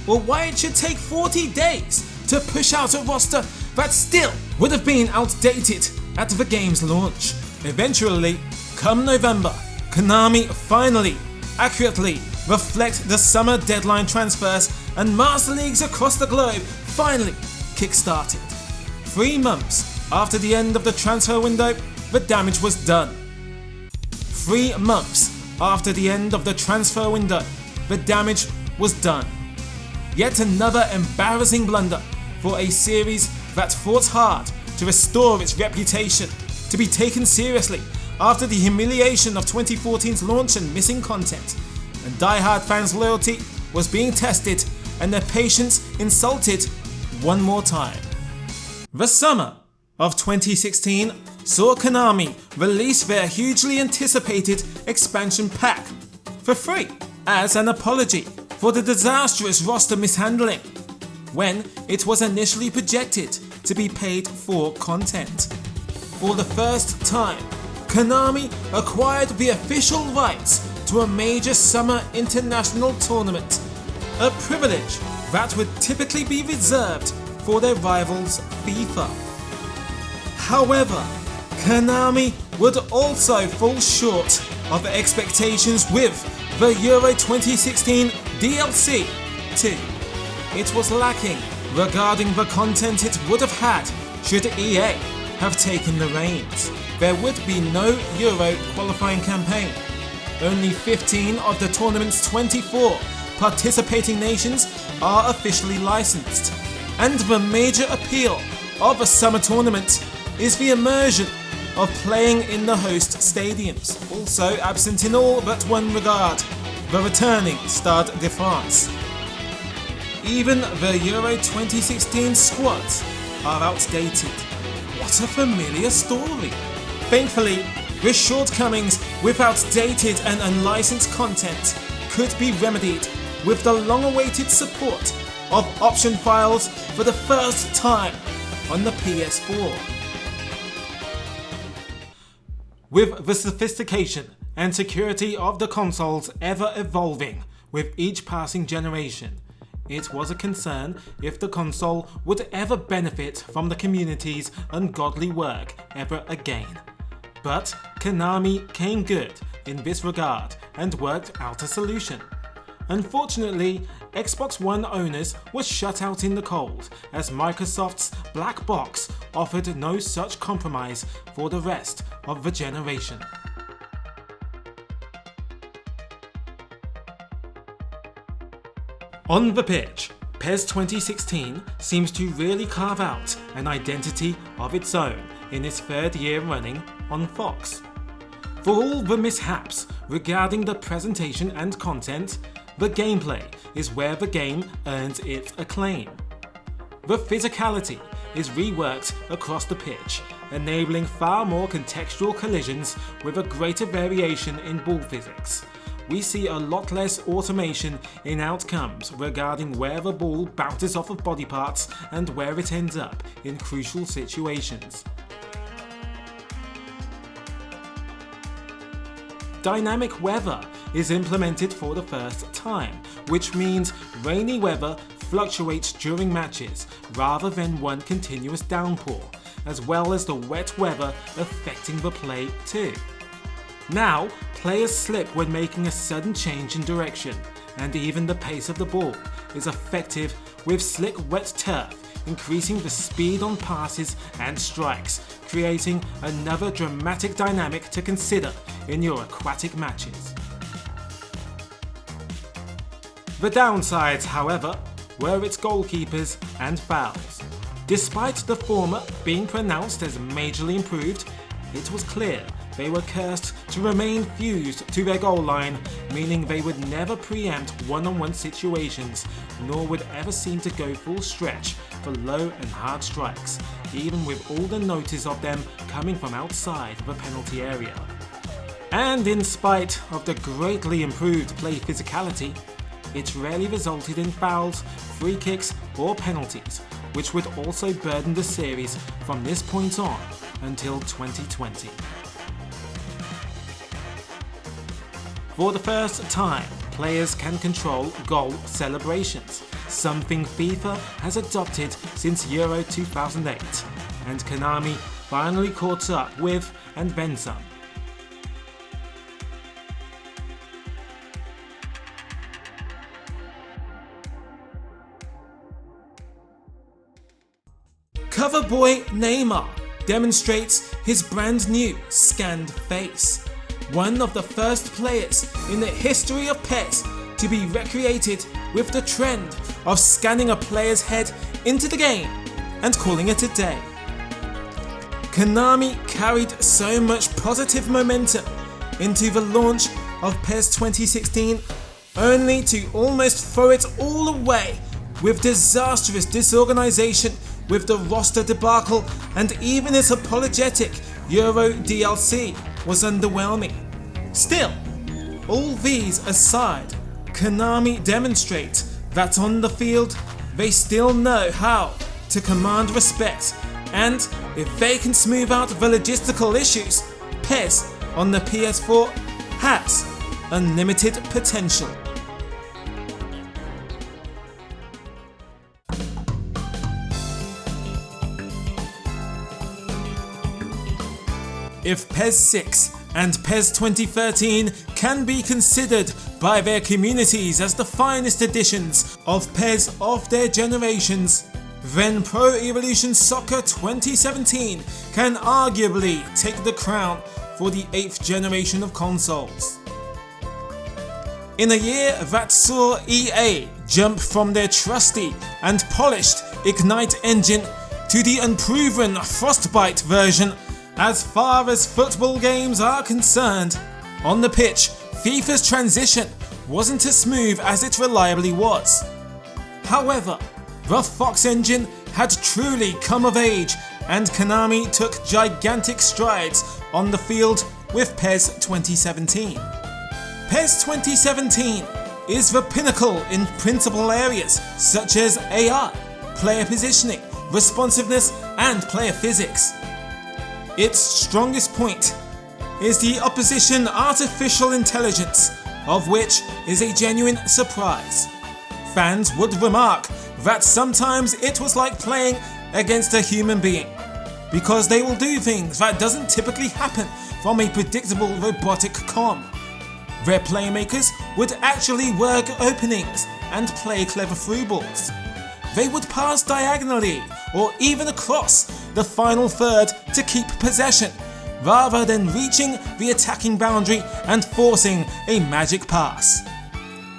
or why it should take 40 days to push out a roster that still would have been outdated at the game's launch. Eventually, come November, Konami finally accurately reflect the summer deadline transfers, and Master Leagues across the globe finally kick-started. 3 months after the end of the transfer window, the damage was done. 3 months after the end of the transfer window, the damage was done. Yet another embarrassing blunder for a series that fought hard to restore its reputation to be taken seriously after the humiliation of 2014's launch and missing content, and die-hard fans' loyalty was being tested and their patience insulted one more time. The summer of 2016 saw Konami release their hugely anticipated expansion pack for free as an apology for the disastrous roster mishandling when it was initially projected to be paid for content. For the first time, Konami acquired the official rights to a major summer international tournament, a privilege that would typically be reserved for their rivals FIFA. However, Konami would also fall short of expectations with the Euro 2016 DLC too. It was lacking regarding the content it would have had should EA have taken the reins. There would be no Euro qualifying campaign. Only 15 of the tournament's 24 participating nations are officially licensed, and the major appeal of a summer tournament is the immersion of playing in the host stadiums. Also absent in all but one regard, the returning Stade de France. Even the Euro 2016 squads are outdated. What a familiar story. Thankfully, the shortcomings with outdated and unlicensed content could be remedied with the long-awaited support of option files for the first time on the PS4. With the sophistication and security of the consoles ever evolving with each passing generation, it was a concern if the console would ever benefit from the community's ungodly work ever again. But Konami came good in this regard and worked out a solution. Unfortunately, Xbox One owners were shut out in the cold, as Microsoft's black box offered no such compromise for the rest of the generation. On the pitch, PES 2016 seems to really carve out an identity of its own in its 3rd year running on Fox. For all the mishaps regarding the presentation and content, the gameplay is where the game earns its acclaim. The physicality is reworked across the pitch, enabling far more contextual collisions with a greater variation in ball physics. We see a lot less automation in outcomes regarding where the ball bounces off of body parts and where it ends up in crucial situations. Dynamic weather is implemented for the first time, which means rainy weather fluctuates during matches rather than one continuous downpour, as well as the wet weather affecting the play too. Now, players slip when making a sudden change in direction, and even the pace of the ball is affected with slick wet turf, increasing the speed on passes and strikes, creating another dramatic dynamic to consider in your aquatic matches. The downsides, however, were its goalkeepers and fouls. Despite the former being pronounced as majorly improved, it was clear they were cursed to remain fused to their goal line, meaning they would never preempt one-on-one situations, nor would ever seem to go full stretch for low and hard strikes, even with all the notice of them coming from outside the penalty area. And in spite of the greatly improved play physicality, it rarely resulted in fouls, free kicks or penalties, which would also burden the series from this point on until 2020. For the first time, players can control goal celebrations, something FIFA has adopted since Euro 2008, and Konami finally caught up with and then some. Cover boy Neymar demonstrates his brand new scanned face. One of the first players in the history of PES to be recreated with the trend of scanning a player's head into the game and calling it a day. Konami carried so much positive momentum into the launch of PES 2016 only to almost throw it all away with disastrous disorganization with the roster debacle, and even its apologetic Euro DLC was underwhelming. Still, all these aside, Konami demonstrate that on the field they still know how to command respect, and if they can smooth out the logistical issues, PES on the PS4 has unlimited potential. If PES 6 and PES 2013 can be considered by their communities as the finest editions of PES of their generations, then Pro Evolution Soccer 2017 can arguably take the crown for the 8th generation of consoles. In a year that saw EA jump from their trusty and polished Ignite engine to the unproven Frostbite version, as far as football games are concerned, on the pitch, FIFA's transition wasn't as smooth as it reliably was. However, the Fox engine had truly come of age, and Konami took gigantic strides on the field with PES 2017. PES 2017 is the pinnacle in principal areas such as AI, player positioning, responsiveness, and player physics. Its strongest point is the opposition artificial intelligence, of which is a genuine surprise. Fans would remark that sometimes it was like playing against a human being, because they will do things that doesn't typically happen from a predictable robotic comm. Their playmakers would actually work openings and play clever through balls. They would pass diagonally or even across the final third to keep possession, rather than reaching the attacking boundary and forcing a magic pass.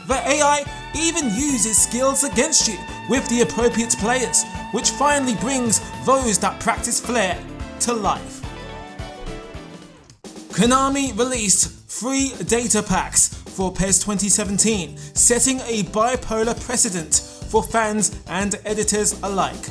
The AI even uses skills against you with the appropriate players, which finally brings those that practice flair to life. Konami released 3 data packs for PES 2017, setting a bipolar precedent for fans and editors alike.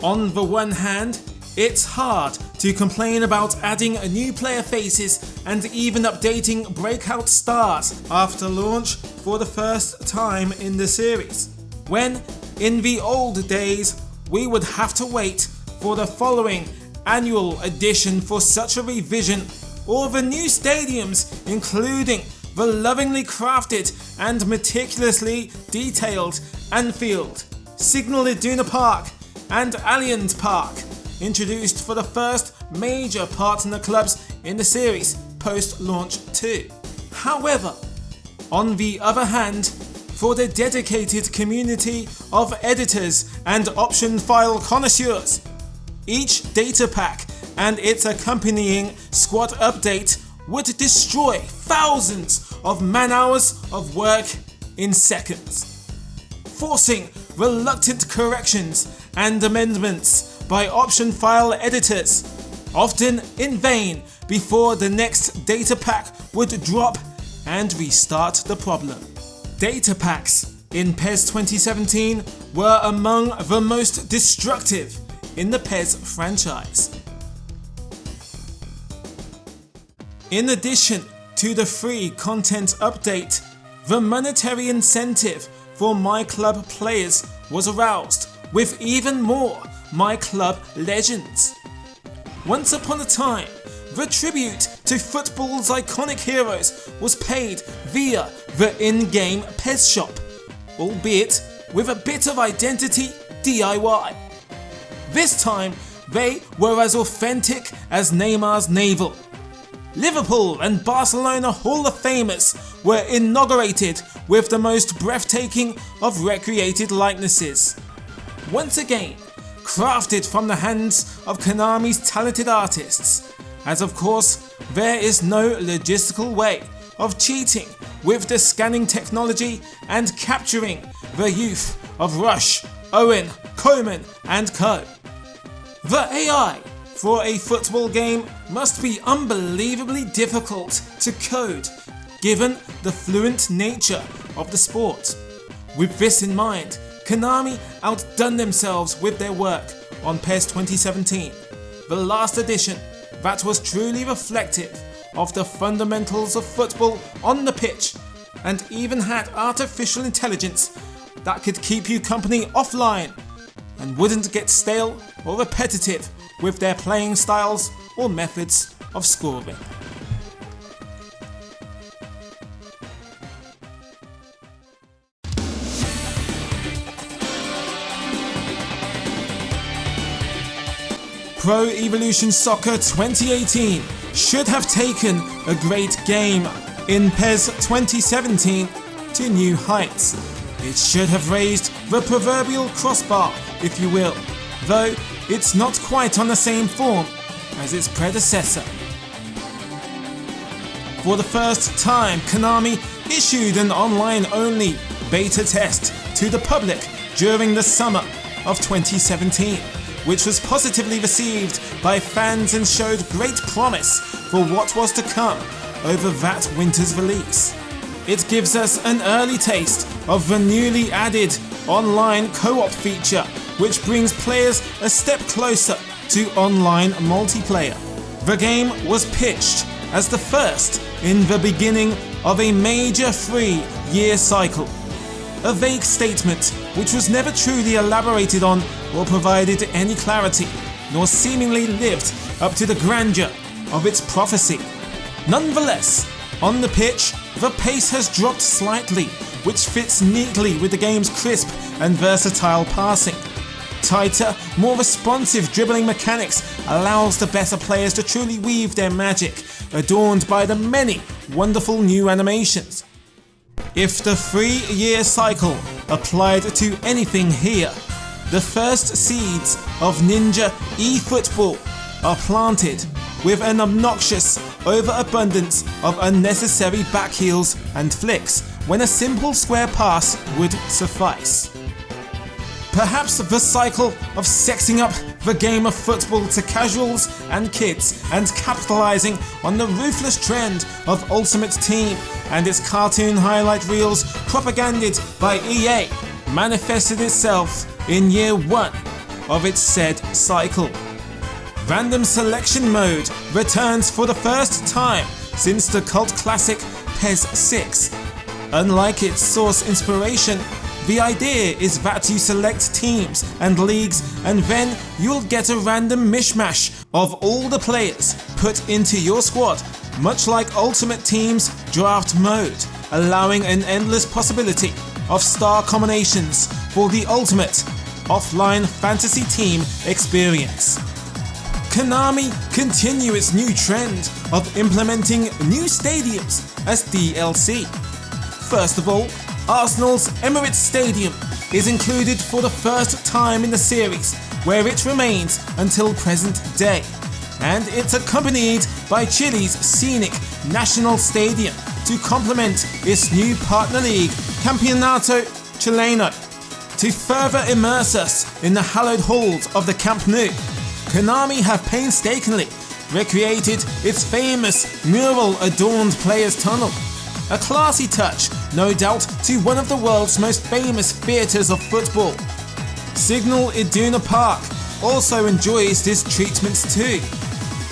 On the one hand, it's hard to complain about adding new player faces and even updating breakout stars after launch for the first time in the series, when in the old days we would have to wait for the following annual edition for such a revision, or the new stadiums including the lovingly crafted and meticulously detailed Anfield, Signal Iduna Park, and Allianz Park, introduced for the first major partner clubs in the series post-launch 2. However, on the other hand, for the dedicated community of editors and option file connoisseurs, each data pack and its accompanying squad update would destroy thousands of man-hours of work in seconds, forcing reluctant corrections and amendments by option file editors, often in vain, before the next data pack would drop and restart the problem. Data packs in PES 2017 were among the most destructive in the PES franchise. In addition to the free content update, the monetary incentive for My Club players was aroused with even more My Club legends. Once upon a time, the tribute to football's iconic heroes was paid via the in-game PES shop, albeit with a bit of identity DIY. This time, they were as authentic as Neymar's navel. Liverpool and Barcelona Hall of Famers were inaugurated with the most breathtaking of recreated likenesses. Once again, crafted from the hands of Konami's talented artists, as of course there is no logistical way of cheating with the scanning technology and capturing the youth of Rush, Owen, Koeman and co. The AI for a football game must be unbelievably difficult to code, given the fluent nature of the sport. With this in mind, Konami outdone themselves with their work on PES 2017, the last edition that was truly reflective of the fundamentals of football on the pitch, and even had artificial intelligence that could keep you company offline and wouldn't get stale or repetitive with their playing styles or methods of scoring. Pro Evolution Soccer 2018 should have taken a great game in PES 2017 to new heights. It should have raised the proverbial crossbar, if you will, though it's not quite on the same form as its predecessor. For the first time, Konami issued an online-only beta test to the public during the summer of 2017, which was positively received by fans and showed great promise for what was to come over that winter's release. It gives us an early taste of the newly added online co-op feature, which brings players a step closer to online multiplayer. The game was pitched as the first in the beginning of a major 3-year cycle. A vague statement which was never truly elaborated on or provided any clarity, nor seemingly lived up to the grandeur of its prophecy. Nonetheless, on the pitch, the pace has dropped slightly, which fits neatly with the game's crisp and versatile passing. Tighter, more responsive dribbling mechanics allows the better players to truly weave their magic, adorned by the many wonderful new animations. If the 3-year cycle applied to anything here, the first seeds of Ninja eFootball are planted with an obnoxious overabundance of unnecessary backheels and flicks when a simple square pass would suffice. Perhaps the cycle of sexing up the game of football to casuals and kids and capitalizing on the ruthless trend of Ultimate Team and its cartoon highlight reels propaganded by EA manifested itself in year 1 of its said cycle. Random selection mode returns for the first time since the cult classic PES 6. Unlike its source inspiration, the idea is that you select teams and leagues and then you'll get a random mishmash of all the players put into your squad much like Ultimate Team's draft mode, allowing an endless possibility of star combinations for the ultimate offline fantasy team experience. Konami continue its new trend of implementing new stadiums as DLC. First of all, Arsenal's Emirates Stadium is included for the first time in the series, where it remains until present day, and it's accompanied by Chile's scenic National Stadium to complement its new partner league, Campeonato Chileno. To further immerse us in the hallowed halls of the Camp Nou, Konami have painstakingly recreated its famous mural-adorned players' tunnel. A classy touch, no doubt, to one of the world's most famous theatres of football. Signal Iduna Park also enjoys this treatment too,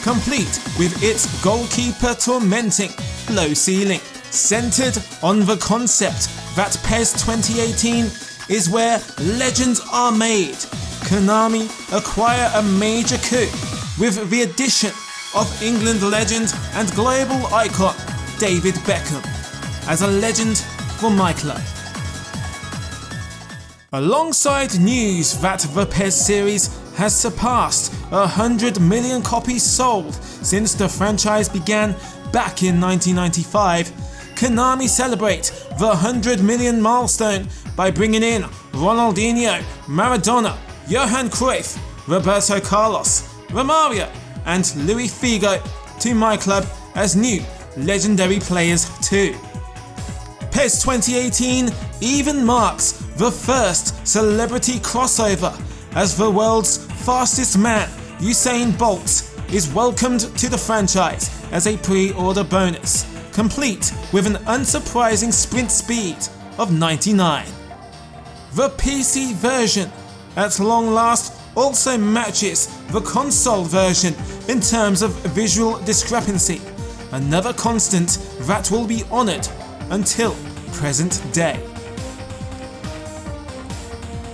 complete with its goalkeeper tormenting low ceiling. Centered on the concept that PES 2018 is where legends are made, Konami acquire a major coup with the addition of England legend and global icon David Beckham as a legend for my club. Alongside news that the PES series has surpassed 100 million copies sold since the franchise began back in 1995, Konami celebrate the 100 million milestone by bringing in Ronaldinho, Maradona, Johan Cruyff, Roberto Carlos, Romario and Luis Figo to my club as new legendary players too. PES 2018 even marks the first celebrity crossover as the world's fastest man, Usain Bolt, is welcomed to the franchise as a pre-order bonus, complete with an unsurprising sprint speed of 99. The PC version, at long last, also matches the console version in terms of visual discrepancy, another constant that will be honoured until present day.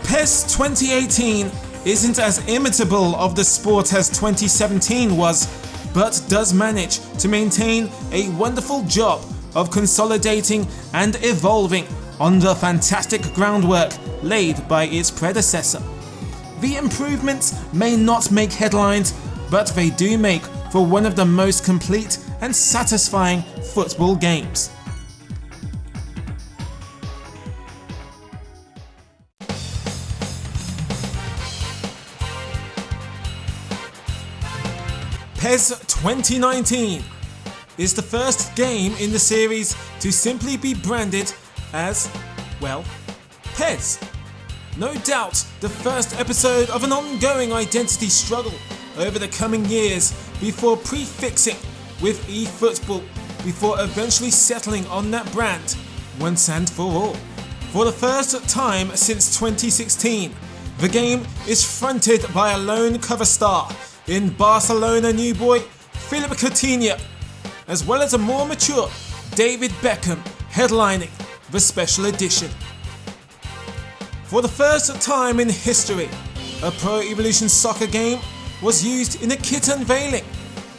PES 2018 isn't as imitable of the sport as 2017 was, but does manage to maintain a wonderful job of consolidating and evolving on the fantastic groundwork laid by its predecessor. The improvements may not make headlines, but they do make for one of the most complete and satisfying football games. PES 2019 is the first game in the series to simply be branded as, well, PES. No doubt the first episode of an ongoing identity struggle over the coming years before prefixing with eFootball, before eventually settling on that brand once and for all. For the first time since 2016, the game is fronted by a lone cover star in Barcelona new boy Philippe Coutinho, as well as a more mature David Beckham headlining the special edition. For the first time in history, a Pro Evolution soccer game was used in a kit unveiling.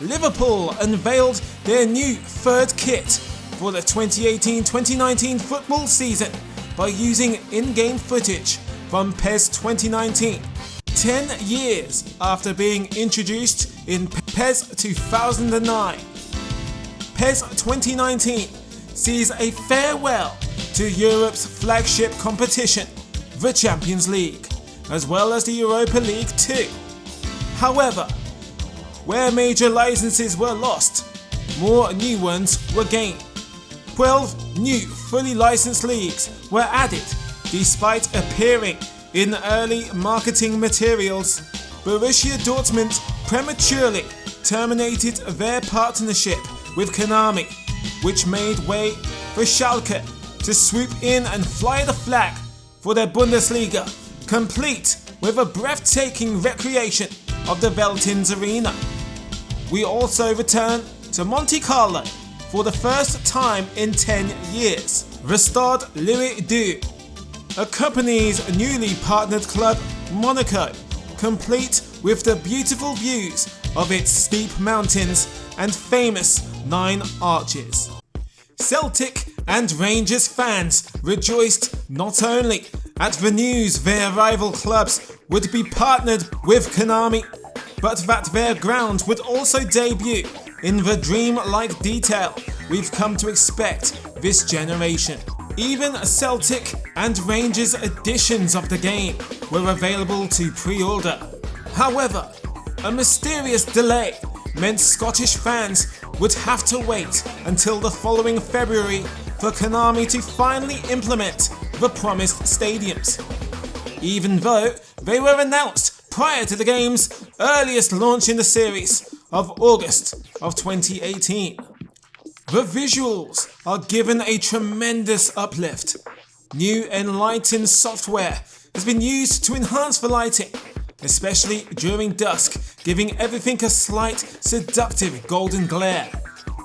Liverpool unveiled their new third kit for the 2018-2019 football season by using in-game footage from PES 2019. 10 years after being introduced in PES 2009. PES 2019 sees a farewell to Europe's flagship competition, the Champions League, as well as the Europa League too. However, where major licenses were lost, more new ones were gained. 12 new fully licensed leagues were added, despite appearing in early marketing materials. Borussia Dortmund prematurely terminated their partnership with Konami, which made way for Schalke to swoop in and fly the flag for their Bundesliga, complete with a breathtaking recreation of the Veltins Arena. We also return to Monte Carlo for the first time in 10 years. The Stade Louis II accompanies newly partnered club Monaco, complete with the beautiful views of its steep mountains and famous 9 arches. Celtic and Rangers fans rejoiced not only at the news their rival clubs would be partnered with Konami, but that their ground would also debut in the dream-like detail we've come to expect this generation. Even Celtic and Rangers editions of the game were available to pre-order. However, a mysterious delay meant Scottish fans would have to wait until the following February for Konami to finally implement the promised stadiums, even though they were announced prior to the game's earliest launch in the series of August of 2018. The visuals are given a tremendous uplift. New Enlighten software has been used to enhance the lighting, especially during dusk, giving everything a slight, seductive golden glare.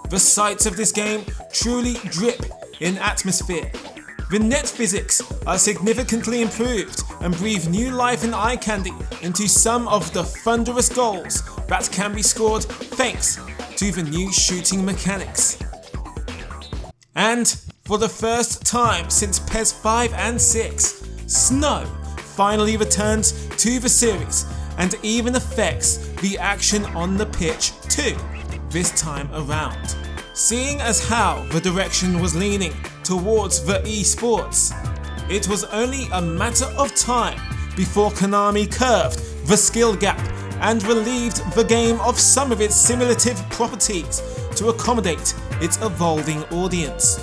The sights of this game truly drip in atmosphere. The net physics are significantly improved and breathe new life and eye candy into some of the thunderous goals that can be scored thanks to the new shooting mechanics. And for the first time since PES 5 and 6, snow finally returns to the series and even affects the action on the pitch too, this time around. Seeing as how the direction was leaning towards the esports, it was only a matter of time before Konami curved the skill gap and relieved the game of some of its simulative properties to accommodate its evolving audience.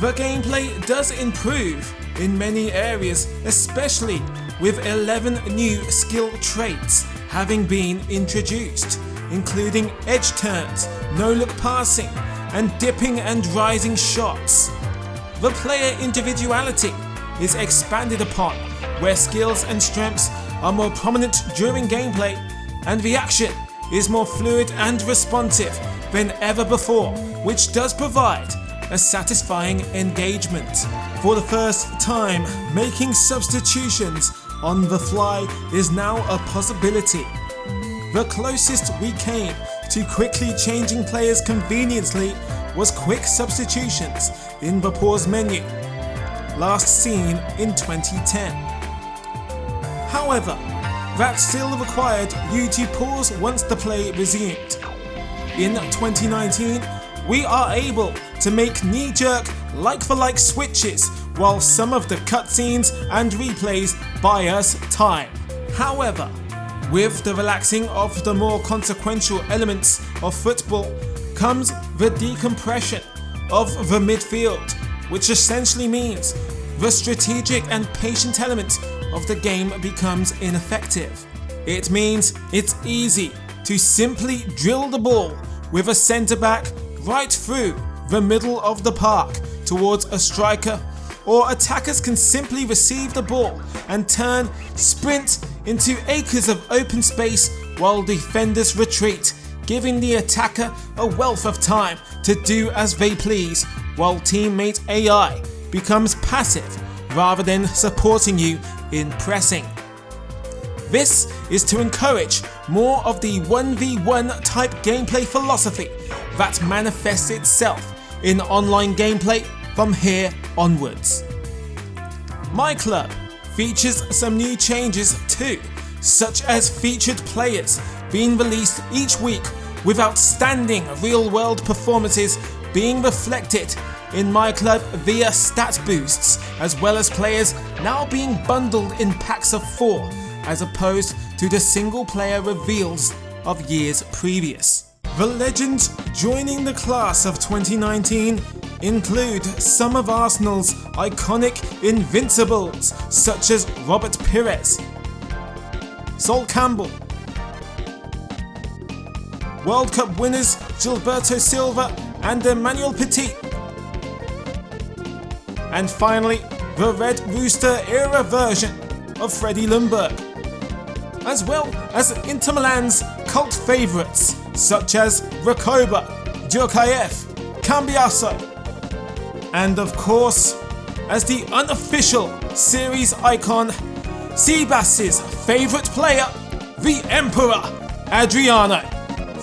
The gameplay does improve in many areas, especially with 11 new skill traits having been introduced, including edge turns, no-look passing, and dipping and rising shots. The player individuality is expanded upon, where skills and strengths are more prominent during gameplay, and the action is more fluid and responsive than ever before, which does provide a satisfying engagement. For the first time, making substitutions on the fly is now a possibility. The closest we came to quickly changing players conveniently was quick substitutions in the pause menu, last seen in 2010. However, that still required you to pause once the play resumed. In 2019, we are able to make knee-jerk like-for-like switches while some of the cutscenes and replays buy us time. However, with the relaxing of the more consequential elements of football comes the decompression of the midfield, which essentially means the strategic and patient element of the game becomes ineffective. It means it's easy to simply drill the ball with a centre-back right through the middle of the park towards a striker, or attackers can simply receive the ball and turn, sprint into acres of open space while defenders retreat, giving the attacker a wealth of time to do as they please, while teammate AI becomes passive rather than supporting you in pressing. This is to encourage more of the 1v1 type gameplay philosophy that manifests itself in online gameplay from here onwards. My club features some new changes too, such as featured players being released each week with outstanding real-world performances being reflected in my club via stat boosts, as well as players now being bundled in packs of 4 as opposed to the single player reveals of years previous. The legends joining the class of 2019 include some of Arsenal's iconic invincibles such as Robert Pires, Sol Campbell, World Cup winners Gilberto Silva and Emmanuel Petit, and finally the Red Rooster era version of Freddie Ljungberg, as well as Inter Milan's cult favourites such as Rakoba, Djurkaeff, Cambiasso, and of course, as the unofficial series icon, Seabass's favourite player, the Emperor, Adriano,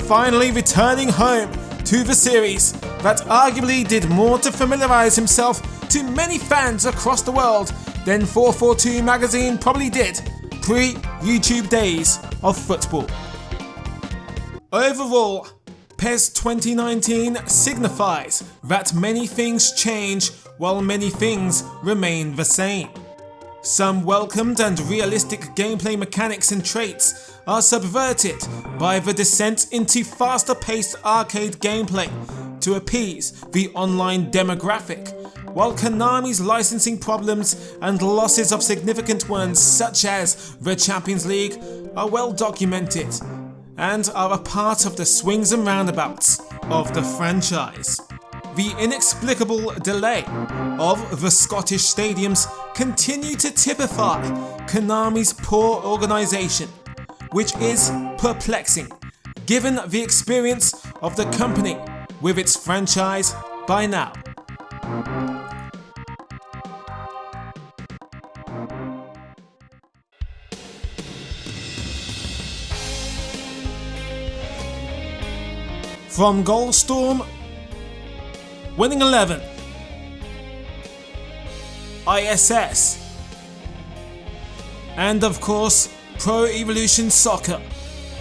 finally returning home to the series that arguably did more to familiarise himself to many fans across the world than 442 magazine probably did pre-YouTube days of football. Overall, PES 2019 signifies that many things change while many things remain the same. Some welcomed and realistic gameplay mechanics and traits are subverted by the descent into faster-paced arcade gameplay to appease the online demographic, while Konami's licensing problems and losses of significant ones such as the Champions League are well documented and are a part of the swings and roundabouts of the franchise. The inexplicable delay of the Scottish stadiums continue to typify Konami's poor organisation, which is perplexing given the experience of the company with its franchise by now. From Goalstorm, Winning 11, ISS, and of course Pro Evolution Soccer,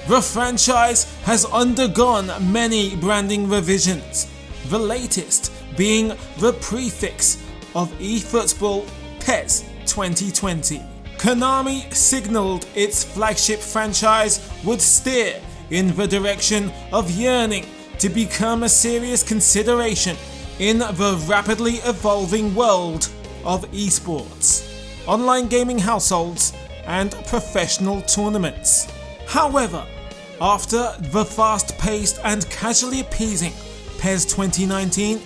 the franchise has undergone many branding revisions, the latest being the prefix of eFootball PES 2020. Konami signalled its flagship franchise would steer in the direction of yearning to become a serious consideration in the rapidly evolving world of esports, online gaming households, and professional tournaments. However, after the fast-paced and casually appeasing PES 2019,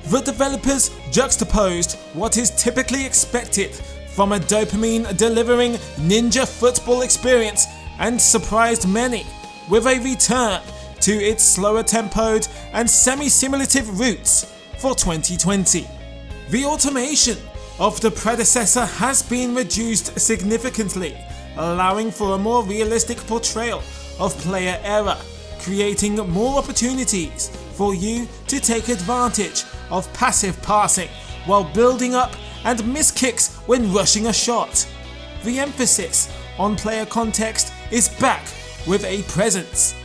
the developers juxtaposed what is typically expected from a dopamine-delivering ninja football experience and surprised many with a return to its slower tempoed and semi-simulative roots for 2020. The automation of the predecessor has been reduced significantly, allowing for a more realistic portrayal of player error, creating more opportunities for you to take advantage of passive passing while building up and miss kicks when rushing a shot. The emphasis on player context is back with a presence.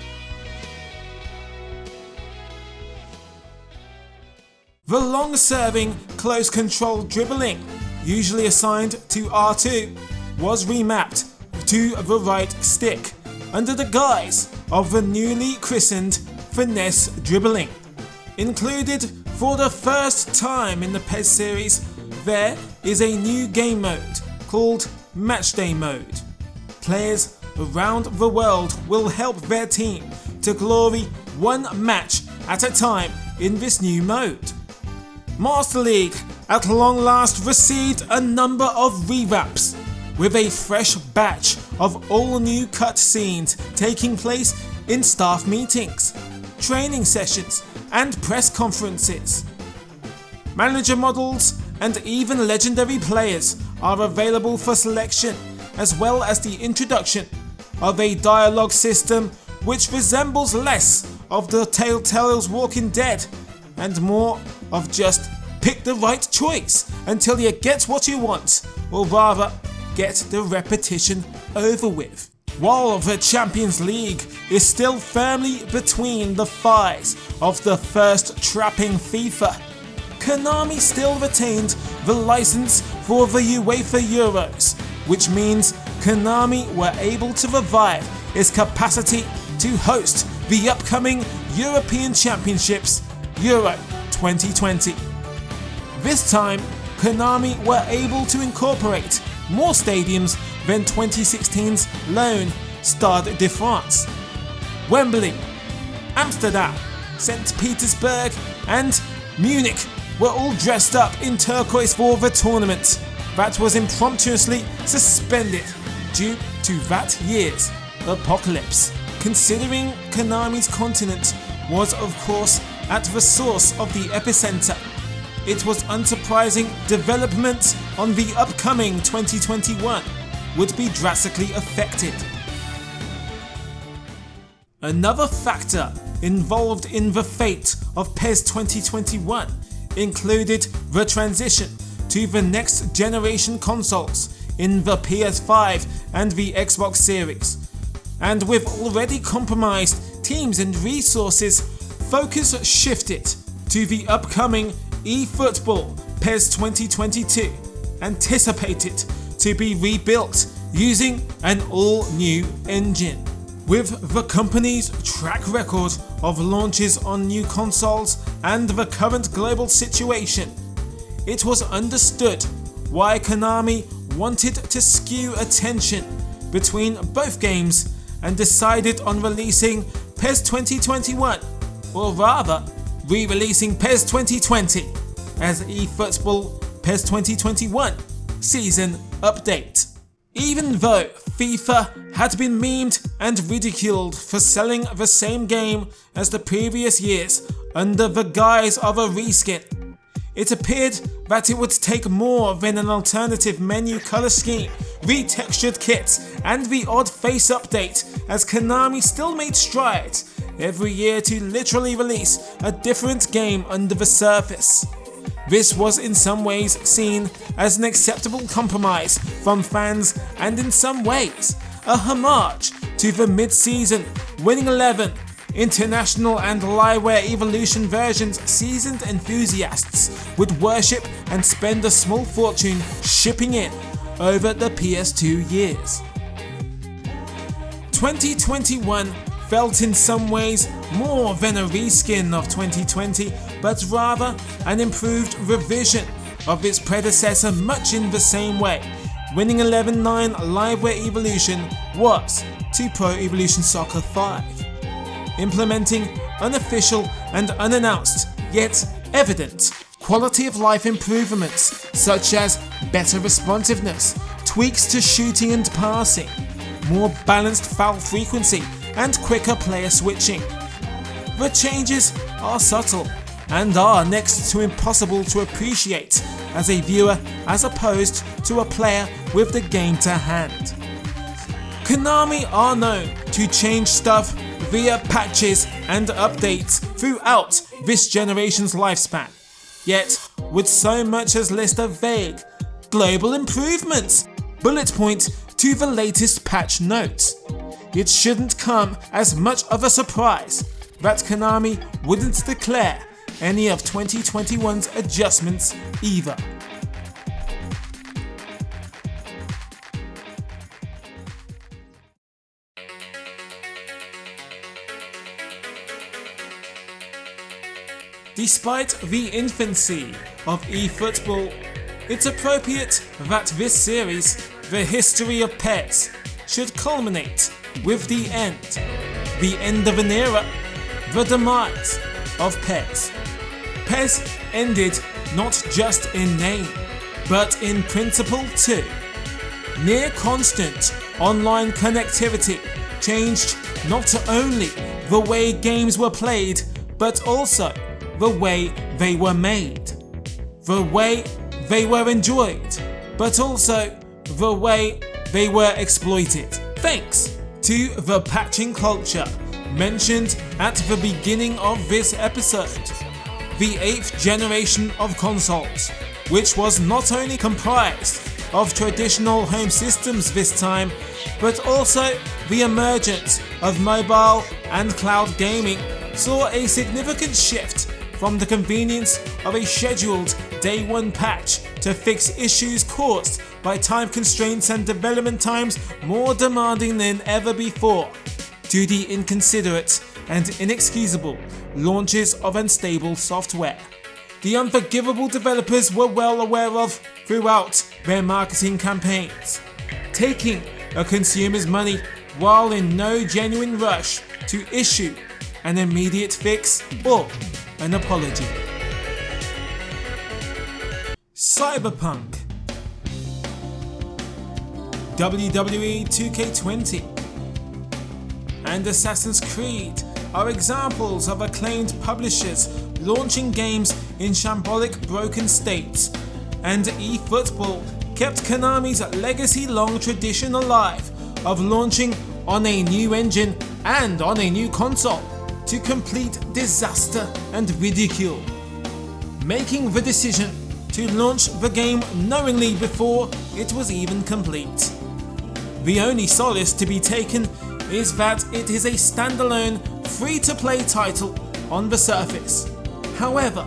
The long-serving, close-control dribbling, usually assigned to R2, was remapped to the right stick under the guise of the newly christened finesse dribbling. Included for the first time in the PES series, there is a new game mode called Matchday Mode. Players around the world will help their team to glory one match at a time in this new mode. Master League at long last received a number of rewraps, with a fresh batch of all new cutscenes taking place in staff meetings, training sessions and press conferences. Manager models and even legendary players are available for selection, as well as the introduction of a dialogue system which resembles less of the Telltale's Walking Dead and more of just pick the right choice until you get what you want, or rather get the repetition over with. While the Champions League is still firmly between the thighs of the first trapping FIFA, Konami still retained the license for the UEFA Euros, which means Konami were able to revive its capacity to host the upcoming European Championships Euro 2020. This time, Konami were able to incorporate more stadiums than 2016's lone Stade de France. Wembley, Amsterdam, St. Petersburg and Munich were all dressed up in turquoise for the tournament that was impromptuously suspended due to that year's apocalypse. Considering Konami's continent was of course at the source of the epicenter, it was unsurprising development on the upcoming 2021 would be drastically affected. Another factor involved in the fate of PES 2021 included the transition to the next generation consoles in the PS5 and the Xbox Series. And with already compromised teams and resources, focus shifted to the upcoming eFootball PES 2022, anticipated to be rebuilt using an all-new engine. With the company's track record of launches on new consoles and the current global situation, it was understood why Konami wanted to skew attention between both games and decided on releasing PES 2021, or rather, re-releasing PES 2020 as eFootball PES 2021 Season Update. Even though FIFA had been memed and ridiculed for selling the same game as the previous years under the guise of a reskin, it appeared that it would take more than an alternative menu color scheme, retextured kits, and the odd face update, as Konami still made strides every year to literally release a different game under the surface. This was in some ways seen as an acceptable compromise from fans and in some ways a homage to the mid-season Winning 11, International and Liveware Evolution versions seasoned enthusiasts would worship and spend a small fortune shipping in over the PS2 years. 2021 felt in some ways more than a reskin of 2020, but rather an improved revision of its predecessor, much in the same way Winning 11-9 Liveware Evolution was to Pro Evolution Soccer 5, implementing unofficial and unannounced yet evident quality of life improvements such as better responsiveness, tweaks to shooting and passing, more balanced foul frequency, and quicker player switching. The changes are subtle and are next to impossible to appreciate as a viewer as opposed to a player with the game to hand. Konami are known to change stuff via patches and updates throughout this generation's lifespan, yet would so much as list a vague global improvements bullet point to the latest patch notes. It shouldn't come as much of a surprise that Konami wouldn't declare any of 2021's adjustments either. Despite the infancy of eFootball, it's appropriate that this series, the history of PES, should culminate with the end of an era, the demise of PES. PES ended not just in name, but in principle too. Near constant online connectivity changed not only the way games were played, but also the way they were made, the way they were enjoyed, but also the way they were exploited. Thanks to the patching culture mentioned at the beginning of this episode, the 8th generation of consoles, which was not only comprised of traditional home systems this time, but also the emergence of mobile and cloud gaming, saw a significant shift from the convenience of a scheduled day one patch to fix issues caused by time constraints and development times more demanding than ever before, to the inconsiderate and inexcusable launches of unstable software. The unforgivable developers were well aware of throughout their marketing campaigns, taking a consumer's money while in no genuine rush to issue an immediate fix or an apology. Cyberpunk, WWE 2K20, and Assassin's Creed are examples of acclaimed publishers launching games in shambolic broken states, and eFootball kept Konami's legacy-long tradition alive of launching on a new engine and on a new console, to complete disaster and ridicule, making the decision to launch the game knowingly before it was even complete. The only solace to be taken is that it is a standalone, free-to-play title on the surface. However,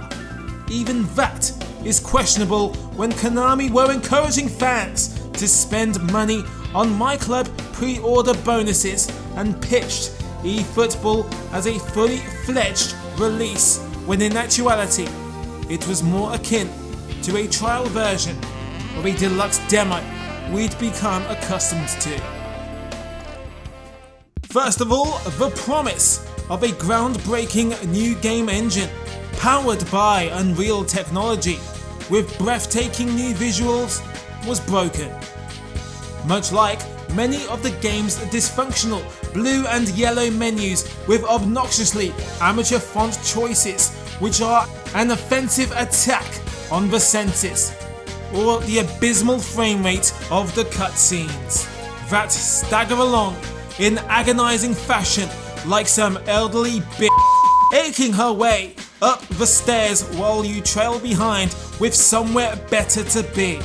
even that is questionable when Konami were encouraging fans to spend money on My Club pre-order bonuses and pitched eFootball as a fully fledged release, when in actuality it was more akin to a trial version of a deluxe demo we'd become accustomed to. First of all, the promise of a groundbreaking new game engine powered by Unreal technology with breathtaking new visuals was broken. Much like many of the game's dysfunctional blue and yellow menus with obnoxiously amateur font choices which are an offensive attack on the senses, or the abysmal frame rate of the cutscenes that stagger along in agonizing fashion like some elderly bitch aching her way up the stairs while you trail behind with somewhere better to be,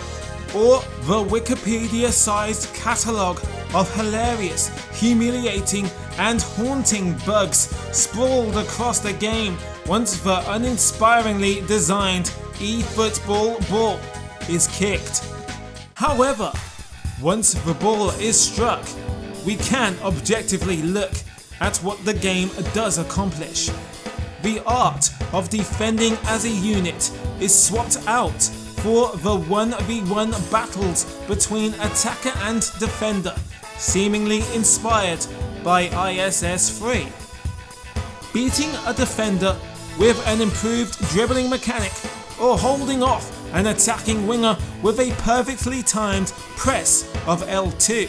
or the Wikipedia-sized catalogue of hilarious, humiliating and haunting bugs sprawled across the game once the uninspiringly designed eFootball ball is kicked. However, once the ball is struck, we can objectively look at what the game does accomplish. The art of defending as a unit is swapped out for the 1v1 battles between attacker and defender, seemingly inspired by ISS 3. Beating a defender with an improved dribbling mechanic, or holding off an attacking winger with a perfectly timed press of L2,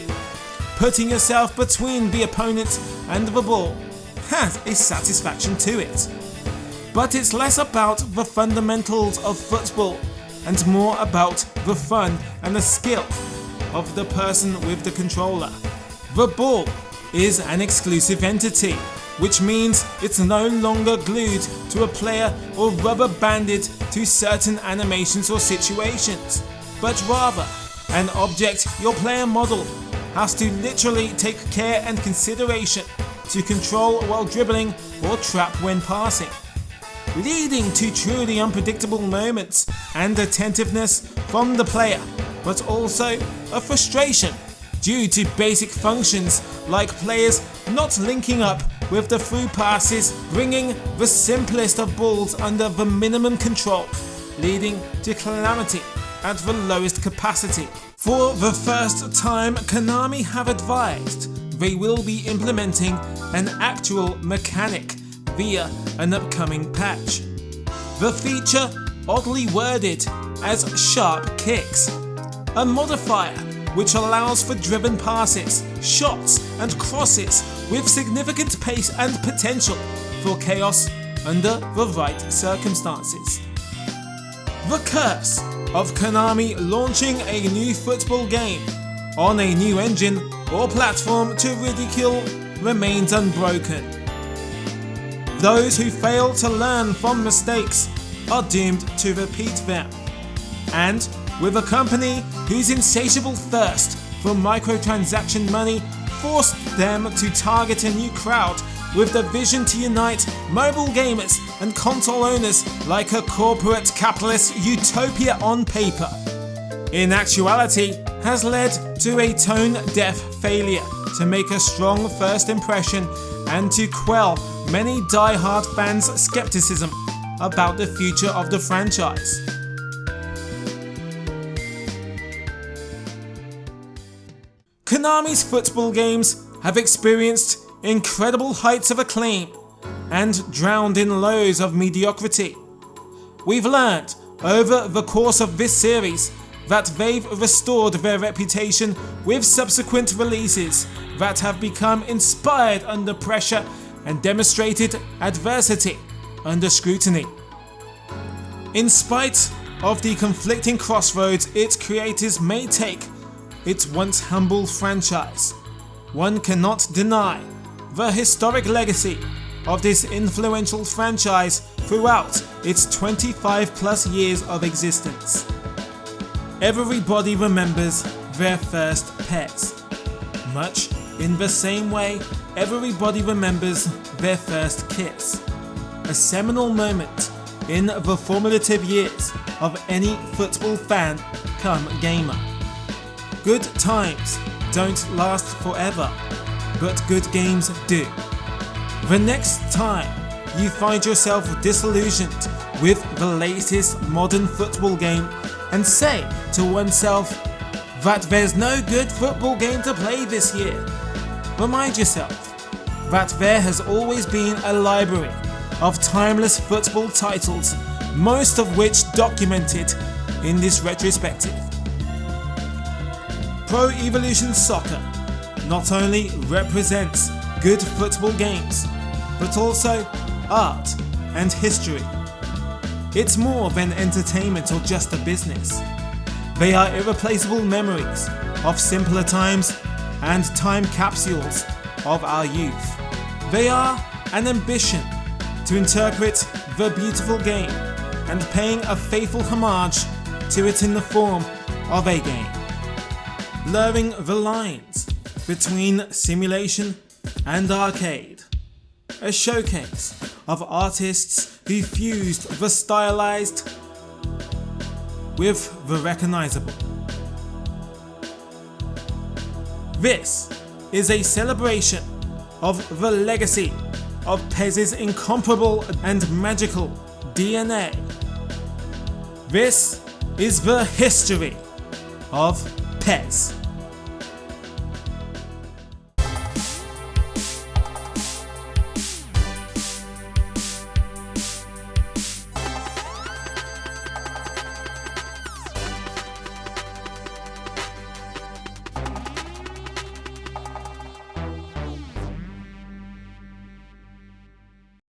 putting yourself between the opponent and the ball, has a satisfaction to it. But it's less about the fundamentals of football and more about the fun and the skill of the person with the controller. The ball is an exclusive entity, which means it's no longer glued to a player or rubber banded to certain animations or situations, but rather an object your player model has to literally take care and consideration to control while dribbling or trap when passing, leading to truly unpredictable moments and attentiveness from the player, but also a frustration due to basic functions like players not linking up with the through passes, bringing the simplest of balls under the minimum control, leading to calamity at the lowest capacity. For the first time, Konami have advised they will be implementing an actual mechanic via an upcoming patch. The feature oddly worded as sharp kicks, a modifier which allows for driven passes, shots and crosses with significant pace and potential for chaos under the right circumstances. The curse of Konami launching a new football game on a new engine or platform to ridicule remains unbroken. Those who fail to learn from mistakes are doomed to repeat them. And with a company whose insatiable thirst for microtransaction money forced them to target a new crowd with the vision to unite mobile gamers and console owners like a corporate capitalist utopia on paper, in actuality has led to a tone-deaf failure to make a strong first impression and to quell many die-hard fans' skepticism about the future of the franchise. Konami's football games have experienced incredible heights of acclaim and drowned in lows of mediocrity. We've learned over the course of this series that they've restored their reputation with subsequent releases that have become inspired under pressure and demonstrated adversity under scrutiny. In spite of the conflicting crossroads its creators may take its once humble franchise, one cannot deny the historic legacy of this influential franchise throughout its 25 plus years of existence. Everybody remembers their first PES, much in the same way everybody remembers their first kiss. A seminal moment in the formative years of any football fan come gamer. Good times don't last forever, but good games do. The next time you find yourself disillusioned with the latest modern football game and say to oneself that there's no good football game to play this year, remind yourself that there has always been a library of timeless football titles, most of which documented in this retrospective. Pro Evolution Soccer not only represents good football games, but also art and history. It's more than entertainment or just a business. They are irreplaceable memories of simpler times and time capsules of our youth. They are an ambition to interpret the beautiful game and paying a faithful homage to it in the form of a game. Blurring the lines between simulation and arcade. A showcase of artists who fused the stylized with the recognizable. This is a celebration of the legacy of PES's incomparable and magical DNA. This is the history of PES.